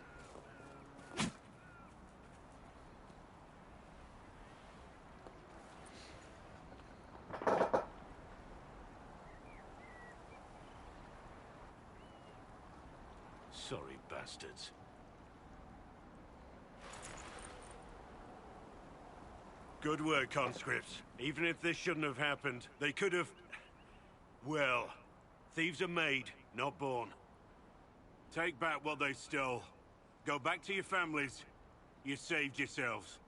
Sorry, bastards. Good work, conscripts. Even if this shouldn't have happened, they could have... Well, thieves are made, not born. Take back what they stole. Go back to your families. You saved yourselves.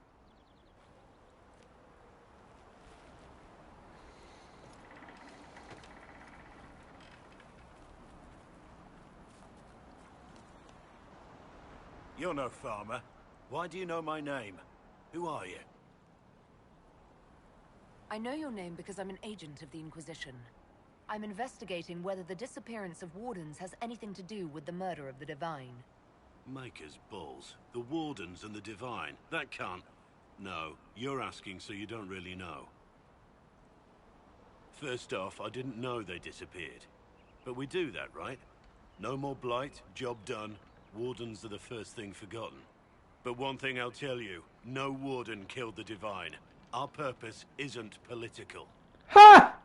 You're no farmer. Why do you know my name? Who are you? I know your name because I'm an agent of the Inquisition. I'm investigating whether the disappearance of Wardens has anything to do with the murder of the Divine. Maker's balls. The Wardens and the Divine. That can't... No, you're asking so you don't really know. First off, I didn't know they disappeared. But we do that, right? No more blight, job done. Wardens are the first thing forgotten. But one thing I'll tell you, no Warden killed the Divine. Our purpose isn't political. Ha!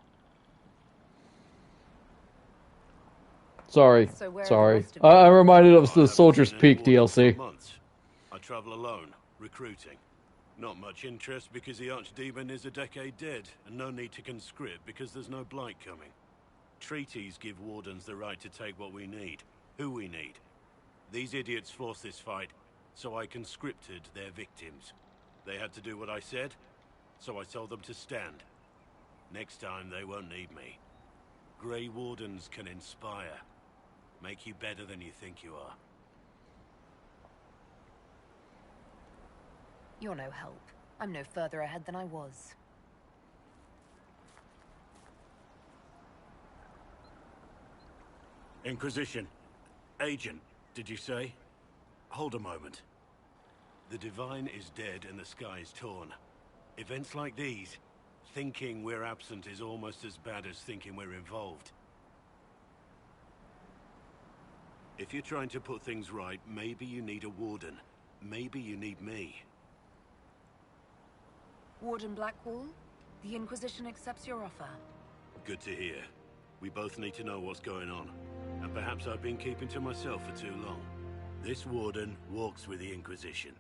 Sorry. Sorry. I'm reminded of the Soldier's Peak DLC. Months. I travel alone, recruiting. Not much interest because the Archdemon is a decade dead, and no need to conscript because there's no blight coming. Treaties give Wardens the right to take what we need, who we need. These idiots forced this fight, so I conscripted their victims. They had to do what I said, so I told them to stand. Next time, they won't need me. Grey Wardens can inspire. Make you better than you think you are. You're no help. I'm no further ahead than I was. Inquisition. Agent, did you say? Hold a moment. The Divine is dead and the sky is torn. Events like these, thinking we're absent is almost as bad as thinking we're involved. If you're trying to put things right, maybe you need a Warden. Maybe you need me. Warden Blackwall, the Inquisition accepts your offer. Good to hear. We both need to know what's going on. And perhaps I've been keeping to myself for too long. This Warden walks with the Inquisition.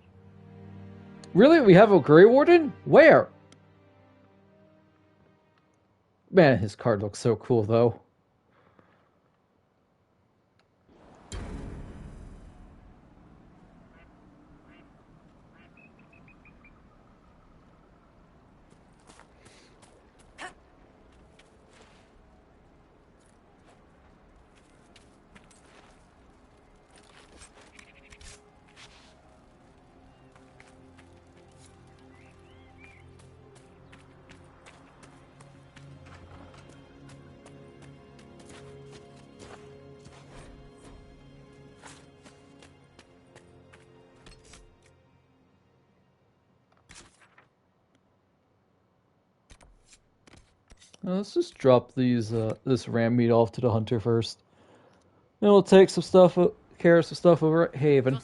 Really? We have a Grey Warden? Where? Man, his card looks so cool, though. Let's just drop these this ram meat off to the hunter first. And we'll take some stuff, care of some stuff over at Haven.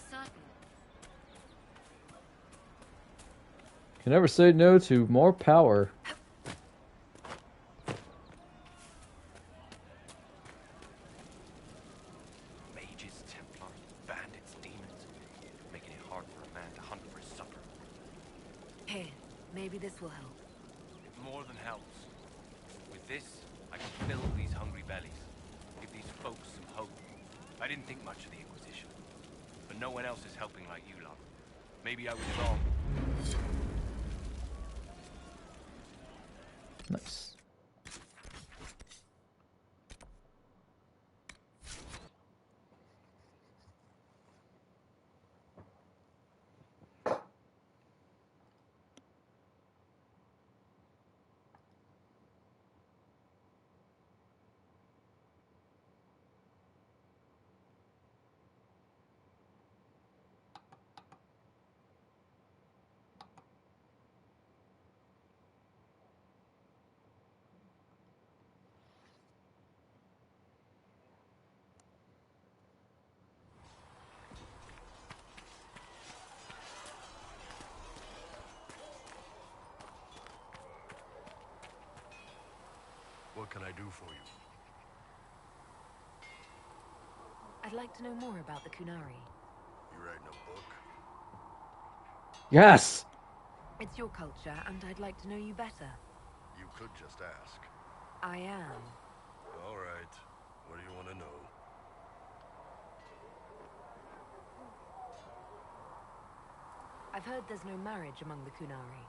Can never say no to more power. Mages, Templars, bandits, demons, making it hard for a man to hunt for his supper. Here, maybe this will help. It more than helps. With this, I can fill these hungry bellies, give these folks some hope. I didn't think much of the Inquisition, but no one else is helping like you lot. Maybe I was wrong. Nice. What can I do for you? I'd like to know more about the Kunari. You writing a book? Yes! It's your culture, and I'd like to know you better. You could just ask. I am. All right. What do you want to know? I've heard there's no marriage among the Kunari.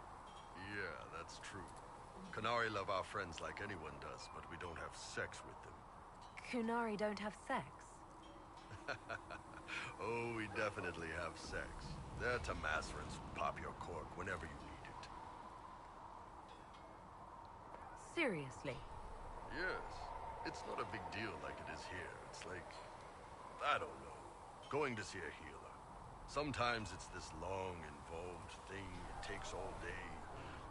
Yeah, that's true. Kunari love our friends like anyone does, but we don't have sex with them. Kunari don't have sex? Oh, we definitely have sex. They're Tamasrans who pop your cork whenever you need it. Seriously? Yes. It's not a big deal like it is here. It's like, I don't know, going to see a healer. Sometimes it's this long, involved thing. It takes all day,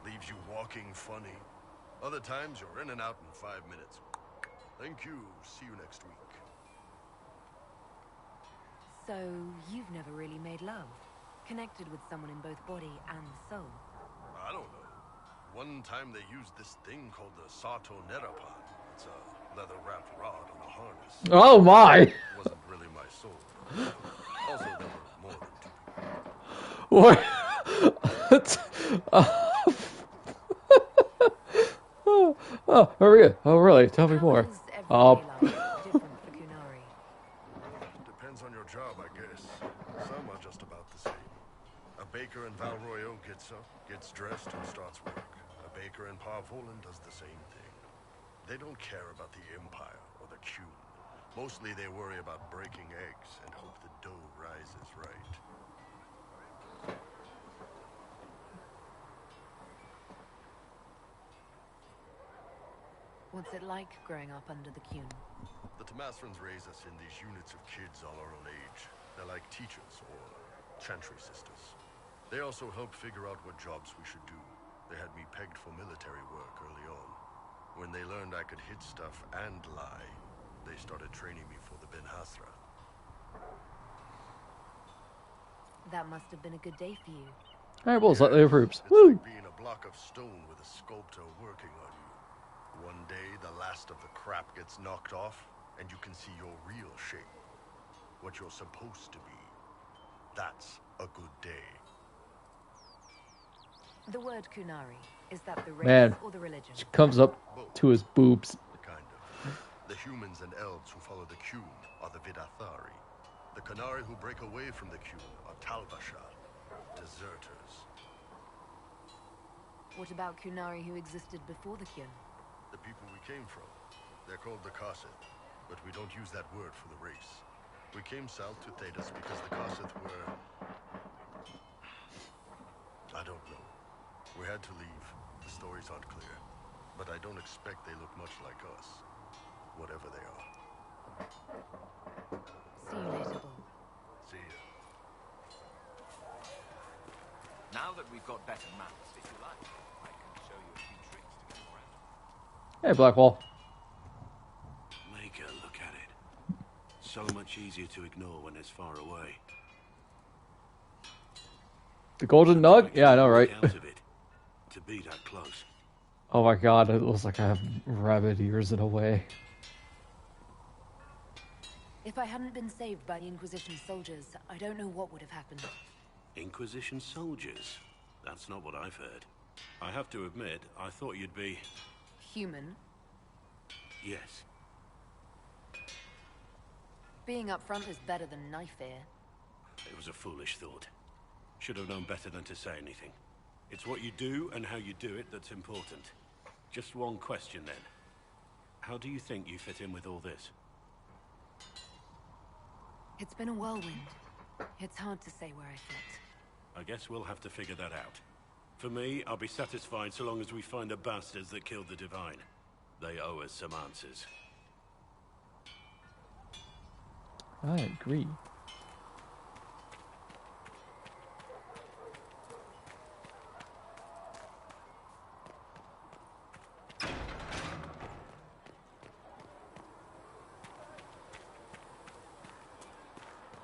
leaves you walking funny. Other times you're in and out in 5 minutes. Thank you. See you next week. So, you've never really made love? Connected with someone in both body and soul? I don't know. One time they used this thing called the Sato Nerapan. It's a leather-wrapped rod on a harness. Oh my! It wasn't really my soul. Also, there were more than 2 people. What? Oh, really? Tell me more. Depends on your job, I guess. Some are just about the same. A baker in Valroyo gets up, gets dressed, and starts work. A baker in Parvolan does the same thing. They don't care about the Empire or the Qun. Mostly they worry about breaking eggs and hope the dough rises right. What's it like growing up under the Qun? The Tamasrans raise us in these units of kids all our own age. They're like teachers or chantry sisters. They also help figure out what jobs we should do. They had me pegged for military work early on. When they learned I could hit stuff and lie, they started training me for the Ben Hasra. That must have been a good day for you. Eyeballs like their groups. It's Woo! like being a block of stone with a sculptor working on you. One day, the last of the crap gets knocked off, and you can see your real shape. What you're supposed to be. That's a good day. The word Kunari, is that the race Man, or the religion? she comes up to his boobs. Kind of. The humans and elves who follow the Qun are the Vidathari. The Kunari who break away from the Qun are Talvasha, deserters. What about Kunari who existed before the Qun? The people we came from. They're called the Kasith, but we don't use that word for the race. We came south to Thedas because the Kasith were... I don't know. We had to leave. The stories aren't clear. But I don't expect they look much like us. Whatever they are. See you later, Bull. See ya. Now that we've got better maps, if you like, I can show you a few tricks to get around. Hey, Blackwall. Make her look at it. So much easier to ignore when it's far away. The golden nug? Yeah, I know, right? Out of it. To be that close. Oh my god, it looks like I have rabbit ears in a way. If I hadn't been saved by the Inquisition soldiers, I don't know what would have happened. Inquisition soldiers? That's not what I've heard. I have to admit, I thought you'd be... Human? Yes. Being up front is better than knife fear. It was a foolish thought. Should have known better than to say anything. It's what you do and how you do it that's important. Just one question then. How do you think you fit in with all this? It's been a whirlwind. It's hard to say where I fit. I guess we'll have to figure that out. For me, I'll be satisfied so long as we find the bastards that killed the Divine. They owe us some answers. I agree.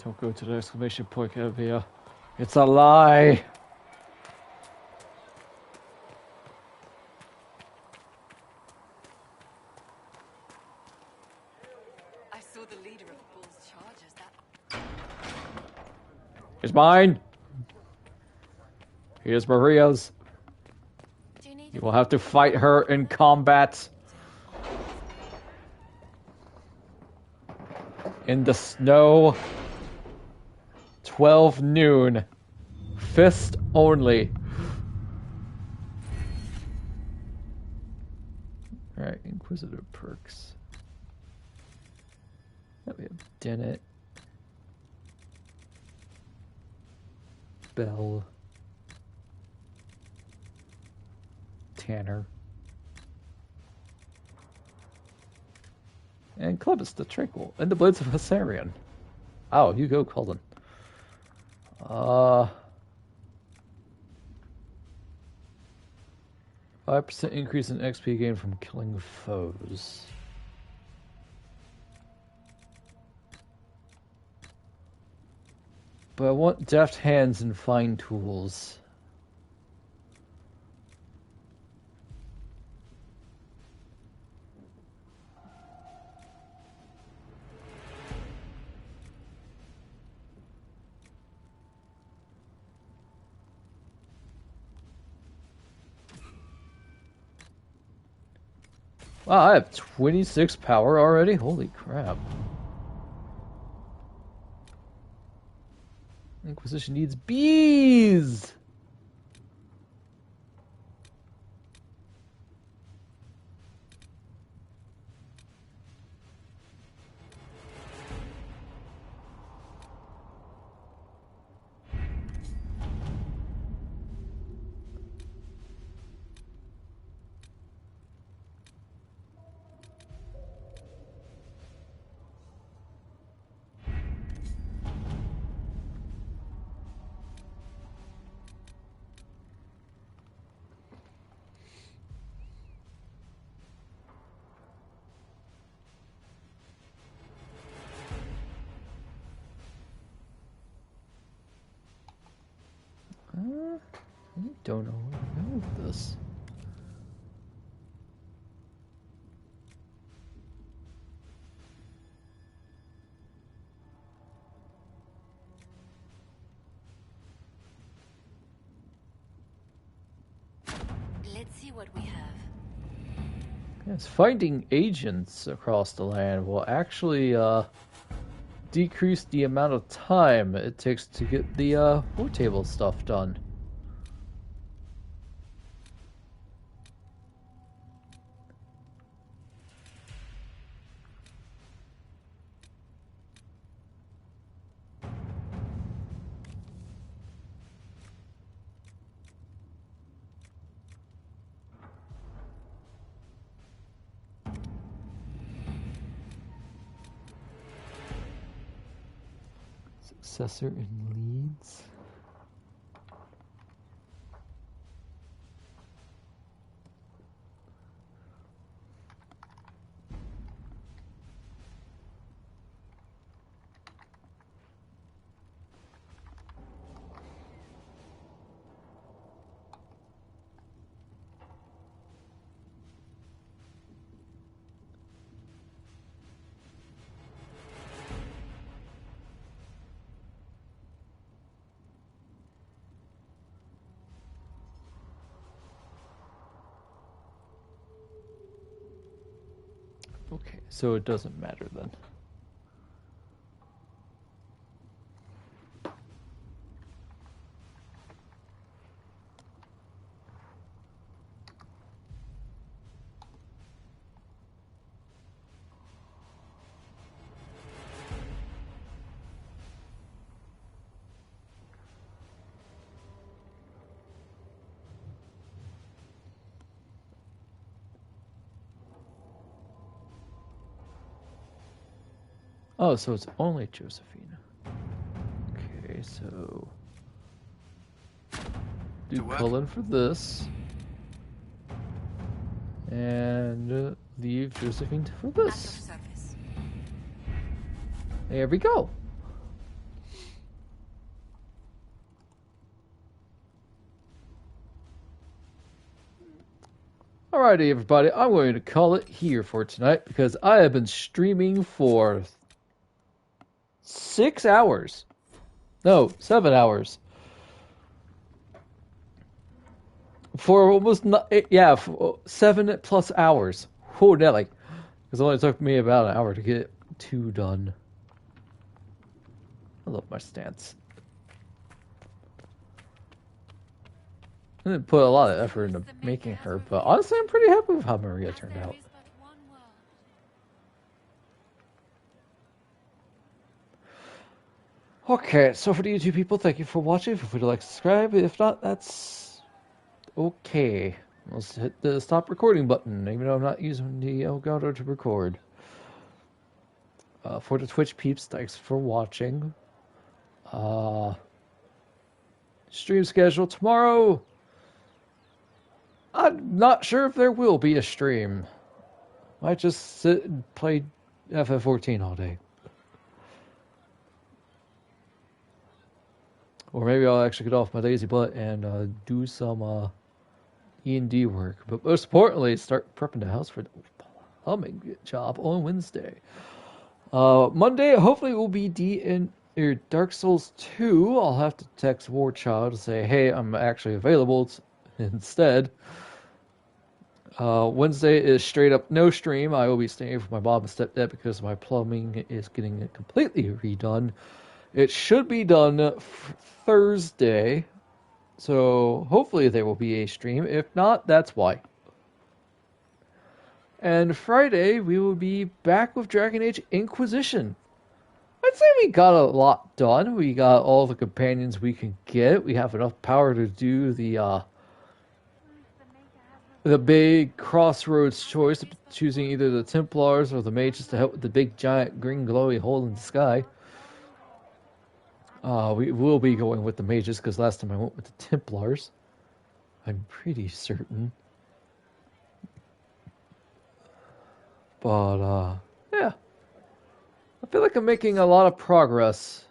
Don't go to the exclamation point, Evia. It's a lie! I saw the leader of Bull's charges. That It's mine! Here's Maria's. You will have to fight her in combat. In the snow. 12 noon. Fist only. Alright, Inquisitor perks. Yeah, we have Dennett. Bell. Tanner. And Clevis the Tranquil. And the Blades of Hessarian. Oh, you go, Cullen. 5% increase in XP gain from killing foes. But I want deft hands and fine tools. Wow, I have 26 power already? Holy crap. Inquisition needs bees! I don't know where to go with this. Let's see what we have. Yes, finding agents across the land will actually decrease the amount of time it takes to get the war table stuff done. Successor in Leeds. Okay, so it doesn't matter then. Oh, so it's only Josephine. Okay, so do Cullen for this, and leave Josephine for this. There we go. Alrighty, everybody, I'm going to call it here for tonight because I have been streaming for 6 hours. No, 7 hours. For almost, yeah, for 7+ hours. Oh, Nelly. Because it only took me about an hour to get 2 done. I love my stance. I didn't put a lot of effort into making her, but honestly, I'm pretty happy with how Maria turned out. Okay, so for the YouTube people, thank you for watching. Feel free to like, subscribe. If not, that's okay. Let's hit the stop recording button, even though I'm not using the Elgato to record. For the Twitch peeps, thanks for watching. Stream schedule tomorrow. I'm not sure if there will be a stream. Might just sit and play FF14 all day. Or maybe I'll actually get off my lazy butt and do some E&D work. But most importantly, start prepping the house for the plumbing job on Wednesday. Monday, hopefully, it will be Dark Souls 2. I'll have to text Warchild to say, hey, I'm actually available instead. Wednesday is straight up no stream. I will be staying with my mom and stepdad because my plumbing is getting completely redone. It should be done Thursday, so hopefully there will be a stream. If not, that's why. And Friday, we will be back with Dragon Age Inquisition. I'd say we got a lot done. We got all the companions we can get. We have enough power to do the big crossroads choice of choosing either the Templars or the Mages to help with the big giant green glowy hole in the sky. We will be going with the Mages because last time I went with the Templars. I'm pretty certain. But, yeah. I feel like I'm making a lot of progress.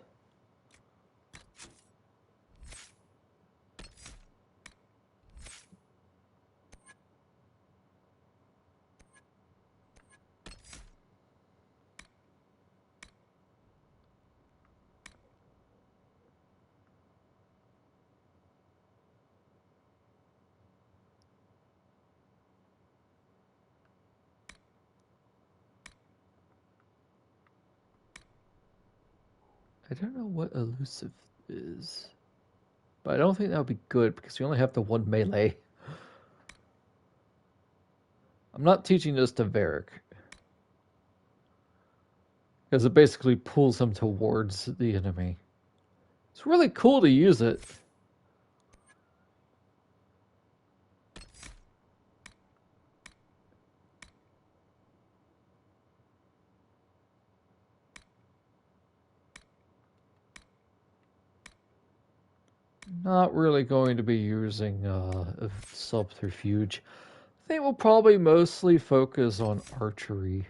I don't know what elusive is. But I don't think that would be good because we only have the one melee. I'm not teaching this to Varric. Because it basically pulls him towards the enemy. It's really cool to use it. Not really going to be using a subterfuge. I think we'll probably mostly focus on archery.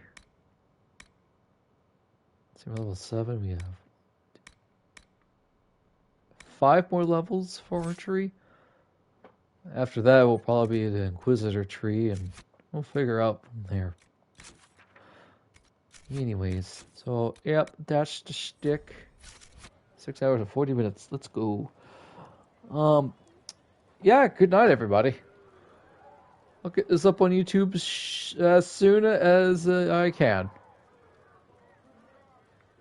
Let's see, level 7 we have 5 more levels for archery. After that, we'll probably be the Inquisitor tree, and we'll figure out from there. Anyways, so, yep, that's the shtick. 6 hours and 40 minutes. Let's go. Yeah, good night, everybody. I'll get this up on YouTube as soon as I can.